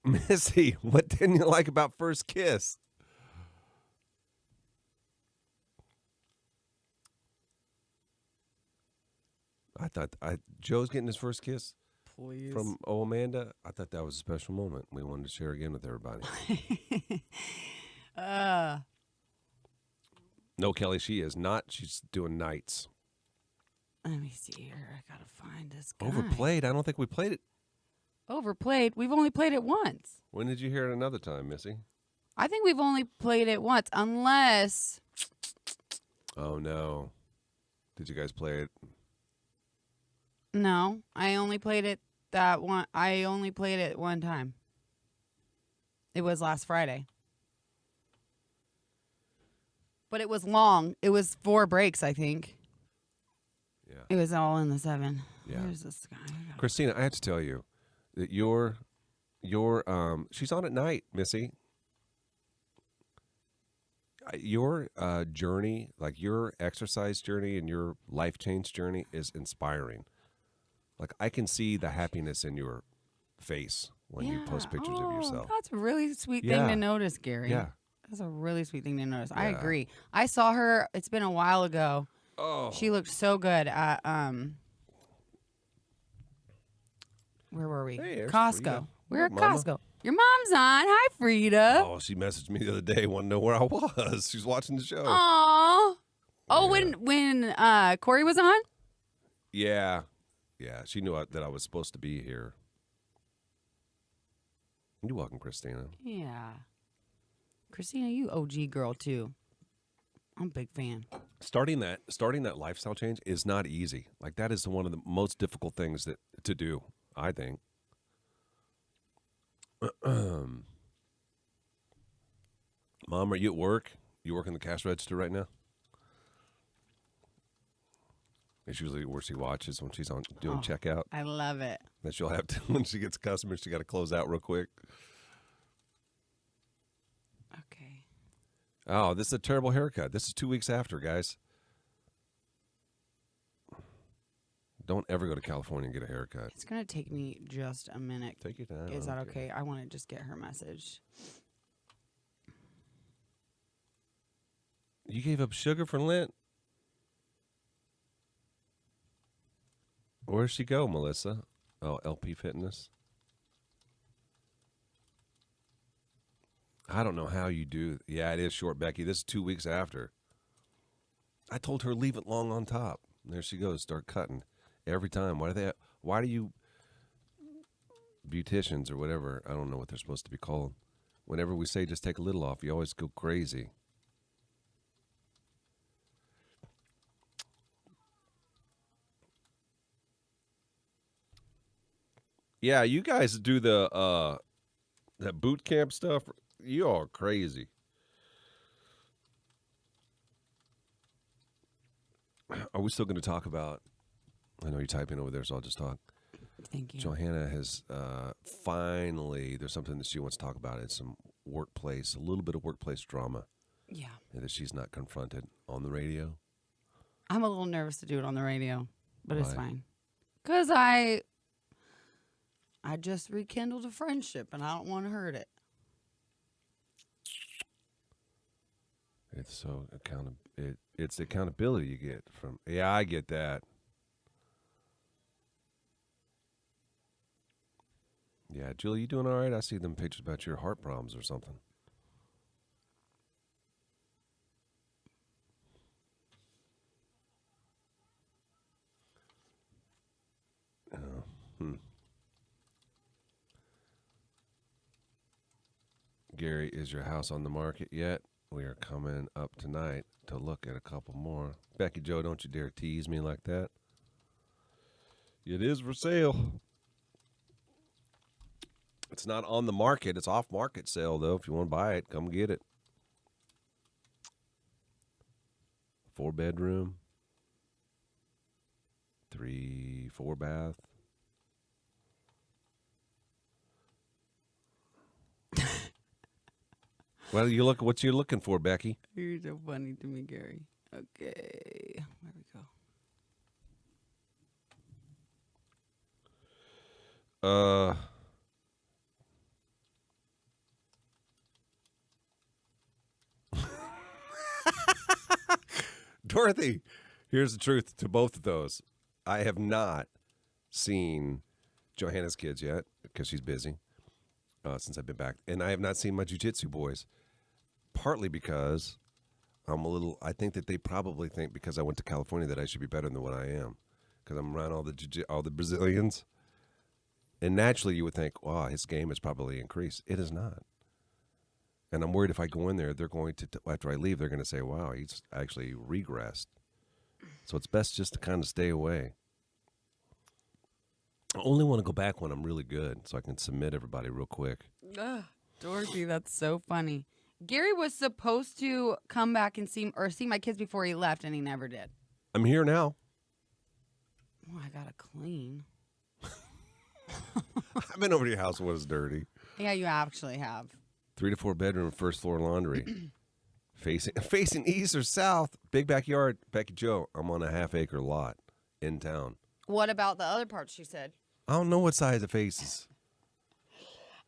[SPEAKER 1] Missy, what didn't you like about First Kiss? I thought Joe's getting his first kiss.
[SPEAKER 2] Please.
[SPEAKER 1] From Amanda. I thought that was a special moment. We wanted to share again with everybody. No, Kelly, she is not. She's doing nights.
[SPEAKER 2] Let me see here. I gotta find this guy.
[SPEAKER 1] Overplayed. I don't think we played it.
[SPEAKER 2] Overplayed. We've only played it once.
[SPEAKER 1] When did you hear it another time, Missy?
[SPEAKER 2] I think we've only played it once, unless...
[SPEAKER 1] Oh, no. Did you guys play it?
[SPEAKER 2] No, I only played it that one. I only played it one time. It was last Friday. But it was long. It was 4 breaks, I think.
[SPEAKER 1] Yeah.
[SPEAKER 2] It was all in the 7.
[SPEAKER 1] Yeah.
[SPEAKER 2] Where's this guy?
[SPEAKER 1] Christina, I have to tell you that your she's on at night, Missy. Your journey, like your exercise journey and your life change journey is inspiring. Like I can see the happiness in your face when you post pictures of yourself.
[SPEAKER 2] That's a really sweet thing to notice, Gary.
[SPEAKER 1] Yeah.
[SPEAKER 2] That's a really sweet thing to notice.
[SPEAKER 1] Yeah.
[SPEAKER 2] I agree. I saw her, it's been a while ago.
[SPEAKER 1] Oh.
[SPEAKER 2] She looked so good at where were we?
[SPEAKER 1] Hey, there's
[SPEAKER 2] Costco.
[SPEAKER 1] Frida.
[SPEAKER 2] We're at
[SPEAKER 1] What up, Mama?
[SPEAKER 2] Costco. Your mom's on. Hi, Frida.
[SPEAKER 1] Oh, she messaged me the other day, wanted to know where I was. She's watching the show.
[SPEAKER 2] Aww. Oh,
[SPEAKER 1] Yeah.
[SPEAKER 2] when Corey was on?
[SPEAKER 1] Yeah. Yeah, she knew that I was supposed to be here. You're welcome, Christina.
[SPEAKER 2] Yeah. Christina, you OG girl too. I'm a big fan.
[SPEAKER 1] Starting that lifestyle change is not easy. Like that is one of the most difficult things to do, I think. Mom, are you at work? You working the cash register right now? It's usually where she watches when she's on doing checkout.
[SPEAKER 2] I love it.
[SPEAKER 1] That she'll have to when she gets customers, she got to close out real quick.
[SPEAKER 2] Okay.
[SPEAKER 1] Oh, this is a terrible haircut. This is 2 weeks after, guys. Don't ever go to California and get a haircut.
[SPEAKER 2] It's going to take me just a minute.
[SPEAKER 1] Take your time.
[SPEAKER 2] Is that okay? I want to just get her message.
[SPEAKER 1] You gave up sugar for Lent? Where'd she go, Melissa? Oh, LP Fitness. I don't know how you do. Yeah, it is short, Becky. This is 2 weeks after. I told her leave it long on top. There she goes, start cutting every time. Why do you beauticians or whatever, I don't know what they're supposed to be called. Whenever we say just take a little off, you always go crazy. Yeah, you guys do the that boot camp stuff. You are crazy. Are we still going to talk about? I know you're typing over there, so I'll just talk.
[SPEAKER 2] Thank you.
[SPEAKER 1] Johanna has finally. There's something that she wants to talk about. It's some workplace, a little bit of workplace drama.
[SPEAKER 2] Yeah.
[SPEAKER 1] That she's not confronted on the radio.
[SPEAKER 2] I'm a little nervous to do it on the radio, but it's
[SPEAKER 1] Why?
[SPEAKER 2] fine. Because I just rekindled a friendship and I don't want to hurt it.
[SPEAKER 1] It's so it's the accountability you get from. Yeah, I get that. Yeah, Julie, you doing all right? I see them pictures about your heart problems or something. Gary, is your house on the market yet? We are coming up tonight to look at a couple more. Becky Joe, don't you dare tease me like that. It is for sale. It's not on the market. It's off market sale, though. If you want to buy it, come get it. 4-bedroom. 3-4 bath. Well, you look what you're looking for, Becky.
[SPEAKER 2] You're so funny to me, Gary. Okay, there we go.
[SPEAKER 1] Dorothy, here's the truth to both of those. I have not seen Johanna's kids yet because she's busy since I've been back. And I have not seen my jiu-jitsu boys, partly because I think that they probably think because I went to California that I should be better than what I am because I'm around all the Brazilians. And naturally you would think, wow, his game has probably increased. It is not. And I'm worried if I go in there, they're going to, after I leave, they're going to say, wow, he's actually regressed. So it's best just to kind of stay away. I only want to go back when I'm really good so I can submit everybody real quick.
[SPEAKER 2] Ugh, Dorothy, that's so funny. Gary was supposed to come back and see my kids before he left, and he never did.
[SPEAKER 1] I'm here now.
[SPEAKER 2] Oh, I got to clean.
[SPEAKER 1] I've been over to your house when it's dirty.
[SPEAKER 2] Yeah, you actually have.
[SPEAKER 1] 3 to 4 bedroom, first floor laundry. Facing east or south, big backyard. Becky Joe, I'm on a 1/2 acre lot in town.
[SPEAKER 2] What about the other parts she said?
[SPEAKER 1] I don't know what size it faces.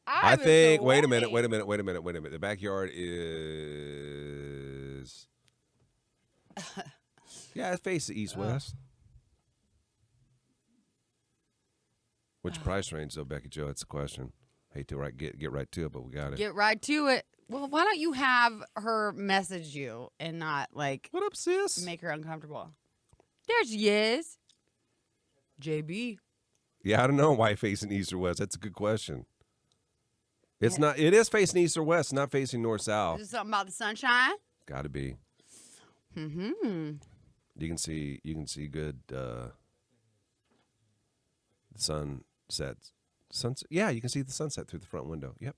[SPEAKER 1] I think, wait a minute. The backyard is, yeah, it faces east-west. Which price range, though, Becky Joe? That's the question. Hate to get right to it, but we got it.
[SPEAKER 2] Get right to it. Well, why don't you have her message you and not, like,
[SPEAKER 1] what up, sis?
[SPEAKER 2] Make her uncomfortable. There she is. JB.
[SPEAKER 1] Yeah, I don't know why facing east or west. That's a good question. It's not. It is facing east or west, not facing north-south.
[SPEAKER 2] Is it something about the sunshine?
[SPEAKER 1] Got to be.
[SPEAKER 2] Mm-hmm.
[SPEAKER 1] You can see good sunsets. Yeah, you can see the sunset through the front window. Yep.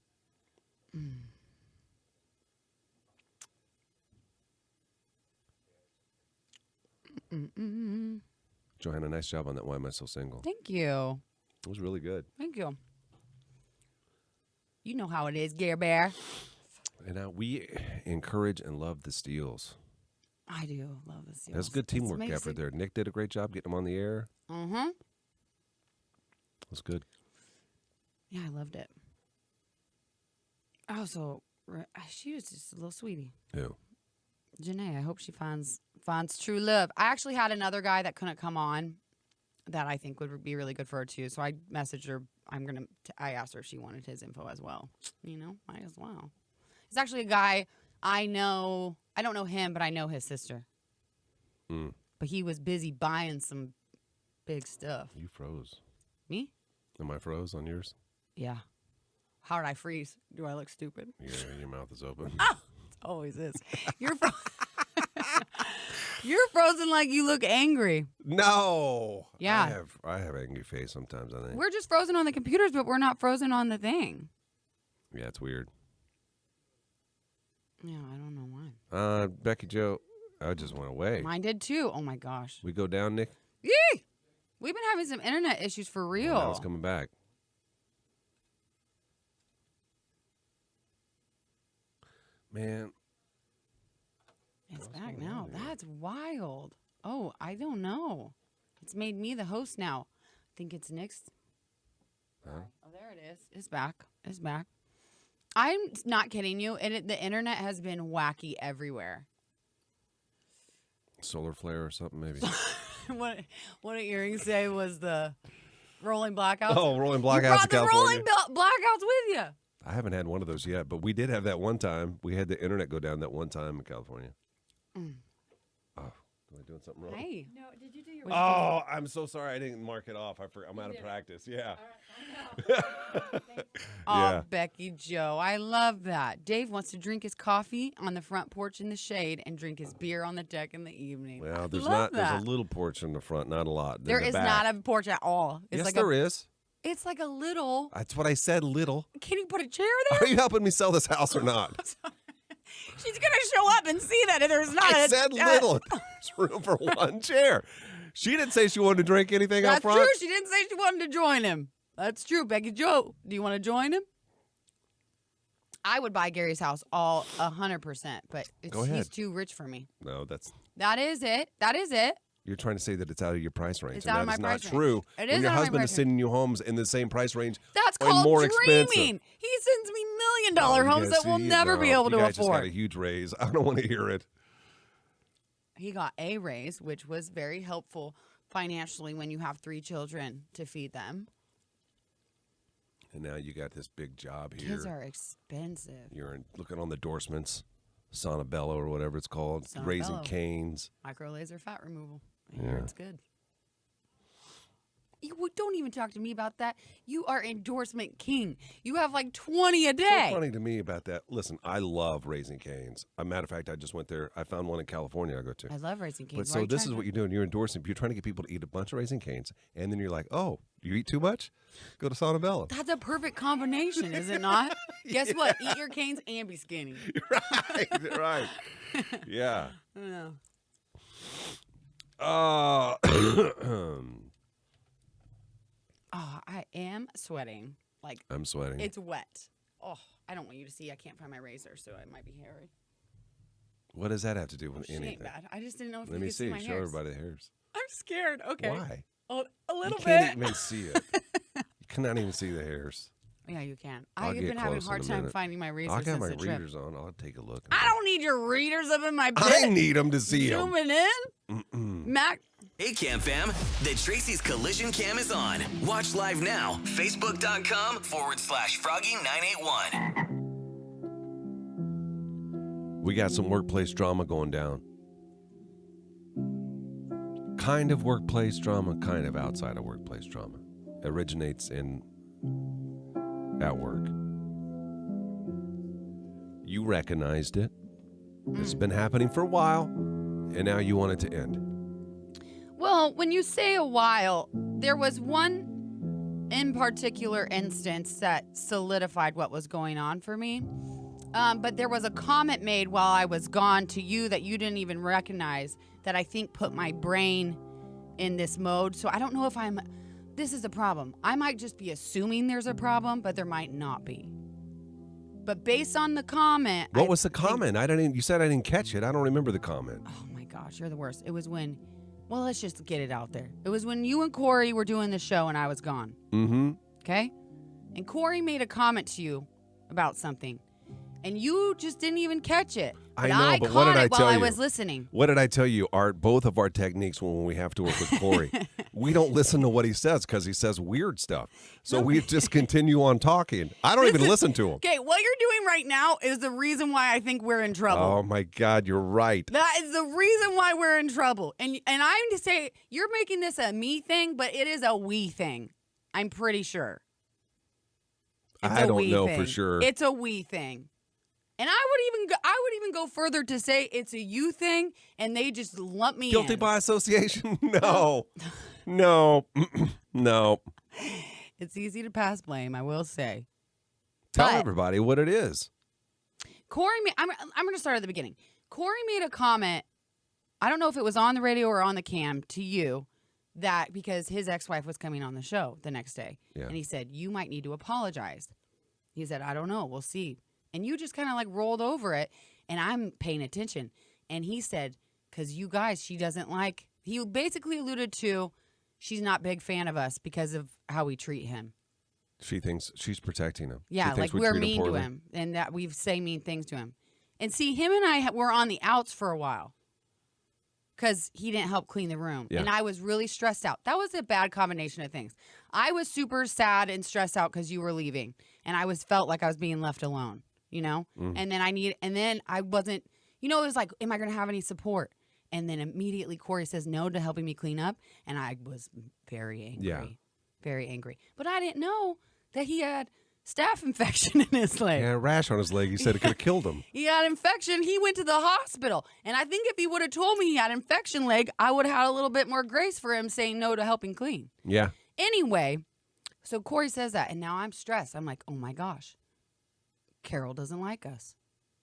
[SPEAKER 1] Johanna, nice job on that Why Am I So Single?
[SPEAKER 2] Thank you.
[SPEAKER 1] It was really good.
[SPEAKER 2] Thank you. You know how it is, Gare Bear.
[SPEAKER 1] And we encourage and love the steals.
[SPEAKER 2] I do love the steals.
[SPEAKER 1] That's good teamwork effort there. Nick did a great job getting them on the air.
[SPEAKER 2] Mm-hmm.
[SPEAKER 1] It was good.
[SPEAKER 2] Yeah, I loved it. Also, she was just a little sweetie.
[SPEAKER 1] Who?
[SPEAKER 2] Janae. I hope she finds true love. I actually had another guy that couldn't come on that I think would be really good for her too. So I messaged her. I asked her if she wanted his info as well. You know, might as well. He's actually a guy I know. I don't know him, but I know his sister. But he was busy buying some big stuff.
[SPEAKER 1] You froze.
[SPEAKER 2] Me?
[SPEAKER 1] Am I froze on yours?
[SPEAKER 2] Yeah. How did I freeze? Do I look stupid?
[SPEAKER 1] Yeah, your mouth is open.
[SPEAKER 2] Oh, it always is. You're You're frozen like you look angry.
[SPEAKER 1] No.
[SPEAKER 2] Yeah.
[SPEAKER 1] I have angry face sometimes, I think.
[SPEAKER 2] We're just frozen on the computers, but we're not frozen on the thing.
[SPEAKER 1] Yeah, it's weird.
[SPEAKER 2] Yeah, I don't know why.
[SPEAKER 1] Becky Joe, I just went away.
[SPEAKER 2] Mine did too. Oh my gosh.
[SPEAKER 1] We go down, Nick?
[SPEAKER 2] Yee! We've been having some internet issues for real.
[SPEAKER 1] Now it's coming back. Man.
[SPEAKER 2] It's back now. That's wild. Oh, I don't know. It's made me the host now. think it's Nick's.
[SPEAKER 1] Huh?
[SPEAKER 2] Oh, there it is. It's back. It's back. I'm not kidding you. The internet has been wacky everywhere.
[SPEAKER 1] Solar flare or something, maybe.
[SPEAKER 2] What did earrings say was the rolling blackouts?
[SPEAKER 1] Oh, rolling
[SPEAKER 2] You
[SPEAKER 1] blackouts
[SPEAKER 2] brought
[SPEAKER 1] in
[SPEAKER 2] the
[SPEAKER 1] California.
[SPEAKER 2] rolling blackouts with you.
[SPEAKER 1] I haven't had one of those yet, but we did have that one time. We had the internet go down that one time in California. Oh, am I doing something wrong?
[SPEAKER 2] Hey.
[SPEAKER 10] No, did you do your?
[SPEAKER 1] Oh, I'm so sorry. I didn't mark it off. I'm out of practice. Yeah.
[SPEAKER 2] Oh, Becky Joe. I love that. Dave wants to drink his coffee on the front porch in the shade and drink his beer on the deck in the evening.
[SPEAKER 1] Well,
[SPEAKER 2] There's
[SPEAKER 1] there's a little porch in the front, not a lot.
[SPEAKER 2] There is not a porch at all. It's
[SPEAKER 1] Yes,
[SPEAKER 2] like
[SPEAKER 1] there is.
[SPEAKER 2] It's like a little.
[SPEAKER 1] That's what I said, little.
[SPEAKER 2] Can you put a chair there?
[SPEAKER 1] Are you helping me sell this house or not?
[SPEAKER 2] She's going to show up and see that there's not
[SPEAKER 1] I said little. There's room for one chair. She didn't say she wanted to drink anything
[SPEAKER 2] That's
[SPEAKER 1] up front.
[SPEAKER 2] true. She didn't say she wanted to join him. That's true. Becky Joe, do you want to join him? I would buy Gary's house all 100%, but
[SPEAKER 1] Go ahead.
[SPEAKER 2] he's too rich for me.
[SPEAKER 1] No,
[SPEAKER 2] That is it. That is it.
[SPEAKER 1] you're trying to say that it's out of your price range.
[SPEAKER 2] It's
[SPEAKER 1] and
[SPEAKER 2] out of
[SPEAKER 1] that
[SPEAKER 2] my
[SPEAKER 1] is
[SPEAKER 2] price
[SPEAKER 1] not true.
[SPEAKER 2] range. It
[SPEAKER 1] When
[SPEAKER 2] is
[SPEAKER 1] your
[SPEAKER 2] out of my
[SPEAKER 1] husband
[SPEAKER 2] price
[SPEAKER 1] is sending you homes in the same price range,
[SPEAKER 2] That's
[SPEAKER 1] or
[SPEAKER 2] called
[SPEAKER 1] more
[SPEAKER 2] dreaming.
[SPEAKER 1] expensive.
[SPEAKER 2] He sends me $1 million
[SPEAKER 1] No, you
[SPEAKER 2] homes
[SPEAKER 1] guys
[SPEAKER 2] that we'll
[SPEAKER 1] see-
[SPEAKER 2] never
[SPEAKER 1] no,
[SPEAKER 2] be able
[SPEAKER 1] you
[SPEAKER 2] to
[SPEAKER 1] guys just got a
[SPEAKER 2] afford.
[SPEAKER 1] huge raise. I don't want to hear it.
[SPEAKER 2] He got a raise, which was very helpful financially when you have 3 children to feed them.
[SPEAKER 1] And now you got this big job here.
[SPEAKER 2] Kids are expensive.
[SPEAKER 1] You're looking on the endorsements, Sonabella or whatever it's called,
[SPEAKER 2] Sonabella.
[SPEAKER 1] Raising Canes.
[SPEAKER 2] Micro laser fat removal. I
[SPEAKER 1] Yeah.
[SPEAKER 2] hear it's good. Don't even talk to me about that. You are endorsement king. You have like 20 a day.
[SPEAKER 1] So funny to me about that. Listen, I love Raising Canes. As a matter of fact, I just went there. I found one in California I go to.
[SPEAKER 2] I love Raising Cane's.
[SPEAKER 1] But so this is what you're doing. You're endorsing. You're trying to get people to eat a bunch of Raising Canes, and then you're like, "Oh, you eat too much? Go to Sonabella."
[SPEAKER 2] That's a perfect combination, is it not? Guess what? Eat your canes and be skinny.
[SPEAKER 1] right, right. Yeah.
[SPEAKER 2] Yeah. Oh, I am sweating. Like
[SPEAKER 1] I'm sweating.
[SPEAKER 2] it's wet. Oh, I don't want you to see. I can't find my razor, so it might be hairy.
[SPEAKER 1] What does that have to do with
[SPEAKER 2] Shit ain't
[SPEAKER 1] anything?
[SPEAKER 2] bad. I just didn't know if
[SPEAKER 1] Let
[SPEAKER 2] you
[SPEAKER 1] me
[SPEAKER 2] could see
[SPEAKER 1] see.
[SPEAKER 2] my
[SPEAKER 1] Show
[SPEAKER 2] hairs.
[SPEAKER 1] everybody the hairs.
[SPEAKER 2] I'm scared. Okay.
[SPEAKER 1] Why?
[SPEAKER 2] A little
[SPEAKER 1] You
[SPEAKER 2] bit.
[SPEAKER 1] can't even see it. You cannot even see the hairs.
[SPEAKER 2] Yeah, you can.
[SPEAKER 1] I'll
[SPEAKER 2] I've
[SPEAKER 1] get
[SPEAKER 2] been having a
[SPEAKER 1] close
[SPEAKER 2] hard
[SPEAKER 1] in a
[SPEAKER 2] time
[SPEAKER 1] minute.
[SPEAKER 2] finding my razor
[SPEAKER 1] I got
[SPEAKER 2] since
[SPEAKER 1] my
[SPEAKER 2] the trip.
[SPEAKER 1] readers on. I'll take a look.
[SPEAKER 2] I don't need your readers up in my bed.
[SPEAKER 1] I need them to see them.
[SPEAKER 2] Zooming in. Mac.
[SPEAKER 3] Hey, Cam fam. The Tracy's Collision Cam is on. Watch live now. Facebook.com/Froggy981.
[SPEAKER 1] We got some workplace drama going down. Kind of workplace drama, kind of outside of workplace drama. Originates at work. You recognized it. It's been happening for a while, and now you want it to end.
[SPEAKER 2] Well, when you say a while, there was one in particular instance that solidified what was going on for me. But there was a comment made while I was gone to you that you didn't even recognize that I think put my brain in this mode. So I don't know if this is a problem. I might just be assuming there's a problem, but there might not be. But based on the comment.
[SPEAKER 1] What was the comment? You said I didn't catch it. I don't remember the comment.
[SPEAKER 2] Oh my gosh, you're the worst. It was when, well, let's just get it out there. It was when you and Corey were doing the show and I was gone.
[SPEAKER 1] Mm-hmm.
[SPEAKER 2] Okay? And Corey made a comment to you about something. And you just didn't even catch it.
[SPEAKER 1] I know, but what
[SPEAKER 2] caught
[SPEAKER 1] did I
[SPEAKER 2] it while
[SPEAKER 1] tell
[SPEAKER 2] I
[SPEAKER 1] you?
[SPEAKER 2] was listening.
[SPEAKER 1] What did I tell you? Both of our techniques when we have to work with Corey, we don't listen to what he says because he says weird stuff. So we just continue on talking. I don't even listen to him.
[SPEAKER 2] Okay, what you're doing right now is the reason why I think we're in trouble.
[SPEAKER 1] Oh my God, you're right.
[SPEAKER 2] That is the reason why we're in trouble. And I'm to say you're making this a me thing, but it is a we thing. I'm pretty sure. It's
[SPEAKER 1] I
[SPEAKER 2] a
[SPEAKER 1] don't
[SPEAKER 2] we
[SPEAKER 1] know
[SPEAKER 2] thing.
[SPEAKER 1] for sure.
[SPEAKER 2] It's a we thing. And I would even go further to say it's a you thing, and they just lump me
[SPEAKER 1] Guilty
[SPEAKER 2] in.
[SPEAKER 1] by association? No. No. No.
[SPEAKER 2] It's easy to pass blame, I will say.
[SPEAKER 1] Tell
[SPEAKER 2] But
[SPEAKER 1] everybody what it is.
[SPEAKER 2] Corey, I'm going to start at the beginning. Corey made a comment. I don't know if it was on the radio or on the cam to you, that because his ex-wife was coming on the show the next day,
[SPEAKER 1] Yeah.
[SPEAKER 2] and he said you might need to apologize. He said, I don't know, we'll see. And you just kind of like rolled over it, and I'm paying attention. And he said, because you guys, she doesn't like, he basically alluded to, she's not a big fan of us because of how we treat him.
[SPEAKER 1] She thinks she's protecting him.
[SPEAKER 2] Yeah,
[SPEAKER 1] she thinks
[SPEAKER 2] like we're
[SPEAKER 1] treat
[SPEAKER 2] mean to
[SPEAKER 1] poorly.
[SPEAKER 2] him and that we say mean things to him. And see, him and I were on the outs for a while because he didn't help clean the room.
[SPEAKER 1] Yeah.
[SPEAKER 2] And I was really stressed out. That was a bad combination of things. I was super sad and stressed out because you were leaving. And I felt like I was being left alone, you know? And then I wasn't, you know, it was like, am I going to have any support? And then immediately Corey says no to helping me clean up. And I was very angry.
[SPEAKER 1] Yeah.
[SPEAKER 2] Very angry. But I didn't know that he had staph infection in his leg.
[SPEAKER 1] Yeah, a rash on his leg. He said it could have killed him.
[SPEAKER 2] He had infection. He went to the hospital. And I think if he would have told me he had infection leg, I would have had a little bit more grace for him saying no to helping clean.
[SPEAKER 1] Yeah.
[SPEAKER 2] Anyway, so Corey says that, and now I'm stressed. I'm like, oh my gosh, Carol doesn't like us.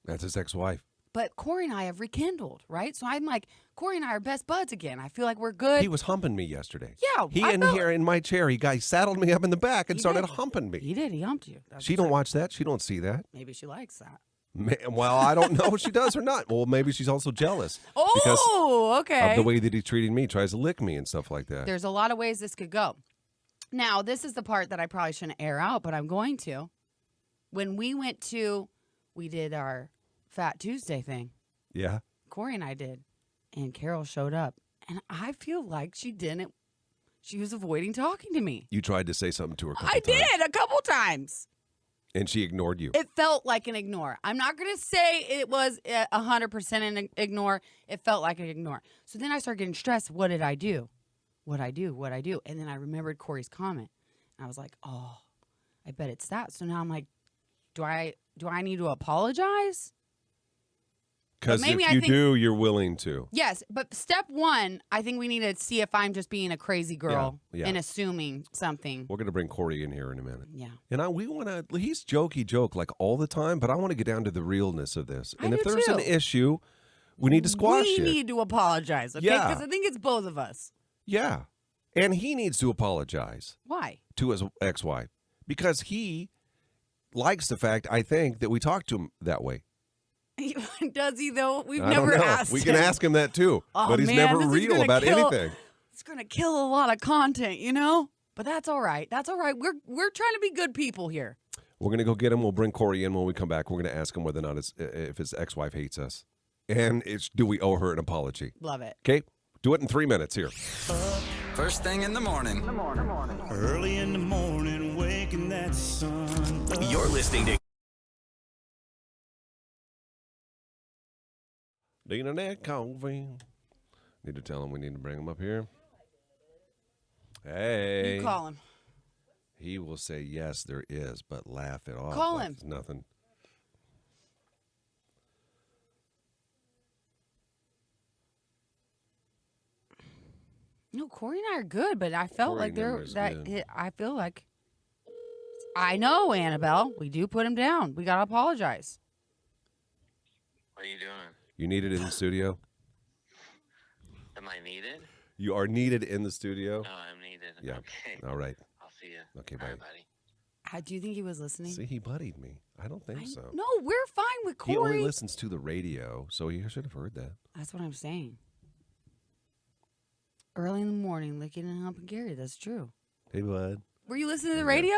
[SPEAKER 1] That's his ex-wife.
[SPEAKER 2] But Corey and I have rekindled, right? So I'm like, Corey and I are best buds again. I feel like we're good.
[SPEAKER 1] He was humping me yesterday.
[SPEAKER 2] Yeah.
[SPEAKER 1] He here in my chair. He saddled me up in the back and started humping me.
[SPEAKER 2] He did. He humped you.
[SPEAKER 1] She don't watch that. She don't see that.
[SPEAKER 2] Maybe she likes that.
[SPEAKER 1] Well, I don't know if she does or not. Well, maybe she's also jealous.
[SPEAKER 2] Oh, okay.
[SPEAKER 1] Of the way that he's treating me. Tries to lick me and stuff like that.
[SPEAKER 2] There's a lot of ways this could go. Now, this is the part that I probably shouldn't air out, but I'm going to. When we did our Fat Tuesday thing.
[SPEAKER 1] Yeah.
[SPEAKER 2] Corey and I did. And Carol showed up. And I feel like she was avoiding talking to me.
[SPEAKER 1] You tried to say something to her a couple
[SPEAKER 2] I
[SPEAKER 1] times.
[SPEAKER 2] did, a couple times.
[SPEAKER 1] And she ignored you.
[SPEAKER 2] It felt like an ignore. I'm not going to say it was 100% an ignore. It felt like an ignore. So then I started getting stressed. What did I do? What'd I do? And then I remembered Corey's comment. And I was like, oh, I bet it's that. So now I'm like, do I need to apologize?
[SPEAKER 1] Because
[SPEAKER 2] But maybe
[SPEAKER 1] if
[SPEAKER 2] I
[SPEAKER 1] you
[SPEAKER 2] think-
[SPEAKER 1] do, you're willing to.
[SPEAKER 2] Yes, but step one, I think we need to see if I'm just being a crazy girl
[SPEAKER 1] Yeah.
[SPEAKER 2] and assuming something.
[SPEAKER 1] We're going to bring Corey in here in a minute.
[SPEAKER 2] Yeah.
[SPEAKER 1] And he's joke like all the time, but I want to get down to the realness of this.
[SPEAKER 2] I
[SPEAKER 1] And if
[SPEAKER 2] do
[SPEAKER 1] there's an
[SPEAKER 2] too.
[SPEAKER 1] issue, we need to squash
[SPEAKER 2] We
[SPEAKER 1] it.
[SPEAKER 2] need to apologize, okay?
[SPEAKER 1] Yeah.
[SPEAKER 2] Because I think it's both of us.
[SPEAKER 1] Yeah. And he needs to apologize
[SPEAKER 2] Why?
[SPEAKER 1] to his ex-wife because he likes the fact, I think, that we talk to him that way.
[SPEAKER 2] Does he, though? We've
[SPEAKER 1] I
[SPEAKER 2] never
[SPEAKER 1] don't know.
[SPEAKER 2] asked
[SPEAKER 1] We can
[SPEAKER 2] him.
[SPEAKER 1] ask him that too,
[SPEAKER 2] Oh,
[SPEAKER 1] but he's
[SPEAKER 2] man,
[SPEAKER 1] never
[SPEAKER 2] this is
[SPEAKER 1] real
[SPEAKER 2] gonna
[SPEAKER 1] about
[SPEAKER 2] kill-
[SPEAKER 1] anything.
[SPEAKER 2] It's going to kill a lot of content, you know? But that's all right. That's all right. We're trying to be good people here.
[SPEAKER 1] We're going to go get him. We'll bring Corey in when we come back. We're going to ask him whether or not if his ex-wife hates us. And do we owe her an apology?
[SPEAKER 2] Love it.
[SPEAKER 1] Okay? Do it in 3 minutes here.
[SPEAKER 3] First thing in the morning.
[SPEAKER 6] Early in the morning, waking that sun up.
[SPEAKER 3] You're listening to
[SPEAKER 1] Dina Neck Coffee. Need to tell him we need to bring him up here. Hey.
[SPEAKER 2] You call him.
[SPEAKER 1] He will say, yes, there is, but laugh it off.
[SPEAKER 2] Call
[SPEAKER 1] like
[SPEAKER 2] him.
[SPEAKER 1] it's nothing.
[SPEAKER 2] No, Corey and I are good, but I felt
[SPEAKER 1] Corey
[SPEAKER 2] like
[SPEAKER 1] number's good.
[SPEAKER 2] I feel like I know, Annabelle. We do put him down. We got to apologize.
[SPEAKER 10] What are you doing?
[SPEAKER 1] You need it in the studio?
[SPEAKER 10] Am I needed?
[SPEAKER 1] You are needed in the studio?
[SPEAKER 10] No, I'm needed.
[SPEAKER 1] Yeah.
[SPEAKER 10] Okay.
[SPEAKER 1] All right.
[SPEAKER 10] I'll see you.
[SPEAKER 1] Okay,
[SPEAKER 10] All right,
[SPEAKER 1] bye.
[SPEAKER 10] buddy.
[SPEAKER 2] Do you think he was listening?
[SPEAKER 1] See, he buddied me. I don't think so.
[SPEAKER 2] No, we're fine with Corey.
[SPEAKER 1] He only listens to the radio, so he should have heard that.
[SPEAKER 2] That's what I'm saying. Early in the morning, licking and humping Gary. That's true.
[SPEAKER 1] Hey, bud.
[SPEAKER 2] Were you listening to the radio?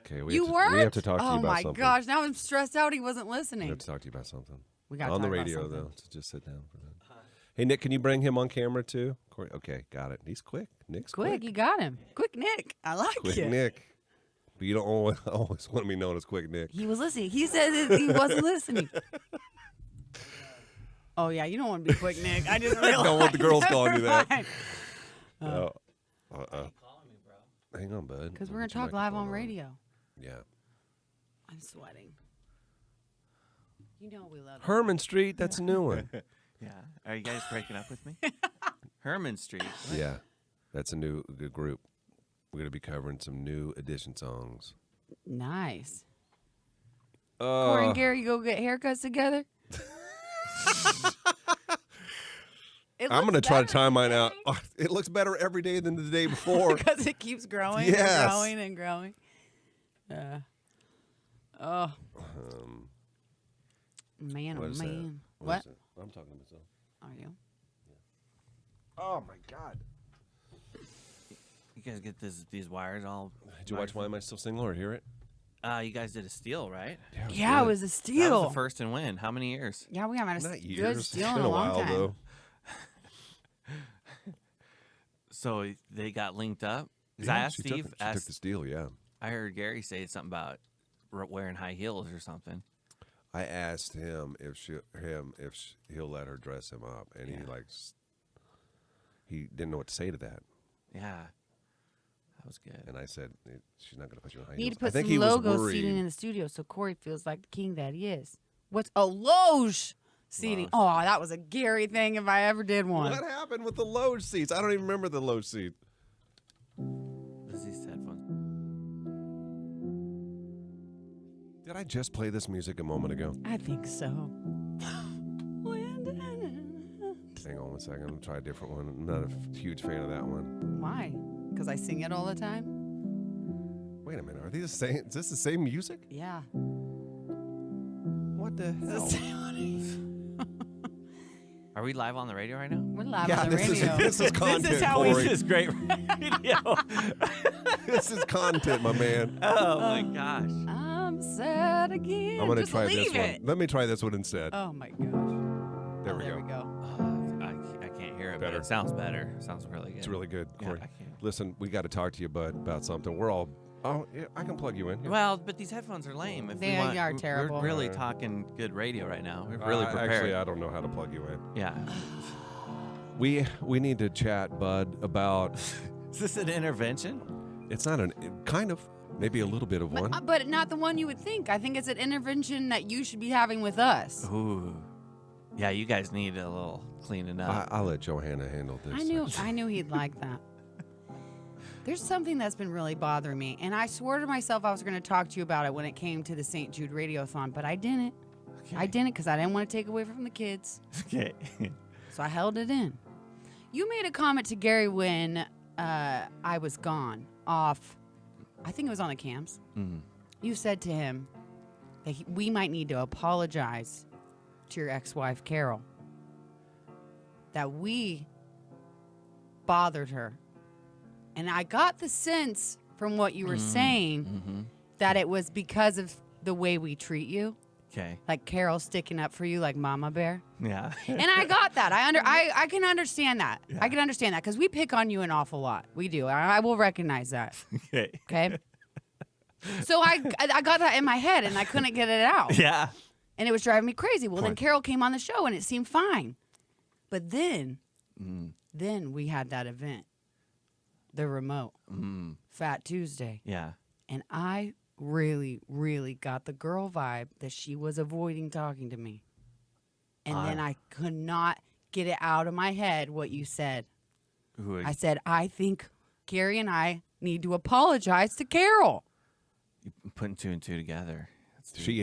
[SPEAKER 1] Okay,
[SPEAKER 2] You
[SPEAKER 1] weren't? We have to talk to you
[SPEAKER 2] Oh
[SPEAKER 1] about
[SPEAKER 2] my
[SPEAKER 1] something.
[SPEAKER 2] gosh! Now I'm stressed out. He wasn't
[SPEAKER 1] We
[SPEAKER 2] listening.
[SPEAKER 1] have to talk to you about something.
[SPEAKER 2] We got
[SPEAKER 1] on the
[SPEAKER 2] talk about
[SPEAKER 1] radio,
[SPEAKER 2] something.
[SPEAKER 1] though. So just sit down for that. Hey, Nick, can you bring him on camera, too? Corey? Okay, got it. He's quick. Nick's
[SPEAKER 2] Quick, you got him. Quick, Nick. I like
[SPEAKER 1] Quick
[SPEAKER 2] it.
[SPEAKER 1] Nick. But you don't always want to be known as Quick Nick.
[SPEAKER 2] He was listening. He said that he wasn't listening. Oh yeah, you don't want to be Quick Nick. I just realized.
[SPEAKER 1] Don't want the girls calling you that.
[SPEAKER 2] Never mind.
[SPEAKER 1] No. Hang on, bud.
[SPEAKER 2] Because
[SPEAKER 1] Let
[SPEAKER 2] we're
[SPEAKER 1] me
[SPEAKER 2] gonna
[SPEAKER 1] get your
[SPEAKER 2] talk live
[SPEAKER 1] microphone
[SPEAKER 2] on radio.
[SPEAKER 1] Yeah.
[SPEAKER 2] I'm sweating. You know we love it.
[SPEAKER 1] Herman Street, that's a new one.
[SPEAKER 11] Yeah. Are you guys breaking up with me? Herman Street. What?
[SPEAKER 1] Yeah. That's a new good group. We're going to be covering some new edition songs.
[SPEAKER 2] Nice. Corey and Gary go get haircuts together.
[SPEAKER 1] I'm going to try to time mine out. Oh, it looks better every day than the day before.
[SPEAKER 2] Because it keeps growing
[SPEAKER 1] Yes.
[SPEAKER 2] and growing and growing. Oh. Man,
[SPEAKER 1] What
[SPEAKER 2] oh
[SPEAKER 1] is that?
[SPEAKER 2] man.
[SPEAKER 1] What
[SPEAKER 2] What?
[SPEAKER 1] is it? I'm talking to myself.
[SPEAKER 2] Are you?
[SPEAKER 1] Oh, my God.
[SPEAKER 11] you guys get these wires all?
[SPEAKER 1] Did you watch Why Am I Still Single or hear it?
[SPEAKER 11] You guys did a steal, right?
[SPEAKER 2] Yeah, it was a
[SPEAKER 11] That
[SPEAKER 2] steal.
[SPEAKER 11] was the first and when? How many years?
[SPEAKER 2] Yeah, we haven't had a
[SPEAKER 1] Not
[SPEAKER 2] good
[SPEAKER 1] years.
[SPEAKER 2] steal
[SPEAKER 1] It's
[SPEAKER 2] in
[SPEAKER 1] been
[SPEAKER 2] a
[SPEAKER 1] a
[SPEAKER 2] long
[SPEAKER 1] while,
[SPEAKER 2] time.
[SPEAKER 1] though.
[SPEAKER 11] So they got linked up? Because
[SPEAKER 1] Yeah,
[SPEAKER 11] I asked
[SPEAKER 1] she
[SPEAKER 11] Steve.
[SPEAKER 1] took the steal, yeah.
[SPEAKER 11] I heard Gary say something about wearing high heels or something.
[SPEAKER 1] I asked him if he'll let her dress him up, and he didn't know what to say to that.
[SPEAKER 11] Yeah. That was good.
[SPEAKER 1] And I said, she's not going to put you in high
[SPEAKER 2] Need
[SPEAKER 1] heels.
[SPEAKER 2] to put
[SPEAKER 1] I think
[SPEAKER 2] some
[SPEAKER 1] he was
[SPEAKER 2] logo
[SPEAKER 1] worried.
[SPEAKER 2] seating in the studio so Corey feels like the king that he is. What's a loge seating? Oh, that was a Gary thing if I ever did one.
[SPEAKER 1] What happened with the loge seats? I don't even remember the loge seat.
[SPEAKER 11] This is these headphones.
[SPEAKER 1] Did I just play this music a moment ago?
[SPEAKER 2] I think so.
[SPEAKER 1] Hang on one second. I'm going to try a different one. I'm not a huge fan of that one.
[SPEAKER 2] Why? Because I sing it all the time?
[SPEAKER 1] Wait a minute. Are these the same? Is this the same music?
[SPEAKER 2] Yeah.
[SPEAKER 1] What the hell?
[SPEAKER 11] Are we live on the radio right now?
[SPEAKER 2] We're live on the
[SPEAKER 1] this
[SPEAKER 2] radio.
[SPEAKER 1] This is content,
[SPEAKER 2] This is how
[SPEAKER 1] Corey.
[SPEAKER 11] This is great radio.
[SPEAKER 1] This is content, my man.
[SPEAKER 11] Oh, my gosh.
[SPEAKER 2] I'm sad again.
[SPEAKER 1] I'm going to
[SPEAKER 2] Just
[SPEAKER 1] try this
[SPEAKER 2] leave
[SPEAKER 1] one.
[SPEAKER 2] it.
[SPEAKER 1] Let me try this one instead.
[SPEAKER 2] Oh, my gosh.
[SPEAKER 1] There we
[SPEAKER 2] There
[SPEAKER 1] go.
[SPEAKER 2] we go.
[SPEAKER 11] I can't hear it,
[SPEAKER 1] Better.
[SPEAKER 11] but it sounds better. It sounds really good.
[SPEAKER 1] It's really good,
[SPEAKER 11] Yeah,
[SPEAKER 1] Corey.
[SPEAKER 11] I can't.
[SPEAKER 1] Listen, we got to talk to you, bud, about something. We're all... Oh, yeah, I can plug you in. Here.
[SPEAKER 11] Well, but these headphones are lame. If
[SPEAKER 2] They
[SPEAKER 11] we want,
[SPEAKER 2] are terrible.
[SPEAKER 11] We're really talking good radio right now. We're really prepared.
[SPEAKER 1] Actually, I don't know how to plug you in.
[SPEAKER 11] Yeah.
[SPEAKER 1] We need to chat, bud, about...
[SPEAKER 11] Is this an intervention?
[SPEAKER 1] It's not an... Kind of. Maybe a little bit of one.
[SPEAKER 2] But not the one you would think. I think it's an intervention that you should be having with us.
[SPEAKER 11] Ooh. Yeah, you guys need a little cleaning up.
[SPEAKER 1] I'll let Johanna handle this.
[SPEAKER 2] I knew he'd like that. There's something that's been really bothering me, and I swore to myself I was going to talk to you about it when it came to the St. Jude Radiothon, but I didn't.
[SPEAKER 11] Okay.
[SPEAKER 2] I didn't because I didn't want to take away from the kids.
[SPEAKER 11] Okay.
[SPEAKER 2] So I held it in. You made a comment to Gary when I was gone off, I think it was on the cams.
[SPEAKER 11] Mm.
[SPEAKER 2] You said to him that we might need to apologize to your ex-wife, Carol, that we bothered her. And I got the sense from what you were saying that it was because of the way we treat you.
[SPEAKER 11] Okay.
[SPEAKER 2] Like Carol sticking up for you like Mama Bear.
[SPEAKER 11] Yeah.
[SPEAKER 2] And I got that. I can understand that. Yeah. I can understand that because we pick on you an awful lot. We do. I will recognize that.
[SPEAKER 11] Okay.
[SPEAKER 2] Okay. So I got that in my head and I couldn't get it out.
[SPEAKER 11] Yeah.
[SPEAKER 2] And it was driving me crazy. Well, then Carol came on the show and it seemed fine. But then we had that event, the remote, Fat Tuesday.
[SPEAKER 11] Yeah.
[SPEAKER 2] And I really, really got the girl vibe that she was avoiding talking to me. And then I could not get it out of my head what you said. I said, I think Gary and I need to apologize to Carol.
[SPEAKER 11] You're putting two and two together.
[SPEAKER 1] She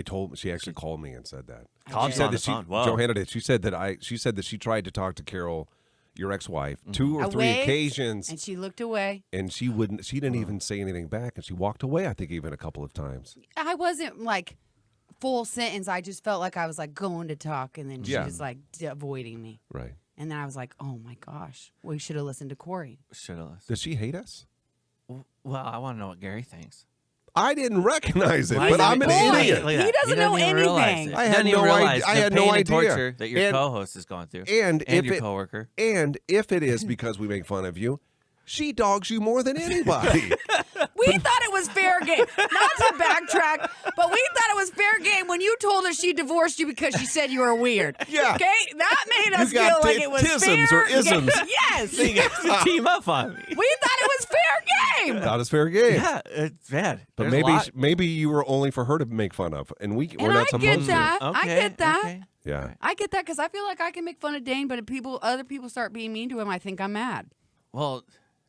[SPEAKER 1] actually called me and said that.
[SPEAKER 11] Called
[SPEAKER 1] She said
[SPEAKER 11] on the
[SPEAKER 1] that
[SPEAKER 11] phone. Whoa.
[SPEAKER 1] Johanna did. She said that she tried to talk to Carol, your ex-wife, 2 or
[SPEAKER 2] I
[SPEAKER 1] 3
[SPEAKER 2] waved,
[SPEAKER 1] occasions,
[SPEAKER 2] and she looked away.
[SPEAKER 1] and she didn't even say anything back, and she walked away. I think even a couple of times.
[SPEAKER 2] I wasn't like full sentence. I just felt like I was like going to talk, and then she was like avoiding me.
[SPEAKER 1] Right.
[SPEAKER 2] And then I was like, oh my gosh, we should have listened to Corey.
[SPEAKER 11] Should have listened.
[SPEAKER 1] Does she hate us?
[SPEAKER 11] Well, I want to know what Gary thinks.
[SPEAKER 1] I didn't recognize it,
[SPEAKER 11] Well,
[SPEAKER 1] but I'm an idiot.
[SPEAKER 2] He doesn't know
[SPEAKER 11] even realize
[SPEAKER 2] anything.
[SPEAKER 11] it.
[SPEAKER 1] I
[SPEAKER 11] He
[SPEAKER 1] had
[SPEAKER 11] doesn't even
[SPEAKER 1] no
[SPEAKER 11] realize
[SPEAKER 1] idea. I
[SPEAKER 11] the
[SPEAKER 1] had
[SPEAKER 11] pain
[SPEAKER 1] no
[SPEAKER 11] and
[SPEAKER 1] idea.
[SPEAKER 11] torture that your co-host is going through,
[SPEAKER 1] and
[SPEAKER 11] your coworker.
[SPEAKER 1] And if it is because we make fun of you, she dogs you more than anybody.
[SPEAKER 2] We thought it was fair game. Not to backtrack, but we thought it was fair game when you told us she divorced you because she said you were weird.
[SPEAKER 1] Yeah.
[SPEAKER 2] Okay? That made us
[SPEAKER 1] You got
[SPEAKER 2] feel like it was
[SPEAKER 1] tisms
[SPEAKER 2] fair
[SPEAKER 1] or isms.
[SPEAKER 2] game. Yes.
[SPEAKER 11] So you guys team up on me.
[SPEAKER 2] We thought it was fair game.
[SPEAKER 1] Not as fair game.
[SPEAKER 11] Yeah, it's bad.
[SPEAKER 1] But
[SPEAKER 11] There's a
[SPEAKER 1] maybe
[SPEAKER 11] lot.
[SPEAKER 1] you were only for her to make fun of, and we're
[SPEAKER 2] And
[SPEAKER 1] not
[SPEAKER 2] I
[SPEAKER 1] supposed
[SPEAKER 2] get
[SPEAKER 1] to.
[SPEAKER 2] that. I
[SPEAKER 11] Okay,
[SPEAKER 2] get that.
[SPEAKER 11] okay.
[SPEAKER 1] Yeah.
[SPEAKER 2] I get that because I feel like I can make fun of Dane, but if other people start being mean to him, I think I'm mad.
[SPEAKER 11] Well,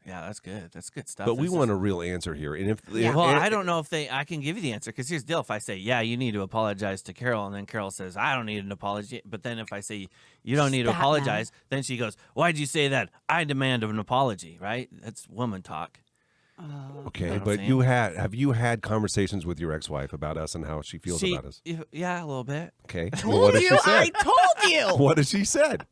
[SPEAKER 11] yeah, that's good. That's good stuff.
[SPEAKER 1] But we
[SPEAKER 11] This is-
[SPEAKER 1] want a real answer here, and if
[SPEAKER 11] Well, I don't know if I can give you the answer because here's the deal. If I say, yeah, you need to apologize to Carol, and then Carol says, I don't need an apology. But then if I say, you don't need to
[SPEAKER 2] that
[SPEAKER 11] apologize, then she goes, why'd you say that? I demand an apology, right? That's woman talk.
[SPEAKER 1] Okay,
[SPEAKER 11] You know what
[SPEAKER 1] but
[SPEAKER 11] I'm saying?
[SPEAKER 1] have you had conversations with your ex-wife about us and how she feels about us?
[SPEAKER 11] Yeah, a little bit.
[SPEAKER 1] Okay.
[SPEAKER 2] Told
[SPEAKER 1] What
[SPEAKER 2] you.
[SPEAKER 1] has she
[SPEAKER 2] I
[SPEAKER 1] said?
[SPEAKER 2] told you.
[SPEAKER 1] What has she said?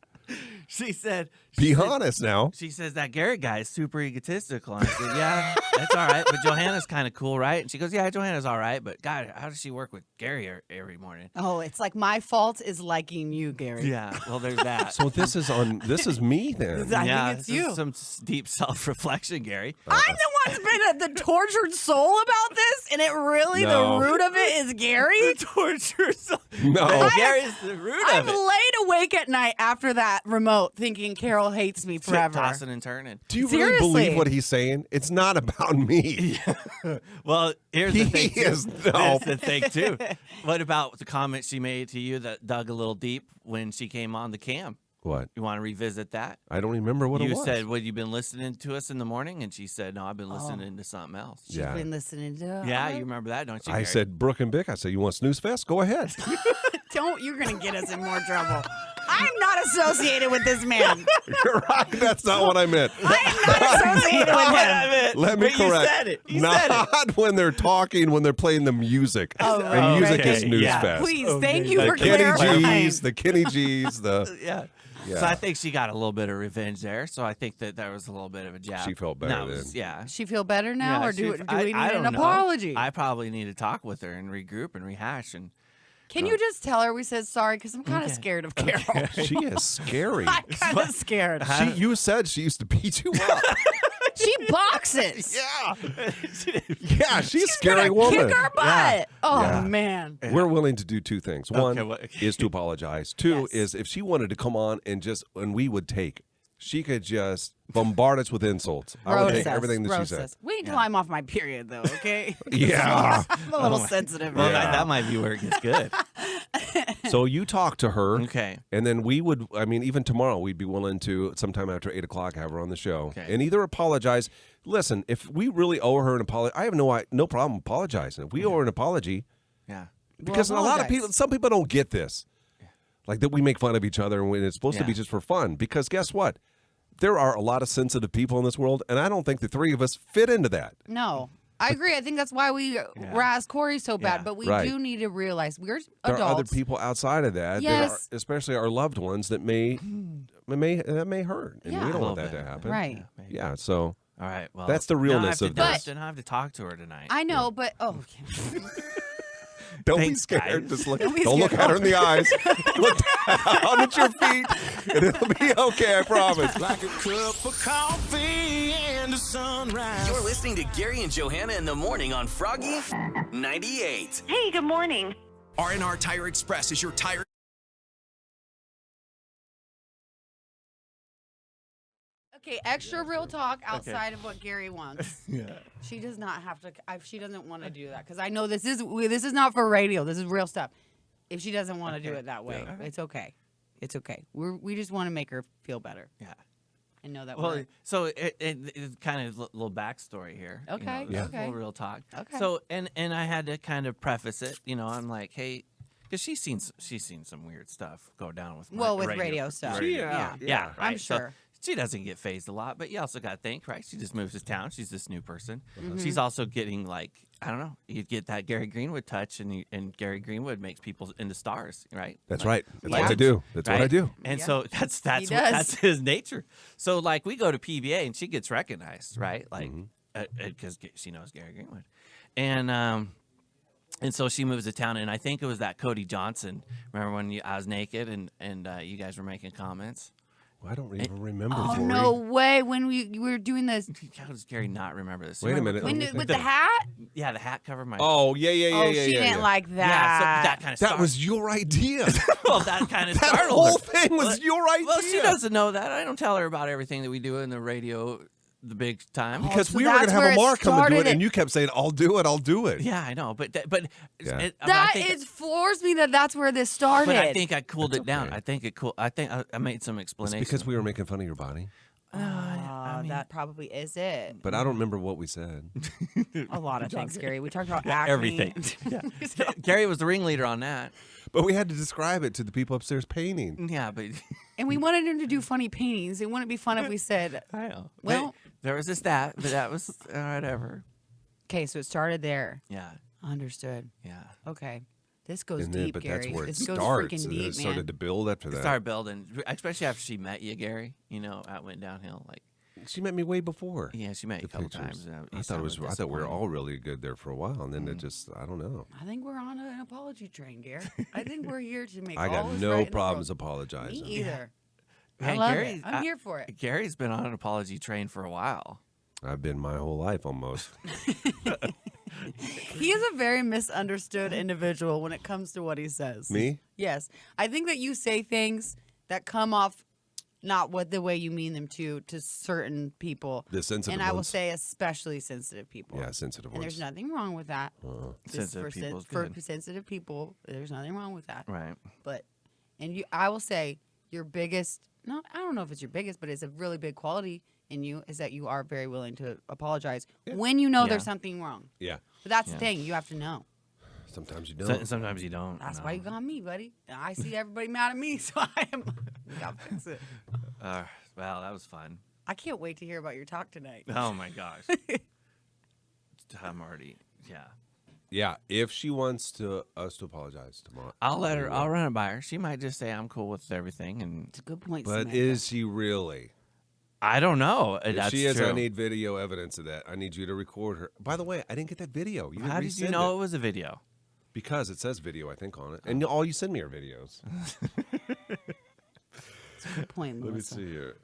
[SPEAKER 11] She said,
[SPEAKER 1] Be honest now.
[SPEAKER 11] She says that Garrett guy is super egotistical. And I said, yeah, that's all right. But Johanna's kind of cool, right? And she goes, yeah, Johanna's all right. But God, how does she work with Gary every morning?
[SPEAKER 2] Oh, it's like my fault is liking you, Gary.
[SPEAKER 11] Yeah, well, there's that.
[SPEAKER 1] So this is me then.
[SPEAKER 2] I
[SPEAKER 11] yeah,
[SPEAKER 2] think it's
[SPEAKER 11] this is
[SPEAKER 2] you.
[SPEAKER 11] some deep self-reflection, Gary.
[SPEAKER 2] I'm the one who's been the tortured soul about this, and it really,
[SPEAKER 1] No.
[SPEAKER 2] the root of it is Gary?
[SPEAKER 11] The torture soul.
[SPEAKER 1] No.
[SPEAKER 11] Gary's the root
[SPEAKER 2] I'm
[SPEAKER 11] of it.
[SPEAKER 2] laid awake at night after that remote thinking Carol hates me forever.
[SPEAKER 11] Tossing and turning.
[SPEAKER 1] Do you really
[SPEAKER 2] Seriously.
[SPEAKER 1] believe what he's saying? It's not about me.
[SPEAKER 11] Well, here's the thing.
[SPEAKER 1] He
[SPEAKER 11] too.
[SPEAKER 1] is no.
[SPEAKER 11] Here's the thing too. What about the comment she made to you that dug a little deep when she came on the cam?
[SPEAKER 1] What?
[SPEAKER 11] You want to revisit that?
[SPEAKER 1] I don't remember what it
[SPEAKER 11] You
[SPEAKER 1] was.
[SPEAKER 11] said, "Well, you've been listening to us in the morning," and she said, "No, I've been listening to something else."
[SPEAKER 2] She's
[SPEAKER 1] Yeah.
[SPEAKER 2] been listening to
[SPEAKER 11] Yeah, you remember that, don't you?
[SPEAKER 1] I
[SPEAKER 11] Gary?
[SPEAKER 1] said, Brooke and Bick, I said, you want snooze fest? Go ahead.
[SPEAKER 2] Don't, you're going to get us in more trouble. I'm not associated with this man.
[SPEAKER 1] You're right. That's not what I meant.
[SPEAKER 2] I am not associated with him.
[SPEAKER 1] Let me
[SPEAKER 11] But
[SPEAKER 1] correct.
[SPEAKER 11] You said it. You said it.
[SPEAKER 1] Not when they're talking, when they're playing the music.
[SPEAKER 2] Oh,
[SPEAKER 1] the
[SPEAKER 2] right.
[SPEAKER 1] music is
[SPEAKER 11] Okay,
[SPEAKER 1] snooze
[SPEAKER 11] yeah.
[SPEAKER 1] fest.
[SPEAKER 2] Please, thank you
[SPEAKER 1] The
[SPEAKER 2] for
[SPEAKER 1] Kenny
[SPEAKER 2] clarifying.
[SPEAKER 1] G's, the Kenny G's, the
[SPEAKER 11] Yeah.
[SPEAKER 1] Yeah.
[SPEAKER 11] So I think she got a little bit of revenge there. So I think that was a little bit of a jab.
[SPEAKER 1] She felt better
[SPEAKER 11] No, it was-
[SPEAKER 1] then.
[SPEAKER 11] Yeah.
[SPEAKER 2] She feel better now,
[SPEAKER 11] Yeah,
[SPEAKER 2] or do we need
[SPEAKER 11] I
[SPEAKER 2] an
[SPEAKER 11] don't know.
[SPEAKER 2] apology?
[SPEAKER 11] I probably need to talk with her and regroup and rehash. And
[SPEAKER 2] Can you just tell her we said sorry? Because I'm kind of scared of Carol.
[SPEAKER 1] She is scary.
[SPEAKER 2] I'm kind of scared.
[SPEAKER 1] You said she used to beat you up.
[SPEAKER 2] She boxes.
[SPEAKER 1] Yeah, she's a scary
[SPEAKER 2] gonna
[SPEAKER 1] woman.
[SPEAKER 2] Kick our butt. Oh
[SPEAKER 1] Yeah.
[SPEAKER 2] man.
[SPEAKER 1] We're willing to do two things. One
[SPEAKER 11] what-
[SPEAKER 1] is to apologize. Two
[SPEAKER 2] Yes.
[SPEAKER 1] is if she wanted to come on and we would take, she could just bombard us with insults. I would take
[SPEAKER 2] Roast us.
[SPEAKER 1] everything that she
[SPEAKER 2] Roast
[SPEAKER 1] said.
[SPEAKER 2] us. Wait until I'm off my period, though. Okay.
[SPEAKER 1] Yeah.
[SPEAKER 2] I'm a little sensitive.
[SPEAKER 11] Well,
[SPEAKER 2] right
[SPEAKER 1] Yeah.
[SPEAKER 11] that might be where it gets good.
[SPEAKER 1] So you talk to her.
[SPEAKER 11] Okay.
[SPEAKER 1] And then we would, I mean, even tomorrow, we'd be willing to, sometime after 8 o'clock, have her on the show.
[SPEAKER 11] Okay.
[SPEAKER 1] And either apologize. Listen, if we really owe her an apology, I have no problem apologizing. If we owe her an apology,
[SPEAKER 11] Yeah.
[SPEAKER 1] because a lot of
[SPEAKER 2] apologize.
[SPEAKER 1] people, some people don't get this. Like that we make fun of each other and when it's supposed to be
[SPEAKER 11] Yeah.
[SPEAKER 1] just for fun. Because guess what? There are a lot of sensitive people in this world, and I don't think the three of us fit into that.
[SPEAKER 2] No. I agree. I think that's why we razz Corey so bad.
[SPEAKER 11] Yeah.
[SPEAKER 2] But we
[SPEAKER 1] Right.
[SPEAKER 2] do need to realize we're
[SPEAKER 1] There
[SPEAKER 2] adults.
[SPEAKER 1] are other people outside of that,
[SPEAKER 2] Yes.
[SPEAKER 1] especially our loved ones, that may hurt, and
[SPEAKER 2] Yeah.
[SPEAKER 1] we don't
[SPEAKER 11] A
[SPEAKER 1] want
[SPEAKER 11] little
[SPEAKER 1] that
[SPEAKER 11] bit.
[SPEAKER 1] to happen.
[SPEAKER 2] Right.
[SPEAKER 11] Maybe.
[SPEAKER 1] Yeah. So
[SPEAKER 11] All right. Well,
[SPEAKER 1] That's the realness of
[SPEAKER 11] this.
[SPEAKER 1] this.
[SPEAKER 11] Then I have to talk to her tonight.
[SPEAKER 2] I know, but okay.
[SPEAKER 1] don't be
[SPEAKER 11] Thanks,
[SPEAKER 1] scared.
[SPEAKER 11] guys.
[SPEAKER 1] Just look.
[SPEAKER 2] Don't be
[SPEAKER 1] Don't look
[SPEAKER 2] scared.
[SPEAKER 1] at her in the eyes. Look down at your feet, and it'll be okay. I promise.
[SPEAKER 6] Like a cup of coffee and a sunrise.
[SPEAKER 3] You're listening to Gary and Johanna in the morning on Froggy 98.
[SPEAKER 12] Hey, good morning.
[SPEAKER 3] R&R Tire Express is your tire.
[SPEAKER 2] Okay, extra real talk outside of what Gary wants. Yeah. She does not have to. She doesn't want to do that because I know this is not for radio. This is real stuff. If she doesn't want to do it that way, it's okay. It's okay. We just want to make her feel better.
[SPEAKER 11] Yeah.
[SPEAKER 2] And know that.
[SPEAKER 11] Well, so it's kind of a little backstory here.
[SPEAKER 2] Okay,
[SPEAKER 11] You know,
[SPEAKER 2] okay.
[SPEAKER 11] A little real talk.
[SPEAKER 2] Okay.
[SPEAKER 11] So and I had to kind of preface it. You know, I'm like, hey, because she's seen some weird stuff go down with
[SPEAKER 2] with radio stuff.
[SPEAKER 11] Yeah,
[SPEAKER 2] I'm
[SPEAKER 11] right? So
[SPEAKER 2] sure.
[SPEAKER 11] she doesn't get phased a lot, but you also got to think, right? She just moves to town. She's this new person.
[SPEAKER 2] Mm-hmm.
[SPEAKER 11] She's also getting like, I don't know, you get that Gary Greenwood touch, and Gary Greenwood makes people into stars, right?
[SPEAKER 1] That's
[SPEAKER 11] Like,
[SPEAKER 1] right. That's what I do. That's what I
[SPEAKER 11] right?
[SPEAKER 1] do.
[SPEAKER 11] And
[SPEAKER 2] Yeah.
[SPEAKER 11] so that's
[SPEAKER 2] does.
[SPEAKER 11] that's his nature. So like we go to PBA and she gets recognized, right? Like because she knows Gary Greenwood, and so she moves to town, and I think it was that Cody Johnson. Remember when I was naked and you guys were making comments?
[SPEAKER 1] I don't even remember.
[SPEAKER 2] Oh
[SPEAKER 1] Lori.
[SPEAKER 2] no way! When we were doing this,
[SPEAKER 11] How does Gary not remember this?
[SPEAKER 1] Wait a
[SPEAKER 11] Remember
[SPEAKER 1] minute.
[SPEAKER 11] Cody?
[SPEAKER 2] with the hat.
[SPEAKER 11] Yeah, the hat covered my.
[SPEAKER 1] Oh yeah.
[SPEAKER 2] She didn't like that.
[SPEAKER 11] yeah, so that kind of.
[SPEAKER 1] That was your idea.
[SPEAKER 11] well, that kind of
[SPEAKER 1] That
[SPEAKER 11] startled
[SPEAKER 1] whole
[SPEAKER 11] her.
[SPEAKER 1] thing was
[SPEAKER 11] Well,
[SPEAKER 1] your idea.
[SPEAKER 11] Well, she doesn't know that. I don't tell her about everything that we do in the radio, the big time.
[SPEAKER 1] because
[SPEAKER 2] so
[SPEAKER 1] we were going
[SPEAKER 2] that's
[SPEAKER 1] to have
[SPEAKER 2] where it
[SPEAKER 1] Amar come and do
[SPEAKER 2] started
[SPEAKER 1] it, and
[SPEAKER 2] it.
[SPEAKER 1] you kept saying, "I'll do it. I'll do it."
[SPEAKER 11] Yeah, I know, but
[SPEAKER 1] Yeah.
[SPEAKER 2] That
[SPEAKER 11] I think,
[SPEAKER 2] is floors me that that's where this started.
[SPEAKER 11] But I think I cooled
[SPEAKER 1] That's
[SPEAKER 11] it down.
[SPEAKER 1] okay.
[SPEAKER 11] I think it cool. I think I made some
[SPEAKER 1] It's
[SPEAKER 11] explanation.
[SPEAKER 1] because we were making fun of your body,
[SPEAKER 2] that probably is it.
[SPEAKER 1] but I don't remember what we said.
[SPEAKER 2] A lot of things, Gary. We talked about acne.
[SPEAKER 11] everything. Gary was the ringleader on that.
[SPEAKER 1] But we had to describe it to the people upstairs painting.
[SPEAKER 11] Yeah, but
[SPEAKER 2] And we wanted him to do funny paintings. It wouldn't be fun if we said,
[SPEAKER 11] I know.
[SPEAKER 2] Well-
[SPEAKER 11] But there was but that was whatever.
[SPEAKER 2] okay, so it started there.
[SPEAKER 11] Yeah,
[SPEAKER 2] Understood.
[SPEAKER 11] yeah.
[SPEAKER 2] Okay. This goes
[SPEAKER 1] and then,
[SPEAKER 2] deep,
[SPEAKER 1] but
[SPEAKER 2] Gary.
[SPEAKER 1] that's where it
[SPEAKER 2] This goes
[SPEAKER 1] starts.
[SPEAKER 2] freaking
[SPEAKER 1] And then
[SPEAKER 2] deep,
[SPEAKER 1] it started
[SPEAKER 2] man.
[SPEAKER 1] to build after
[SPEAKER 11] It
[SPEAKER 1] that.
[SPEAKER 11] started building, especially after she met you, Gary. You know, it went downhill. Like,
[SPEAKER 1] She met me way before.
[SPEAKER 11] yeah, she met you a couple times.
[SPEAKER 1] I thought we were all really good there for a while, and then it just, I don't know.
[SPEAKER 2] I think we're on an apology train, Gary. I think we're here to make
[SPEAKER 1] I
[SPEAKER 2] all
[SPEAKER 1] got
[SPEAKER 2] this
[SPEAKER 1] no
[SPEAKER 2] right in the
[SPEAKER 1] problems
[SPEAKER 2] world.
[SPEAKER 1] apologizing.
[SPEAKER 2] Me either. I
[SPEAKER 11] Man,
[SPEAKER 2] love
[SPEAKER 11] Gary,
[SPEAKER 2] it. I'm here for it.
[SPEAKER 11] Gary's been on an apology train for a while.
[SPEAKER 1] I've been my whole life almost.
[SPEAKER 2] He is a very misunderstood individual when it comes to what he says.
[SPEAKER 1] Me?
[SPEAKER 2] Yes. I think that you say things that come off not what the way you mean them to certain people.
[SPEAKER 1] The sensitive
[SPEAKER 2] And I will
[SPEAKER 1] ones.
[SPEAKER 2] say especially sensitive people.
[SPEAKER 1] Yeah, sensitive
[SPEAKER 2] And there's
[SPEAKER 1] ones.
[SPEAKER 2] nothing wrong with that.
[SPEAKER 11] Sensitive people's
[SPEAKER 2] for
[SPEAKER 11] good.
[SPEAKER 2] sensitive people, there's nothing wrong with that.
[SPEAKER 11] Right.
[SPEAKER 2] But I will say your biggest, no, I don't know if it's your biggest, but it's a really big quality in you is that you are very willing to apologize when you know
[SPEAKER 11] Yeah.
[SPEAKER 2] there's something wrong.
[SPEAKER 1] Yeah.
[SPEAKER 2] But that's
[SPEAKER 11] Yeah.
[SPEAKER 2] the thing, you have to know.
[SPEAKER 1] Sometimes you don't.
[SPEAKER 11] Sometimes you don't.
[SPEAKER 2] That's
[SPEAKER 11] no.
[SPEAKER 2] why you got me, buddy. And I see everybody mad at me, so we gotta fix it.
[SPEAKER 11] Well, that was fun.
[SPEAKER 2] I can't wait to hear about your talk tonight.
[SPEAKER 11] Oh my gosh. I'm already, yeah.
[SPEAKER 1] Yeah, if she wants us to apologize tomorrow.
[SPEAKER 11] I'll let her.
[SPEAKER 1] we will.
[SPEAKER 11] I'll run it by her. She might just say I'm cool with everything, and
[SPEAKER 2] It's a good point,
[SPEAKER 1] But
[SPEAKER 2] Samantha.
[SPEAKER 1] is she really?
[SPEAKER 11] I don't know.
[SPEAKER 1] If
[SPEAKER 11] That's
[SPEAKER 1] she is,
[SPEAKER 11] true.
[SPEAKER 1] I need video evidence of that. I need you to record her. By the way, I didn't get that video. You didn't
[SPEAKER 11] How did you
[SPEAKER 1] resend
[SPEAKER 11] know
[SPEAKER 1] it.
[SPEAKER 11] it was a video?
[SPEAKER 1] Because it says video, I think, on it. And all you send me are videos.
[SPEAKER 2] It's a good point,
[SPEAKER 1] Let me
[SPEAKER 2] Melissa.
[SPEAKER 1] see here.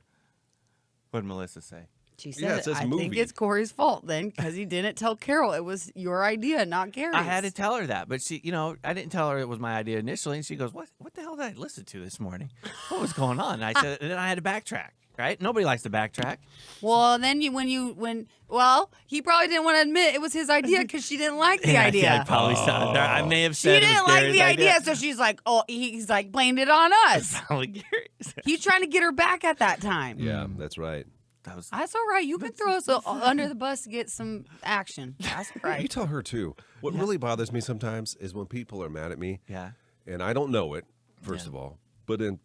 [SPEAKER 11] What did Melissa say?
[SPEAKER 2] She
[SPEAKER 1] Yeah,
[SPEAKER 2] said,
[SPEAKER 1] it says
[SPEAKER 2] I think
[SPEAKER 1] movie.
[SPEAKER 2] it's Corey's fault then because he didn't tell Carol it was your idea, not Gary's.
[SPEAKER 11] I had to tell her that, but she, I didn't tell her it was my idea initially, and she goes, "What the hell did I listen to this morning? What was going on?" And I said, and then I had to backtrack. Right? Nobody likes to backtrack.
[SPEAKER 2] Well, then he probably didn't want to admit it was his idea because she didn't like the idea.
[SPEAKER 11] Yeah, I probably said that. I may have
[SPEAKER 2] She
[SPEAKER 11] said it was
[SPEAKER 2] didn't like
[SPEAKER 11] Gary's
[SPEAKER 2] the idea, so she's like, oh, he's like blamed it on us.
[SPEAKER 11] Probably Gary's.
[SPEAKER 2] He's trying to get her back at that time.
[SPEAKER 1] Yeah, that's right.
[SPEAKER 2] That's all right. You can throw us under the bus to get some action. That's
[SPEAKER 1] You
[SPEAKER 2] right.
[SPEAKER 1] tell her, too. What really bothers me sometimes is when people are mad at me,
[SPEAKER 11] Yeah.
[SPEAKER 1] and I don't know it, first of all. But in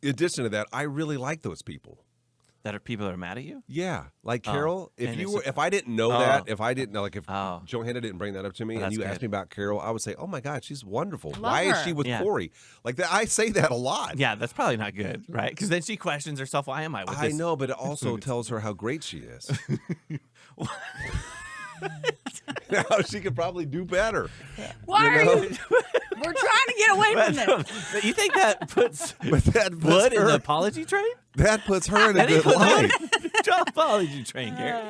[SPEAKER 1] addition to that, I really like those people.
[SPEAKER 11] That are people that are mad at you?
[SPEAKER 1] Yeah, like Carol.
[SPEAKER 11] and
[SPEAKER 1] If I didn't know that, if I didn't know, like if
[SPEAKER 11] Oh.
[SPEAKER 1] Johanna didn't bring that up to me, and
[SPEAKER 11] that's
[SPEAKER 1] you asked
[SPEAKER 11] good.
[SPEAKER 1] me about Carol, I would say, "Oh my God, she's wonderful.
[SPEAKER 2] Love
[SPEAKER 1] Why is
[SPEAKER 2] her."
[SPEAKER 1] she with
[SPEAKER 11] Yeah.
[SPEAKER 1] Corey?" Like that, I say that a lot.
[SPEAKER 11] Yeah, that's probably not good, right? Because then she questions herself. Why am I with
[SPEAKER 1] I
[SPEAKER 11] this?
[SPEAKER 1] know, but it also tells her how great she is. Now she could probably do better.
[SPEAKER 2] Why
[SPEAKER 1] You
[SPEAKER 2] are
[SPEAKER 1] know?
[SPEAKER 2] you? We're trying to get away from this.
[SPEAKER 11] But you think that puts
[SPEAKER 1] But that puts
[SPEAKER 11] blood in
[SPEAKER 1] her,
[SPEAKER 11] the apology train?
[SPEAKER 1] that puts her in a
[SPEAKER 11] That
[SPEAKER 1] good
[SPEAKER 11] puts
[SPEAKER 1] light.
[SPEAKER 11] the apology train, Gary.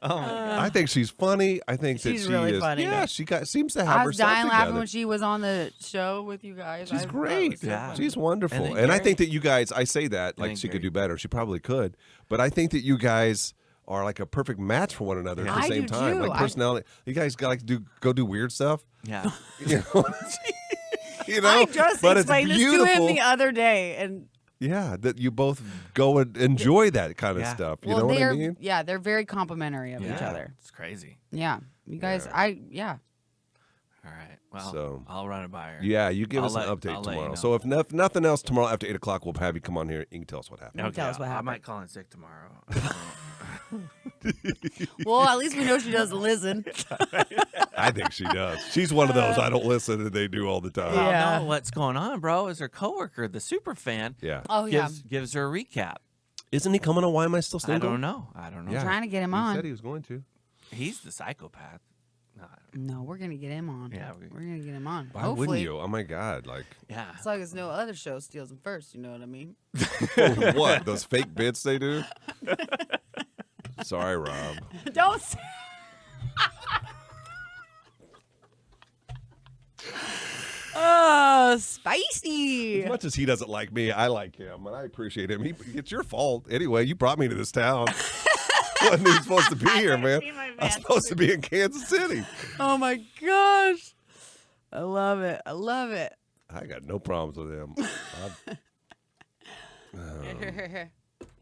[SPEAKER 11] Oh my God.
[SPEAKER 1] I think she's funny. I think that
[SPEAKER 2] She's
[SPEAKER 1] she
[SPEAKER 2] really
[SPEAKER 1] is.
[SPEAKER 2] funny.
[SPEAKER 1] Yeah, she seems to have
[SPEAKER 2] I was
[SPEAKER 1] herself
[SPEAKER 2] dying laughing
[SPEAKER 1] together.
[SPEAKER 2] when she was on the show with you guys.
[SPEAKER 1] She's
[SPEAKER 2] I thought it
[SPEAKER 1] great.
[SPEAKER 2] was so
[SPEAKER 11] Yeah.
[SPEAKER 2] funny.
[SPEAKER 1] She's wonderful.
[SPEAKER 11] And
[SPEAKER 1] And,
[SPEAKER 11] then
[SPEAKER 1] I
[SPEAKER 11] Gary-
[SPEAKER 1] think that you guys, I say that like
[SPEAKER 11] then
[SPEAKER 1] she could
[SPEAKER 11] Gary-
[SPEAKER 1] do better. She probably could. But I think that you guys are like a perfect match for one another at the
[SPEAKER 2] I
[SPEAKER 1] same
[SPEAKER 2] do
[SPEAKER 1] time.
[SPEAKER 2] too.
[SPEAKER 1] Like personality. You guys got like go do weird stuff.
[SPEAKER 11] Yeah.
[SPEAKER 1] You know? You know?
[SPEAKER 2] I just
[SPEAKER 1] but it's
[SPEAKER 2] explained this to him
[SPEAKER 1] beautiful.
[SPEAKER 2] the other day, and
[SPEAKER 1] Yeah, that you both go and enjoy that kind of
[SPEAKER 11] Yeah.
[SPEAKER 1] stuff. You
[SPEAKER 2] well,
[SPEAKER 1] know what I
[SPEAKER 2] they're
[SPEAKER 1] mean?
[SPEAKER 2] yeah, they're very complimentary of each
[SPEAKER 11] Yeah.
[SPEAKER 2] other.
[SPEAKER 11] It's crazy.
[SPEAKER 2] Yeah, you guys,
[SPEAKER 1] Yeah.
[SPEAKER 11] All right. Well,
[SPEAKER 1] So-
[SPEAKER 11] I'll run it by her.
[SPEAKER 1] Yeah, you give
[SPEAKER 11] I'll
[SPEAKER 1] us
[SPEAKER 11] let-
[SPEAKER 1] an
[SPEAKER 11] I'll
[SPEAKER 1] update
[SPEAKER 11] let you
[SPEAKER 1] tomorrow.
[SPEAKER 11] know.
[SPEAKER 1] So if nothing else, tomorrow after 8 o'clock, we'll have you come on here. You can tell us what happened.
[SPEAKER 11] Okay,
[SPEAKER 2] tell us what
[SPEAKER 11] I
[SPEAKER 2] happened.
[SPEAKER 11] might call in sick tomorrow.
[SPEAKER 2] Well, at least we know she doesn't listen.
[SPEAKER 1] I think she does. She's one of those I don't listen and they do all the time.
[SPEAKER 2] Yeah.
[SPEAKER 11] No, what's going on, bro? Is her coworker, the super fan,
[SPEAKER 1] Yeah.
[SPEAKER 2] Oh yeah,
[SPEAKER 11] gives her a recap.
[SPEAKER 1] Isn't he coming on Why Am I Still
[SPEAKER 11] I
[SPEAKER 1] Single?
[SPEAKER 11] don't know.
[SPEAKER 1] Yeah.
[SPEAKER 2] trying to get him
[SPEAKER 1] He
[SPEAKER 2] on.
[SPEAKER 1] said he was going to.
[SPEAKER 11] He's the psychopath. No, I don't-
[SPEAKER 2] No, we're gonna get him on.
[SPEAKER 11] Yeah,
[SPEAKER 2] we're gonna get him on.
[SPEAKER 1] Why
[SPEAKER 2] Hopefully,
[SPEAKER 1] wouldn't you? Oh my God! Like
[SPEAKER 11] yeah.
[SPEAKER 2] as long as no other show steals him first. You know what I mean?
[SPEAKER 1] what? Those fake bits they do? Sorry, Rob.
[SPEAKER 2] Don't. Say- Oh, spicy.
[SPEAKER 1] As much as he doesn't like me, I like him, and I appreciate him. It's your fault anyway. You brought me to this town. Wasn't even supposed to be here, man. I was supposed to be in Kansas City.
[SPEAKER 2] Oh my gosh. I love it. I love it.
[SPEAKER 1] I got no problems with him.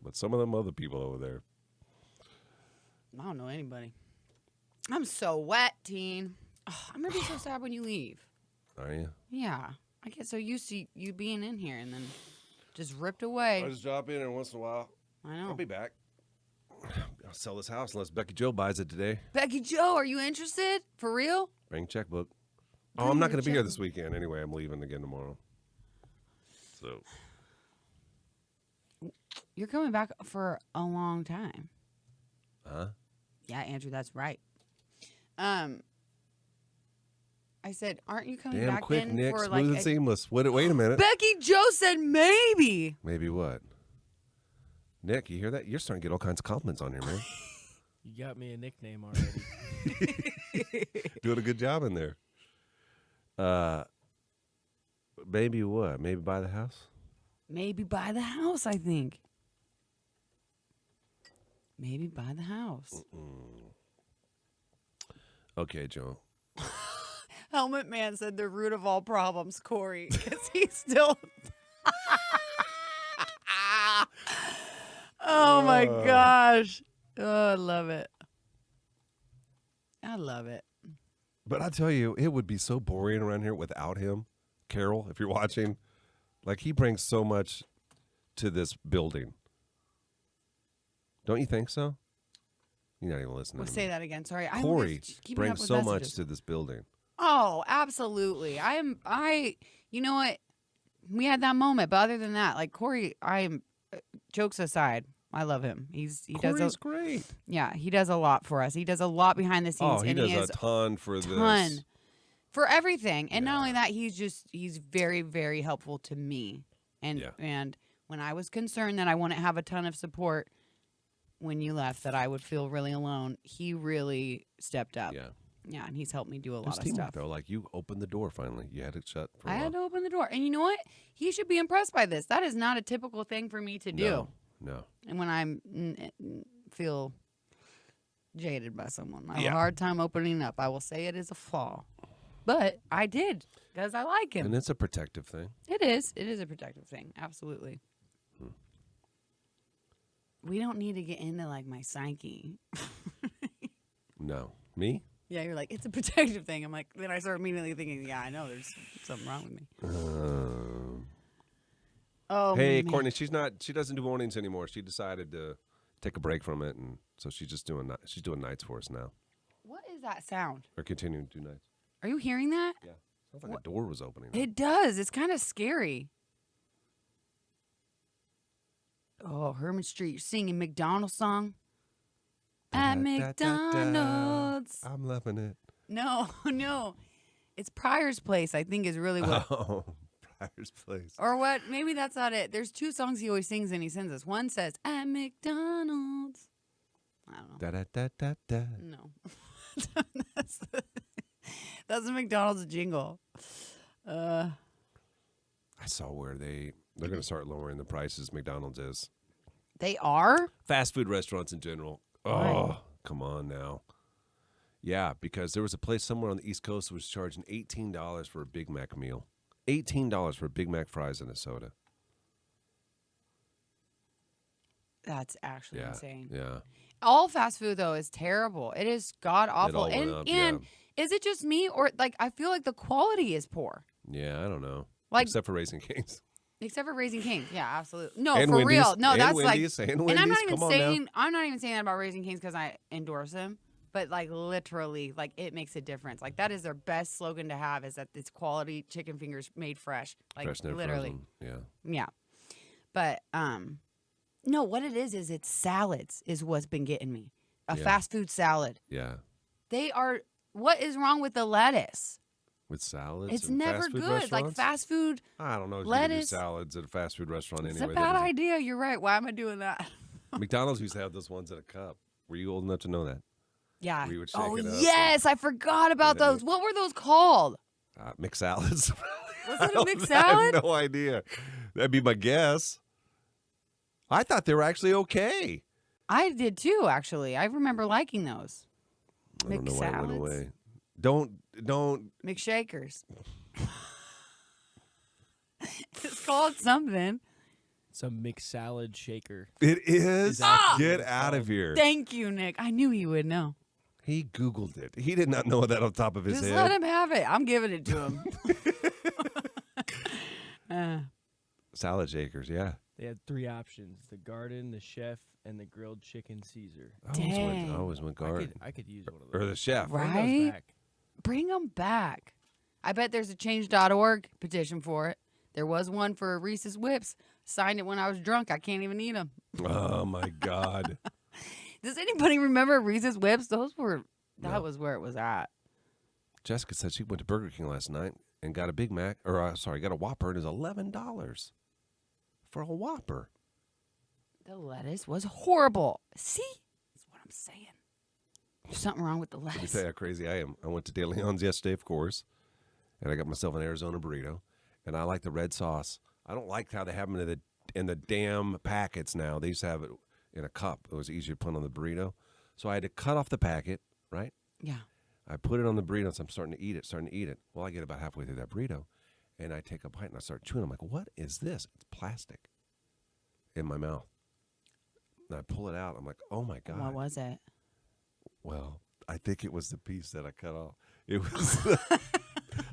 [SPEAKER 1] But some of them other people over there.
[SPEAKER 2] I don't know anybody. I'm so wet, teen. Oh, I'm gonna be so sad when you leave.
[SPEAKER 1] Are you?
[SPEAKER 2] Yeah, I get so used to you being in here and then just ripped away.
[SPEAKER 1] I just drop in every once in a while.
[SPEAKER 2] I know.
[SPEAKER 1] I'll be back. I'll sell this house unless Becky Joe buys it today.
[SPEAKER 2] Becky Joe, are you interested? For real?
[SPEAKER 1] Bring checkbook. Oh, I'm not going to be here this weekend anyway. I'm leaving again tomorrow. So.
[SPEAKER 2] You're coming back for a long time.
[SPEAKER 1] Huh?
[SPEAKER 2] Yeah, Andrew, that's right. I said, aren't you coming
[SPEAKER 1] Damn
[SPEAKER 2] back
[SPEAKER 1] quick,
[SPEAKER 2] in
[SPEAKER 1] Nick.
[SPEAKER 2] for
[SPEAKER 1] Smooth
[SPEAKER 2] like
[SPEAKER 1] and seamless. Wait a minute.
[SPEAKER 2] Becky Joe said maybe.
[SPEAKER 1] Maybe what? Nick, you hear that? You're starting to get all kinds of compliments on here, man.
[SPEAKER 5] You got me a nickname already.
[SPEAKER 1] Doing a good job in there. Maybe what? Maybe buy the house?
[SPEAKER 2] Maybe buy the house, I think. Maybe buy the house.
[SPEAKER 1] Okay, Joe.
[SPEAKER 2] Helmet Man said the root of all problems, Corey, because he's still. Oh my gosh! Oh, I love it. I love it.
[SPEAKER 1] But I tell you, it would be so boring around here without him. Carol, if you're watching, like he brings so much to this building. Don't you think so? You're not even listening.
[SPEAKER 2] Well,
[SPEAKER 1] to
[SPEAKER 2] say
[SPEAKER 1] me.
[SPEAKER 2] that again. Sorry,
[SPEAKER 1] Corey
[SPEAKER 2] I'm
[SPEAKER 1] brings so much to this building.
[SPEAKER 2] Oh, absolutely. You know what? We had that moment, but other than that, like Corey, jokes aside, I love him. He
[SPEAKER 1] Corey's
[SPEAKER 2] does
[SPEAKER 1] great.
[SPEAKER 2] Yeah, he does a lot for us. He does a lot behind the scenes.
[SPEAKER 1] Oh, he does a ton for this.
[SPEAKER 2] For everything. And not only that, he's very, very helpful to me. And when I was concerned that I wouldn't have a ton of support when you left, that I would feel really alone, he really stepped up.
[SPEAKER 1] Yeah.
[SPEAKER 2] Yeah, and he's helped me do a lot of
[SPEAKER 1] teamwork,
[SPEAKER 2] stuff.
[SPEAKER 1] though. Like, you opened the door finally. You had it shut for a while.
[SPEAKER 2] I had to open the door. And you know what? He should be impressed by this. That is not a typical thing for me to do.
[SPEAKER 1] No.
[SPEAKER 2] And when I feel jaded by someone, I have a hard time opening up. I will say it is a flaw. But I did because I like him.
[SPEAKER 1] And it's a protective thing.
[SPEAKER 2] It is. It is a protective thing. Absolutely. We don't need to get into like my psyche.
[SPEAKER 1] No. Me?
[SPEAKER 2] Yeah, you're like, it's a protective thing. I'm like, then I start immediately thinking, yeah, I know there's something wrong with me.
[SPEAKER 1] Hey,
[SPEAKER 2] man.
[SPEAKER 1] Courtney, she doesn't do mornings anymore. She decided to take a break from it, and so she's doing nights for us now.
[SPEAKER 2] What is that sound?
[SPEAKER 1] Or continuing to do nights.
[SPEAKER 2] Are you hearing that?
[SPEAKER 1] Yeah. Sounds like a door was opening.
[SPEAKER 2] It does. It's kind of scary. Oh, Herman Street, you're singing McDonald's song? At McDonald's.
[SPEAKER 1] I'm loving it.
[SPEAKER 2] No. It's Pryor's Place, I think, is really what.
[SPEAKER 1] Oh, Pryor's Place.
[SPEAKER 2] Or what? Maybe that's not it. There's two songs he always sings and he sends us. One says, at McDonald's. I don't know.
[SPEAKER 1] Da-da-da-da-da.
[SPEAKER 2] No. That's the McDonald's jingle.
[SPEAKER 1] I saw where they're going to start lowering the prices. McDonald's is.
[SPEAKER 2] They are?
[SPEAKER 1] Fast food restaurants in general. Oh,
[SPEAKER 2] Right.
[SPEAKER 1] Come on now. Yeah, because there was a place somewhere on the East Coast that was charging $18 for a Big Mac meal. $18 for a Big Mac fries and a soda.
[SPEAKER 2] That's actually insane.
[SPEAKER 1] Yeah.
[SPEAKER 2] All fast food, though, is terrible. It is god awful.
[SPEAKER 1] all went
[SPEAKER 2] And
[SPEAKER 1] up,
[SPEAKER 2] is it just me, or like I feel like the quality is poor?
[SPEAKER 1] Yeah, I don't know.
[SPEAKER 2] Like,
[SPEAKER 1] except for Raising Cane's.
[SPEAKER 2] Except for Raising Cane's. Yeah, absolutely. No,
[SPEAKER 1] And
[SPEAKER 2] for
[SPEAKER 1] Wendy's.
[SPEAKER 2] real. No,
[SPEAKER 1] And
[SPEAKER 2] that's
[SPEAKER 1] Wendy's.
[SPEAKER 2] like
[SPEAKER 1] And
[SPEAKER 2] and I'm
[SPEAKER 1] Wendy's.
[SPEAKER 2] not even
[SPEAKER 1] Come on now.
[SPEAKER 2] saying that about Raising Cane's because I endorse them. But like literally, like it makes a difference. Like that is their best slogan to have, is that it's quality chicken fingers made fresh. Like
[SPEAKER 1] Fresh, never
[SPEAKER 2] literally.
[SPEAKER 1] frozen. Yeah.
[SPEAKER 2] Yeah. But no, what it is it's salads is what's been getting me. A fast food salad.
[SPEAKER 1] Yeah.
[SPEAKER 2] They are. What is wrong with the lettuce?
[SPEAKER 1] With salads?
[SPEAKER 2] It's
[SPEAKER 1] and
[SPEAKER 2] never
[SPEAKER 1] fast food
[SPEAKER 2] good. Like
[SPEAKER 1] restaurants?
[SPEAKER 2] fast food.
[SPEAKER 1] I don't know if you
[SPEAKER 2] lettuce.
[SPEAKER 1] can do salads at a fast food restaurant
[SPEAKER 2] It's
[SPEAKER 1] anyway.
[SPEAKER 2] a bad idea. You're right. Why am I doing that?
[SPEAKER 1] McDonald's used to have those ones in a cup. Were you old enough to know that?
[SPEAKER 2] Yeah.
[SPEAKER 1] Where you would shake
[SPEAKER 2] Oh,
[SPEAKER 1] it up
[SPEAKER 2] yes. I forgot about
[SPEAKER 1] then
[SPEAKER 2] those. What were those called?
[SPEAKER 1] Mixed salads.
[SPEAKER 2] Was it a mixed
[SPEAKER 1] I
[SPEAKER 2] salad?
[SPEAKER 1] have no idea. That'd be my guess. I thought they were actually okay.
[SPEAKER 2] I did too, actually. I remember liking those.
[SPEAKER 1] I don't know
[SPEAKER 2] Mixed
[SPEAKER 1] why it went
[SPEAKER 2] salads?
[SPEAKER 1] away. Don't.
[SPEAKER 2] McShakers. It's called something.
[SPEAKER 5] It's a mixed salad shaker.
[SPEAKER 1] It is.
[SPEAKER 5] that
[SPEAKER 1] Get
[SPEAKER 5] what it's
[SPEAKER 1] out of
[SPEAKER 5] called?
[SPEAKER 1] here.
[SPEAKER 2] Thank you, Nick. I knew he would know.
[SPEAKER 1] He Googled it. He did not know that off the top of his
[SPEAKER 2] Just
[SPEAKER 1] head.
[SPEAKER 2] let him have it. I'm giving it to him.
[SPEAKER 1] Salad shakers, yeah.
[SPEAKER 5] They had 3 options: the garden, the chef, and the grilled chicken Caesar.
[SPEAKER 1] I always went garden.
[SPEAKER 5] I could use one of those.
[SPEAKER 1] Or the chef.
[SPEAKER 5] Bring those
[SPEAKER 2] Right?
[SPEAKER 5] back.
[SPEAKER 2] Bring them back. I bet there's a change.org petition for it. There was one for Reese's Whips. Signed it when I was drunk. I can't even eat them.
[SPEAKER 1] Oh my God.
[SPEAKER 2] Does anybody remember Reese's Whips? That was where it was at.
[SPEAKER 1] Jessica said she went to Burger King last night and got a Big Mac, got a Whopper, and it was $11 for a Whopper.
[SPEAKER 2] The lettuce was horrible. See? That's what I'm saying. There's something wrong with the
[SPEAKER 1] Let me
[SPEAKER 2] lettuce.
[SPEAKER 1] tell you how crazy I am. I went to De Leon's yesterday, of course, and I got myself an Arizona burrito, and I like the red sauce. I don't like how they have them in the damn packets now. They used to have it in a cup. It was easier to put on the burrito. So I had to cut off the packet, right?
[SPEAKER 2] Yeah.
[SPEAKER 1] I put it on the burrito, so I'm starting to eat it. Well, I get about halfway through that burrito, and I take a bite, and I start chewing. I'm like, what is this? It's plastic in my mouth. And I pull it out. I'm like, oh, my God.
[SPEAKER 2] What was it?
[SPEAKER 1] Well, I think it was the piece that I cut off. It was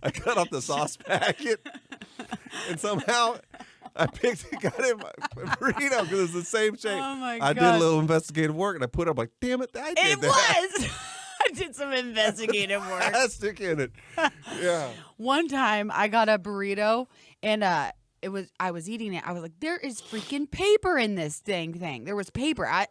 [SPEAKER 1] I cut off the sauce packet, and somehow I got it in my burrito because it's the same shape.
[SPEAKER 2] Oh, my
[SPEAKER 1] I
[SPEAKER 2] God.
[SPEAKER 1] did a little investigative work, and I put it up like, damn it, I did
[SPEAKER 2] It
[SPEAKER 1] that.
[SPEAKER 2] was. I did some investigative work.
[SPEAKER 1] Plastic in it. Yeah.
[SPEAKER 2] One time I got a burrito and I was eating it. I was like, there is freaking paper in this thing. There was paper. I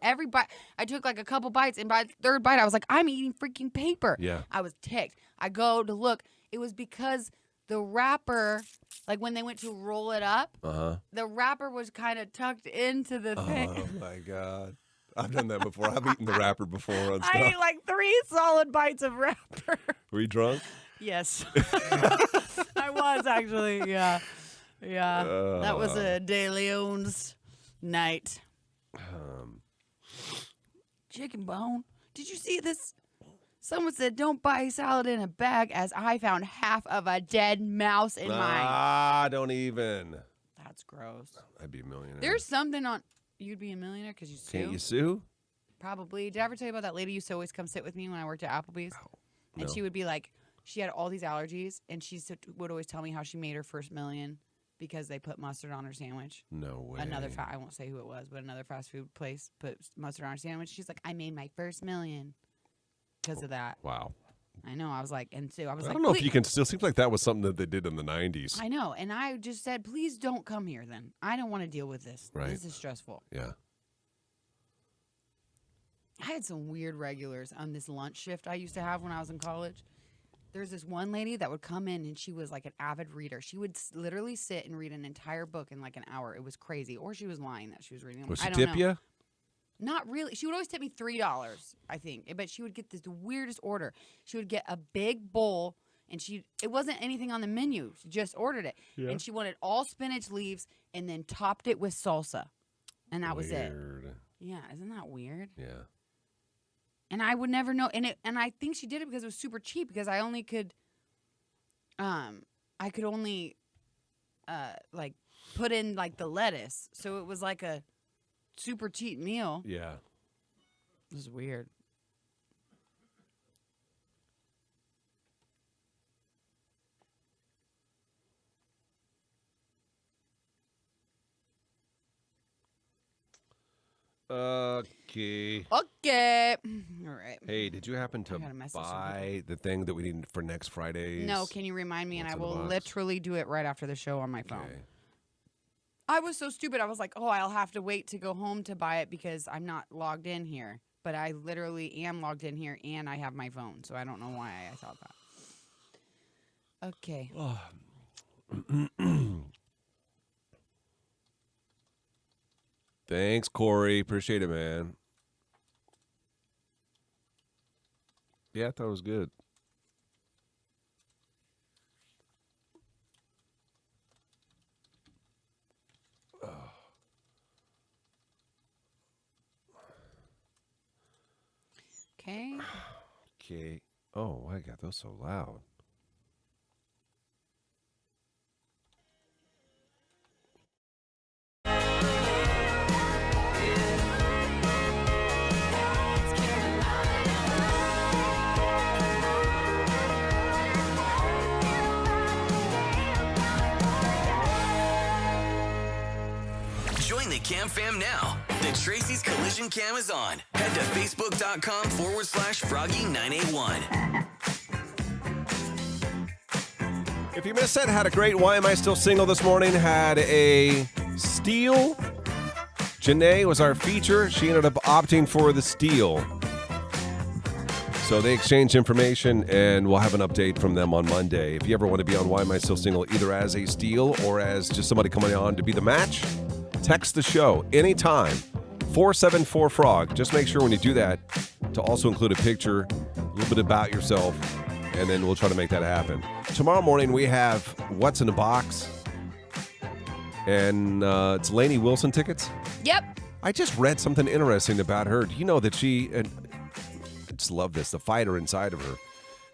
[SPEAKER 2] took like a couple bites, and by the third bite I was like, I'm eating freaking paper.
[SPEAKER 1] Yeah.
[SPEAKER 2] I was ticked. I go to look. It was because the wrapper, like when they went to roll it up, the wrapper was kind of tucked into the thing.
[SPEAKER 1] Oh my God. I've done that before. I've eaten the wrapper before on stuff.
[SPEAKER 2] I ate like 3 solid bites of wrapper.
[SPEAKER 1] Were you drunk?
[SPEAKER 2] Yes. I was actually, yeah. Yeah. That was a De Leon's night. Chicken bone. Did you see this? Someone said, don't buy salad in a bag, as I found half of a dead mouse in mine.
[SPEAKER 1] Don't even.
[SPEAKER 2] That's gross.
[SPEAKER 1] I'd be a millionaire.
[SPEAKER 2] There's something on... You'd be a millionaire because you sue?
[SPEAKER 1] Can't you sue?
[SPEAKER 2] Probably. Did I ever tell you about that lady who used to always come sit with me when I worked at Applebee's? And
[SPEAKER 1] No.
[SPEAKER 2] she would be like, she had all these allergies, and she would always tell me how she made her first million because they put mustard on her sandwich.
[SPEAKER 1] No way.
[SPEAKER 2] I won't say who it was, but another fast food place put mustard on her sandwich. She's like, I made my first million because of that.
[SPEAKER 1] Wow.
[SPEAKER 2] I know. I was like, and so I was
[SPEAKER 1] I
[SPEAKER 2] like,
[SPEAKER 1] don't know if
[SPEAKER 2] "Please-"
[SPEAKER 1] you can still seems like that was something that they did in the 90s.
[SPEAKER 2] I know. And I just said, please don't come here then. I don't want to deal with this.
[SPEAKER 1] Right.
[SPEAKER 2] This is stressful.
[SPEAKER 1] Yeah.
[SPEAKER 2] I had some weird regulars on this lunch shift I used to have when I was in college. There's this one lady that would come in, and she was like an avid reader. She would literally sit and read an entire book in like an hour. It was crazy. Or she was lying that she was reading them.
[SPEAKER 1] Was
[SPEAKER 2] I
[SPEAKER 1] she
[SPEAKER 2] don't
[SPEAKER 1] tip
[SPEAKER 2] know.
[SPEAKER 1] you?
[SPEAKER 2] Not really. She would always tip me $3, I think. But she would get this weirdest order. She would get a big bowl, and it wasn't anything on the menu. She just ordered it.
[SPEAKER 1] Yeah.
[SPEAKER 2] And she wanted all spinach leaves and then topped it with salsa. And that was it.
[SPEAKER 1] Weird.
[SPEAKER 2] Yeah, isn't that weird?
[SPEAKER 1] Yeah.
[SPEAKER 2] And I would never know. And I think she did it because it was super cheap, because I could only like put in like the lettuce. So it was like a super cheap meal.
[SPEAKER 1] Yeah.
[SPEAKER 2] This is weird.
[SPEAKER 1] Okay.
[SPEAKER 2] Okay. All right.
[SPEAKER 1] Hey, did you happen to
[SPEAKER 2] I gotta message some
[SPEAKER 1] buy the thing that we need for next Friday's?
[SPEAKER 2] No, can you remind me? And
[SPEAKER 1] What's
[SPEAKER 2] I
[SPEAKER 1] in the
[SPEAKER 2] will
[SPEAKER 1] box?
[SPEAKER 2] literally do it right after the show on my phone.
[SPEAKER 1] Okay.
[SPEAKER 2] I was so stupid. I was like, oh, I'll have to wait to go home to buy it because I'm not logged in here. But I literally am logged in here, and I have my phone. So I don't know why I thought that. Okay.
[SPEAKER 1] Thanks, Corey. Appreciate it, man. Yeah, I thought it was good.
[SPEAKER 2] Okay.
[SPEAKER 1] Okay. Oh, why got those so loud?
[SPEAKER 3] Join the Cam Fam now. The Tracy's Collision Cam is on. Head to facebook.com/Froggy981.
[SPEAKER 1] If you missed it, had a great Why Am I Still Single this morning. Had a steal. Janae was our feature. She ended up opting for the steal. So they exchanged information, and we'll have an update from them on Monday. If you ever want to be on Why Am I Still Single, either as a steal or as just somebody coming on to be the match, text the show anytime. 474-FROG. Just make sure when you do that to also include a picture, a little bit about yourself, and then we'll try to make that happen. Tomorrow morning, we have What's in the Box, and it's Lainey Wilson tickets.
[SPEAKER 2] Yep.
[SPEAKER 1] I just read something interesting about her. Do you know that she, and I just love this, the fighter inside of her,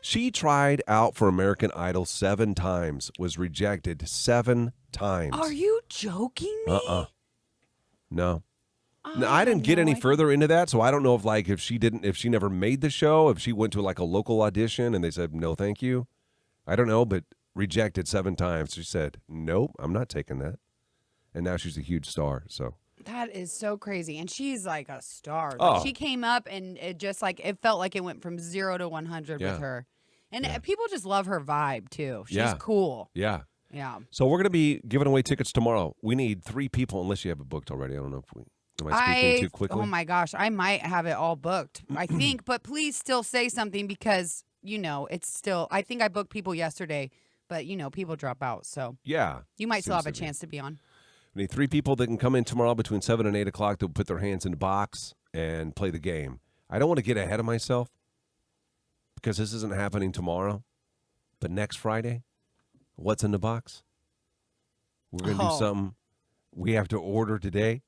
[SPEAKER 1] she tried out for American Idol 7 times, was rejected 7 times.
[SPEAKER 2] Are you joking me?
[SPEAKER 1] No. No, I didn't get any further into that, so I don't know if she never made the show, if she went to like a local audition and they said no, thank you. I don't know, but rejected 7 times. She said, nope, I'm not taking that. And now she's a huge star. So
[SPEAKER 2] that is so crazy, and she's like a star.
[SPEAKER 1] Oh.
[SPEAKER 2] Like, she came up, and it just like it felt like it went from 0 to 100 with her, and people just love her vibe too. She's cool.
[SPEAKER 1] Yeah.
[SPEAKER 2] Yeah.
[SPEAKER 1] So we're gonna be giving away tickets tomorrow. We need 3 people, unless you have it booked already. I don't know if we. Am I speaking too quickly?
[SPEAKER 2] Oh my gosh, I might have it all booked. I think, but please still say something because it's still. I think I booked people yesterday, but people drop out, so
[SPEAKER 1] yeah,
[SPEAKER 2] you might still have a chance to be on.
[SPEAKER 1] We need 3 people that can come in tomorrow between 7 and 8 o'clock. They'll put their hands in the box and play the game. I don't want to get ahead of myself because this isn't happening tomorrow, but next Friday, what's in the box? We're gonna do something we have to order today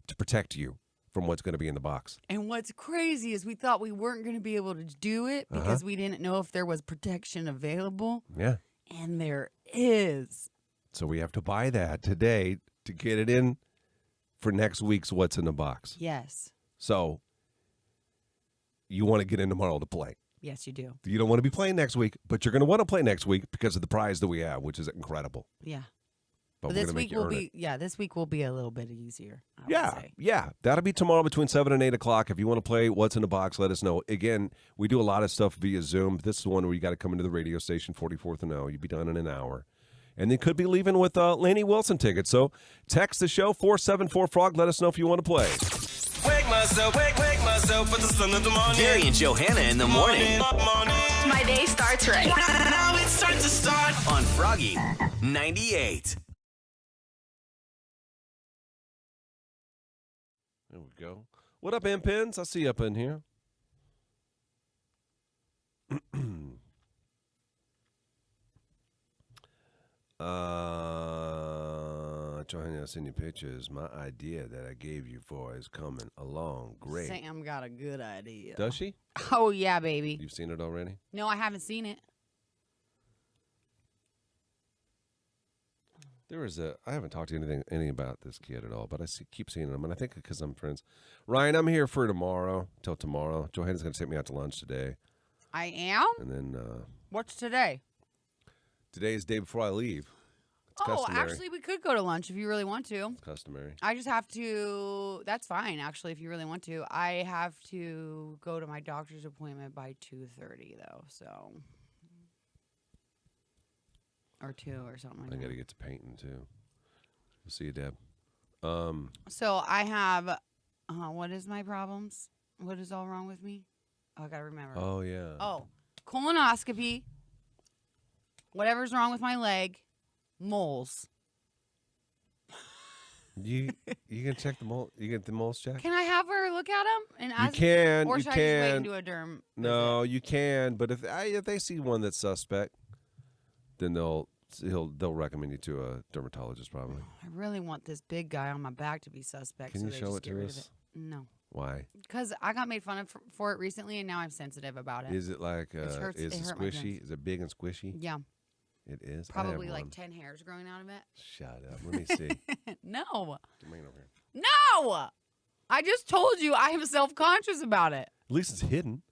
[SPEAKER 1] to protect you from what's going to be in the box.
[SPEAKER 2] And what's crazy is we thought we weren't going to be able to do it because we didn't know if there was protection available.
[SPEAKER 1] Yeah.
[SPEAKER 2] And there is.
[SPEAKER 1] So we have to buy that today to get it in for next week's What's in the Box.
[SPEAKER 2] Yes.
[SPEAKER 1] So you want to get in tomorrow to play.
[SPEAKER 2] Yes, you do.
[SPEAKER 1] You don't want to be playing next week, but you're going to want to play next week because of the prize that we have, which is incredible.
[SPEAKER 2] Yeah.
[SPEAKER 1] But
[SPEAKER 2] this week will be this week will be a little bit easier. I would say.
[SPEAKER 1] Yeah. That'll be tomorrow between 7 and 8 o'clock. If you want to play What's in the Box, let us know. Again, we do a lot of stuff via Zoom. This is the one where you got to come into the radio station, 44th and O. You'll be done in an hour. And then could be leaving with Lainey Wilson tickets. So text the show, 474-FROG. Let us know if you want to play.
[SPEAKER 6] Wake myself with the sun of the morning.
[SPEAKER 3] Gary and Johanna in the morning.
[SPEAKER 7] My day starts right.
[SPEAKER 6] Now it's time to start
[SPEAKER 3] On Froggy 98.
[SPEAKER 1] There we go. What up, M-Pins? I see you up in here. Johanna, I send you pictures. My idea that I gave you for is coming along great.
[SPEAKER 2] Sam got a good idea.
[SPEAKER 1] Does she?
[SPEAKER 2] Oh, yeah, baby.
[SPEAKER 1] You've seen it already?
[SPEAKER 2] No, I haven't seen it.
[SPEAKER 1] I haven't talked to any about this kid at all, but keep seeing him, and I think because I'm friends. Ryan, I'm here for tomorrow, till tomorrow. Johanna's going to take me out to lunch today.
[SPEAKER 2] I am?
[SPEAKER 1] And then...
[SPEAKER 2] What's today?
[SPEAKER 1] Today is the day before I leave. It's customary.
[SPEAKER 2] Actually, we could go to lunch if you really want to.
[SPEAKER 1] It's customary.
[SPEAKER 2] I just have to... That's fine, actually, if you really want to. I have to go to my doctor's appointment by 2:30, though, so... Or 2 or something like that.
[SPEAKER 1] I got to get to painting, too. We'll see you, Deb.
[SPEAKER 2] So I have... what is my problems? What is all wrong with me? Oh, I got to remember.
[SPEAKER 1] Oh, yeah.
[SPEAKER 2] Oh, colonoscopy. Whatever's wrong with my leg. Moles.
[SPEAKER 1] You can check the mole. You get the moles checked?
[SPEAKER 2] Can I have her look at them? And
[SPEAKER 1] You can.
[SPEAKER 2] Or
[SPEAKER 1] You
[SPEAKER 2] should I just wait
[SPEAKER 1] can.
[SPEAKER 2] and do a derm?
[SPEAKER 1] No, you can. But if they see one that's suspect, then they'll recommend you to a dermatologist probably.
[SPEAKER 2] I really want this big guy on my back to be suspect.
[SPEAKER 1] Can
[SPEAKER 2] so
[SPEAKER 1] you
[SPEAKER 2] they
[SPEAKER 1] show
[SPEAKER 2] just
[SPEAKER 1] it
[SPEAKER 2] get
[SPEAKER 1] to
[SPEAKER 2] rid
[SPEAKER 1] us?
[SPEAKER 2] of it. No.
[SPEAKER 1] Why?
[SPEAKER 2] Because I got made fun of for it recently, and now I'm sensitive about it.
[SPEAKER 1] Is it like
[SPEAKER 2] It hurts-
[SPEAKER 1] is
[SPEAKER 2] it
[SPEAKER 1] it
[SPEAKER 2] hurt my
[SPEAKER 1] squishy?
[SPEAKER 2] gums.
[SPEAKER 1] Is it big and squishy?
[SPEAKER 2] Yeah.
[SPEAKER 1] It is. I
[SPEAKER 2] Probably
[SPEAKER 1] have
[SPEAKER 2] like
[SPEAKER 1] one.
[SPEAKER 2] 10 hairs growing out of it.
[SPEAKER 1] Shut up. Let me see.
[SPEAKER 2] No.
[SPEAKER 1] Bring it over here.
[SPEAKER 2] No. I just told you I am self-conscious about it.
[SPEAKER 1] At least it's hidden.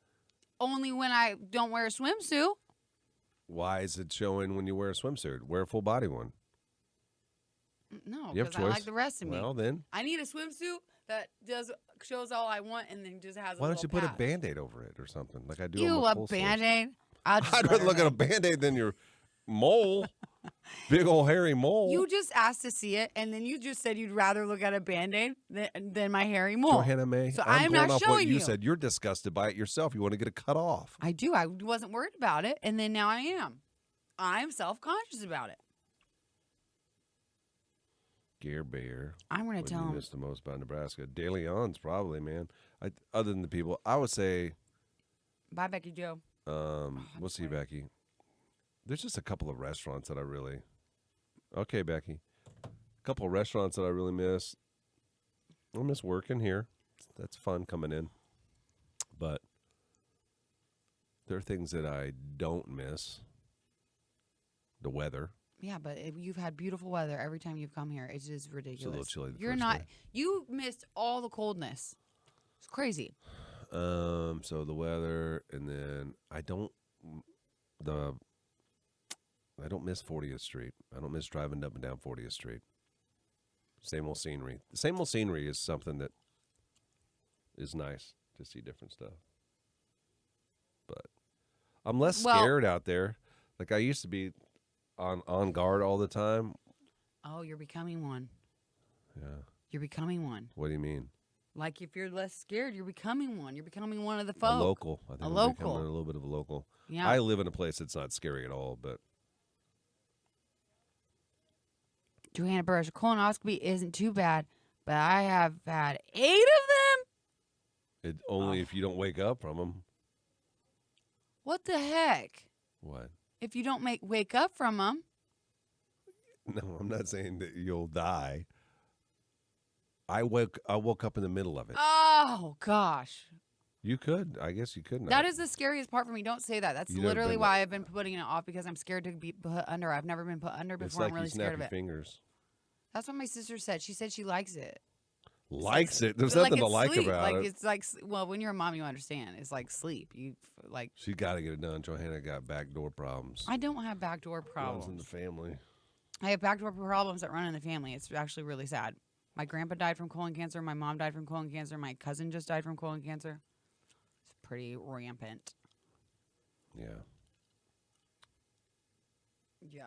[SPEAKER 2] Only when I don't wear a swimsuit.
[SPEAKER 1] Why is it showing when you wear a swimsuit? Wear a full body one.
[SPEAKER 2] No,
[SPEAKER 1] You have
[SPEAKER 2] because I
[SPEAKER 1] choice.
[SPEAKER 2] like the rest of me.
[SPEAKER 1] Well, then.
[SPEAKER 2] I need a swimsuit that shows all I want and then just has a
[SPEAKER 1] Why don't you put
[SPEAKER 2] patch.
[SPEAKER 1] a Band-Aid over it or something like I do?
[SPEAKER 2] You
[SPEAKER 1] on my
[SPEAKER 2] a
[SPEAKER 1] full
[SPEAKER 2] Band-Aid? I'd
[SPEAKER 1] I'd rather look at a Band-Aid than your mole. Big old hairy mole.
[SPEAKER 2] You just asked to see it, and then you just said you'd rather look at a Band-Aid than my hairy mole.
[SPEAKER 1] Johanna May,
[SPEAKER 2] So
[SPEAKER 1] I'm
[SPEAKER 2] I'm
[SPEAKER 1] going
[SPEAKER 2] not
[SPEAKER 1] off
[SPEAKER 2] showing
[SPEAKER 1] what you
[SPEAKER 2] you.
[SPEAKER 1] said. You're disgusted by it yourself. You want to get it cut off.
[SPEAKER 2] I do. I wasn't worried about it, and then now I am. I'm self-conscious about it.
[SPEAKER 1] Gear Bear.
[SPEAKER 2] I'm going to
[SPEAKER 1] What do
[SPEAKER 2] tell
[SPEAKER 1] you
[SPEAKER 2] him.
[SPEAKER 1] miss the most about Nebraska? De Leon's probably, man. Other than the people, I would say,
[SPEAKER 2] Bye, Becky Joe.
[SPEAKER 1] we'll see, Becky. There's just a couple of restaurants that I really. Okay, Becky. A couple of restaurants that I really miss. I miss working here. That's fun coming in. But there are things that I don't miss. The weather.
[SPEAKER 2] Yeah, but you've had beautiful weather every time you've come here. It's just ridiculous.
[SPEAKER 1] It's a little chilly the
[SPEAKER 2] You're
[SPEAKER 1] first
[SPEAKER 2] not.
[SPEAKER 1] day.
[SPEAKER 2] You missed all the coldness. It's crazy.
[SPEAKER 1] So the weather, and then I don't miss 40th Street. I don't miss driving up and down 40th Street. Same old scenery. The same old scenery is something that is nice to see different stuff. But I'm less scared out there. Like I used to be on guard all the time.
[SPEAKER 2] Oh, you're becoming one.
[SPEAKER 1] Yeah.
[SPEAKER 2] You're becoming one.
[SPEAKER 1] What do you mean?
[SPEAKER 2] Like if you're less scared, you're becoming one. You're becoming one of the folk.
[SPEAKER 1] A local. I think
[SPEAKER 2] A
[SPEAKER 1] I'm
[SPEAKER 2] local.
[SPEAKER 1] becoming a little bit of a local.
[SPEAKER 2] Yeah.
[SPEAKER 1] I live in a place that's not scary at all, but
[SPEAKER 2] Johanna Burris, your colonoscopy isn't too bad, but I have had 8 of them.
[SPEAKER 1] only if you don't wake up from them.
[SPEAKER 2] What the heck?
[SPEAKER 1] What?
[SPEAKER 2] If you don't wake up from them.
[SPEAKER 1] No, I'm not saying that you'll die. I woke up in the middle of it.
[SPEAKER 2] Oh gosh.
[SPEAKER 1] You could. I guess you could.
[SPEAKER 2] That is the scariest part for me. Don't say that. That's
[SPEAKER 1] You've never
[SPEAKER 2] literally
[SPEAKER 1] been
[SPEAKER 2] why I've been putting it off because I'm scared to be put under. I've never been put under
[SPEAKER 1] It's
[SPEAKER 2] before.
[SPEAKER 1] like
[SPEAKER 2] I'm really
[SPEAKER 1] you snap
[SPEAKER 2] scared of
[SPEAKER 1] your
[SPEAKER 2] it.
[SPEAKER 1] fingers.
[SPEAKER 2] That's what my sister said. She said she likes it.
[SPEAKER 1] Likes it. There's
[SPEAKER 2] But
[SPEAKER 1] nothing to
[SPEAKER 2] it's
[SPEAKER 1] like
[SPEAKER 2] sleep.
[SPEAKER 1] about
[SPEAKER 2] like
[SPEAKER 1] it.
[SPEAKER 2] It's like, well, when you're a mom, you understand. It's like sleep. You like.
[SPEAKER 1] She got to get it done. Johanna got backdoor problems.
[SPEAKER 2] I don't have backdoor problems.
[SPEAKER 1] Runs in the family.
[SPEAKER 2] I have backdoor problems that run in the family. It's actually really sad. My grandpa died from colon cancer. My mom died from colon cancer. My cousin just died from colon cancer. It's pretty rampant.
[SPEAKER 1] Yeah.
[SPEAKER 2] Yeah.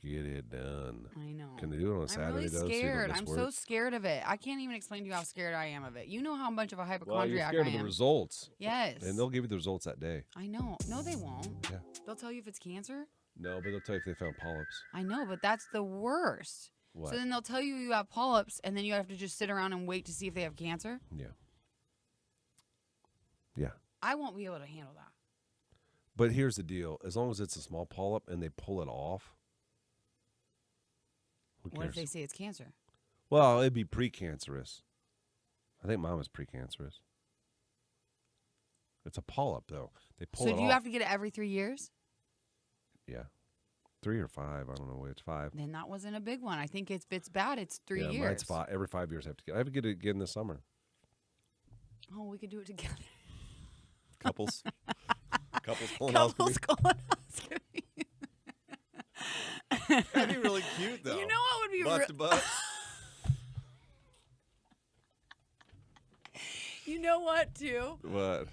[SPEAKER 1] Get it done.
[SPEAKER 2] I know.
[SPEAKER 1] Can they do it on a Saturday?
[SPEAKER 2] I'm really
[SPEAKER 1] though, so you don't
[SPEAKER 2] scared.
[SPEAKER 1] miss
[SPEAKER 2] I'm
[SPEAKER 1] work?
[SPEAKER 2] so scared of it. I can't even explain to you how scared I am of it. You know how much of a
[SPEAKER 1] Well, you're
[SPEAKER 2] hypochondriac
[SPEAKER 1] scared
[SPEAKER 2] I
[SPEAKER 1] of the
[SPEAKER 2] am.
[SPEAKER 1] results.
[SPEAKER 2] Yes.
[SPEAKER 1] And they'll give you the results that day.
[SPEAKER 2] I know. No, they won't.
[SPEAKER 1] Yeah.
[SPEAKER 2] They'll tell you if it's cancer.
[SPEAKER 1] No, but they'll tell you if they found polyps.
[SPEAKER 2] I know, but that's the worst.
[SPEAKER 1] What?
[SPEAKER 2] So then they'll tell you you have polyps, and then you have to just sit around and wait to see if they have cancer.
[SPEAKER 1] Yeah. Yeah.
[SPEAKER 2] I won't be able to handle that.
[SPEAKER 1] But here's the deal. As long as it's a small polyp and they pull it off, who
[SPEAKER 2] What if
[SPEAKER 1] cares?
[SPEAKER 2] they say it's cancer?
[SPEAKER 1] Well, it'd be precancerous. I think mine was precancerous. It's a polyp, though. They pull
[SPEAKER 2] So
[SPEAKER 1] it
[SPEAKER 2] do you
[SPEAKER 1] off.
[SPEAKER 2] have to get it every 3 years?
[SPEAKER 1] Yeah. 3 or 5. I don't know which. 5.
[SPEAKER 2] Then that wasn't a big one. I think if it's bad, it's 3
[SPEAKER 1] yeah,
[SPEAKER 2] years.
[SPEAKER 1] mine's 5. Every 5 years I have to get. I have to get it again this summer.
[SPEAKER 2] Oh, we could do it together.
[SPEAKER 1] Couples. Couples
[SPEAKER 2] Couples
[SPEAKER 1] colonoscopy.
[SPEAKER 2] colonoscopy.
[SPEAKER 1] That'd be really cute, though.
[SPEAKER 2] You know what would be
[SPEAKER 1] butt to butt.
[SPEAKER 2] You know what, too?
[SPEAKER 1] What?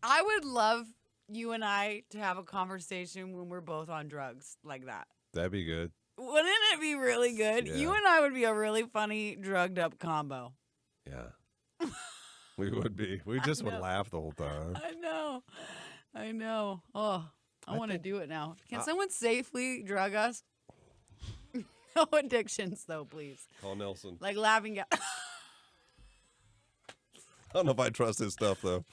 [SPEAKER 2] I would love you and I to have a conversation when we're both on drugs like that.
[SPEAKER 1] That'd be good.
[SPEAKER 2] Wouldn't it be really good?
[SPEAKER 1] Yeah.
[SPEAKER 2] You and I would be a really funny drugged up combo.
[SPEAKER 1] Yeah. We would be. We just would
[SPEAKER 2] know.
[SPEAKER 1] laugh the whole time.
[SPEAKER 2] I know. I know. Oh, I want to
[SPEAKER 1] think-
[SPEAKER 2] do it now. Can someone safely drug us? No addictions, though, please.
[SPEAKER 1] Call Nelson.
[SPEAKER 2] Like laughing gas.
[SPEAKER 1] I don't know if I trust his stuff, though.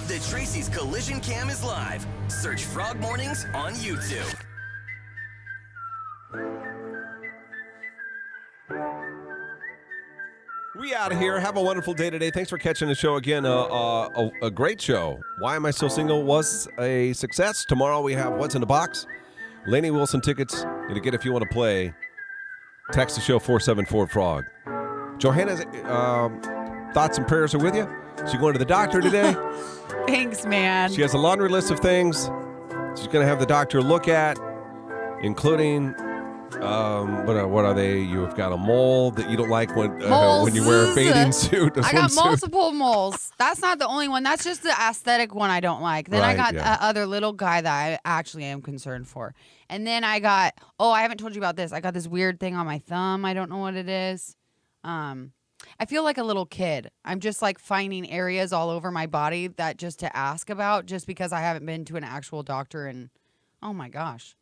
[SPEAKER 3] The Tracy's Collision Cam is live. Search Frog Mornings on YouTube.
[SPEAKER 1] We out of here. Have a wonderful day today. Thanks for catching the show again. A great show. Why Am I Still Single was a success. Tomorrow we have What's in the Box. Lainey Wilson tickets. You to get if you want to play. Text the show 474-FROG. Johanna's thoughts and prayers are with you. She's going to the doctor today.
[SPEAKER 2] Thanks, man.
[SPEAKER 1] She has a laundry list of things she's going to have the doctor look at, including What are they? You've got a mole that you don't like when you wear a
[SPEAKER 2] Moles.
[SPEAKER 1] bathing suit.
[SPEAKER 2] I got multiple moles. That's not the only one. That's just the aesthetic one I don't like. Then I
[SPEAKER 1] Right,
[SPEAKER 2] got
[SPEAKER 1] yeah.
[SPEAKER 2] that other little guy that I actually am concerned for. And then I got, I haven't told you about this. I got this weird thing on my thumb. I don't know what it is. I feel like a little kid. I'm just like finding areas all over my body that just to ask about just because I haven't been to an actual doctor in, oh my gosh,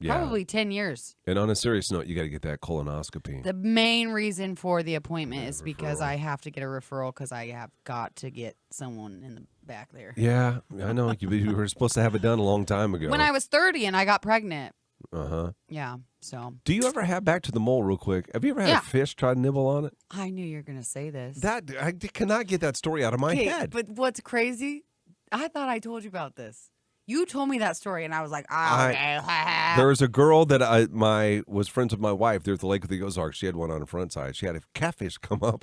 [SPEAKER 2] probably 10 years.
[SPEAKER 1] And on a serious note, you got to get that colonoscopy.
[SPEAKER 2] The main reason for the appointment is because I have to get a referral because I have got to get someone in the back there.
[SPEAKER 1] Yeah, I know. You were supposed to have it done a long time ago.
[SPEAKER 2] When I was 30 and I got pregnant.
[SPEAKER 1] Uh-huh.
[SPEAKER 2] Yeah, so.
[SPEAKER 1] Do you ever have, back to the mole real quick, have you ever had a fish try to nibble on it?
[SPEAKER 2] I knew you were going to say this.
[SPEAKER 1] I cannot get that story out of my head.
[SPEAKER 2] But what's crazy, I thought I told you about this. You told me that story, and I was like, okay.
[SPEAKER 1] There was a girl that was friends with my wife there at the Lake of the Ozarks. She had one on her front side. She had a catfish come up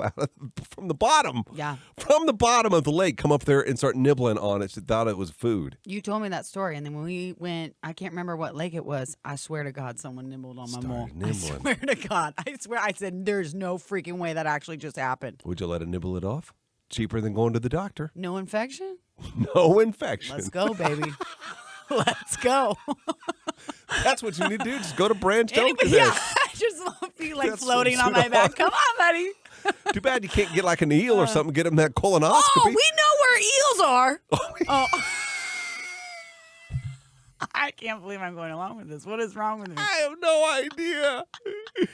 [SPEAKER 1] from the bottom.
[SPEAKER 2] Yeah.
[SPEAKER 1] From the bottom of the lake, come up there and start nibbling on it. She thought it was food.
[SPEAKER 2] You told me that story, and then when we went, I can't remember what lake it was. I swear to God, someone nibbled on my mole. I swear to God. I swear. I said, there's no freaking way that actually just happened.
[SPEAKER 1] Would you let it nibble it off? Cheaper than going to the doctor.
[SPEAKER 2] No infection?
[SPEAKER 1] No infection.
[SPEAKER 2] Let's go, baby. Let's go.
[SPEAKER 1] That's what you need to do. Just go to Branch Oak today.
[SPEAKER 2] Yeah, I just feel like floating on my back. Come on, buddy.
[SPEAKER 1] Too bad you can't get like an eel or something, get them that colonoscopy.
[SPEAKER 2] Oh, we know where eels are. Oh. I can't believe I'm going along with this. What is wrong with me?
[SPEAKER 1] I have no idea. You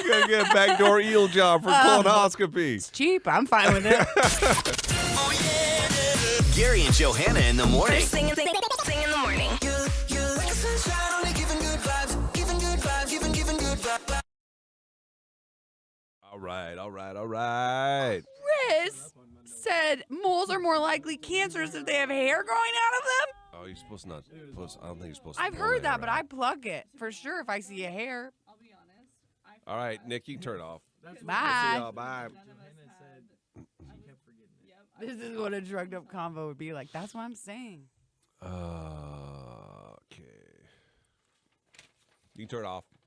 [SPEAKER 1] gotta get a backdoor eel job for colonoscopy.
[SPEAKER 2] It's cheap. I'm fine with it.
[SPEAKER 3] Gary and Johanna in the morning.
[SPEAKER 7] Sing in the morning.
[SPEAKER 1] All right.
[SPEAKER 2] Chris said moles are more likely cancerous if they have hair growing out of them.
[SPEAKER 1] Oh, you're supposed not. I don't think you're supposed to.
[SPEAKER 2] I've heard that, but I pluck it for sure if I see a hair.
[SPEAKER 1] All right, Nick, you can turn it off.
[SPEAKER 2] Bye.
[SPEAKER 1] See y'all. Bye.
[SPEAKER 2] This is what a drugged up convo would be like. That's what I'm saying.
[SPEAKER 1] Okay. You can turn it off.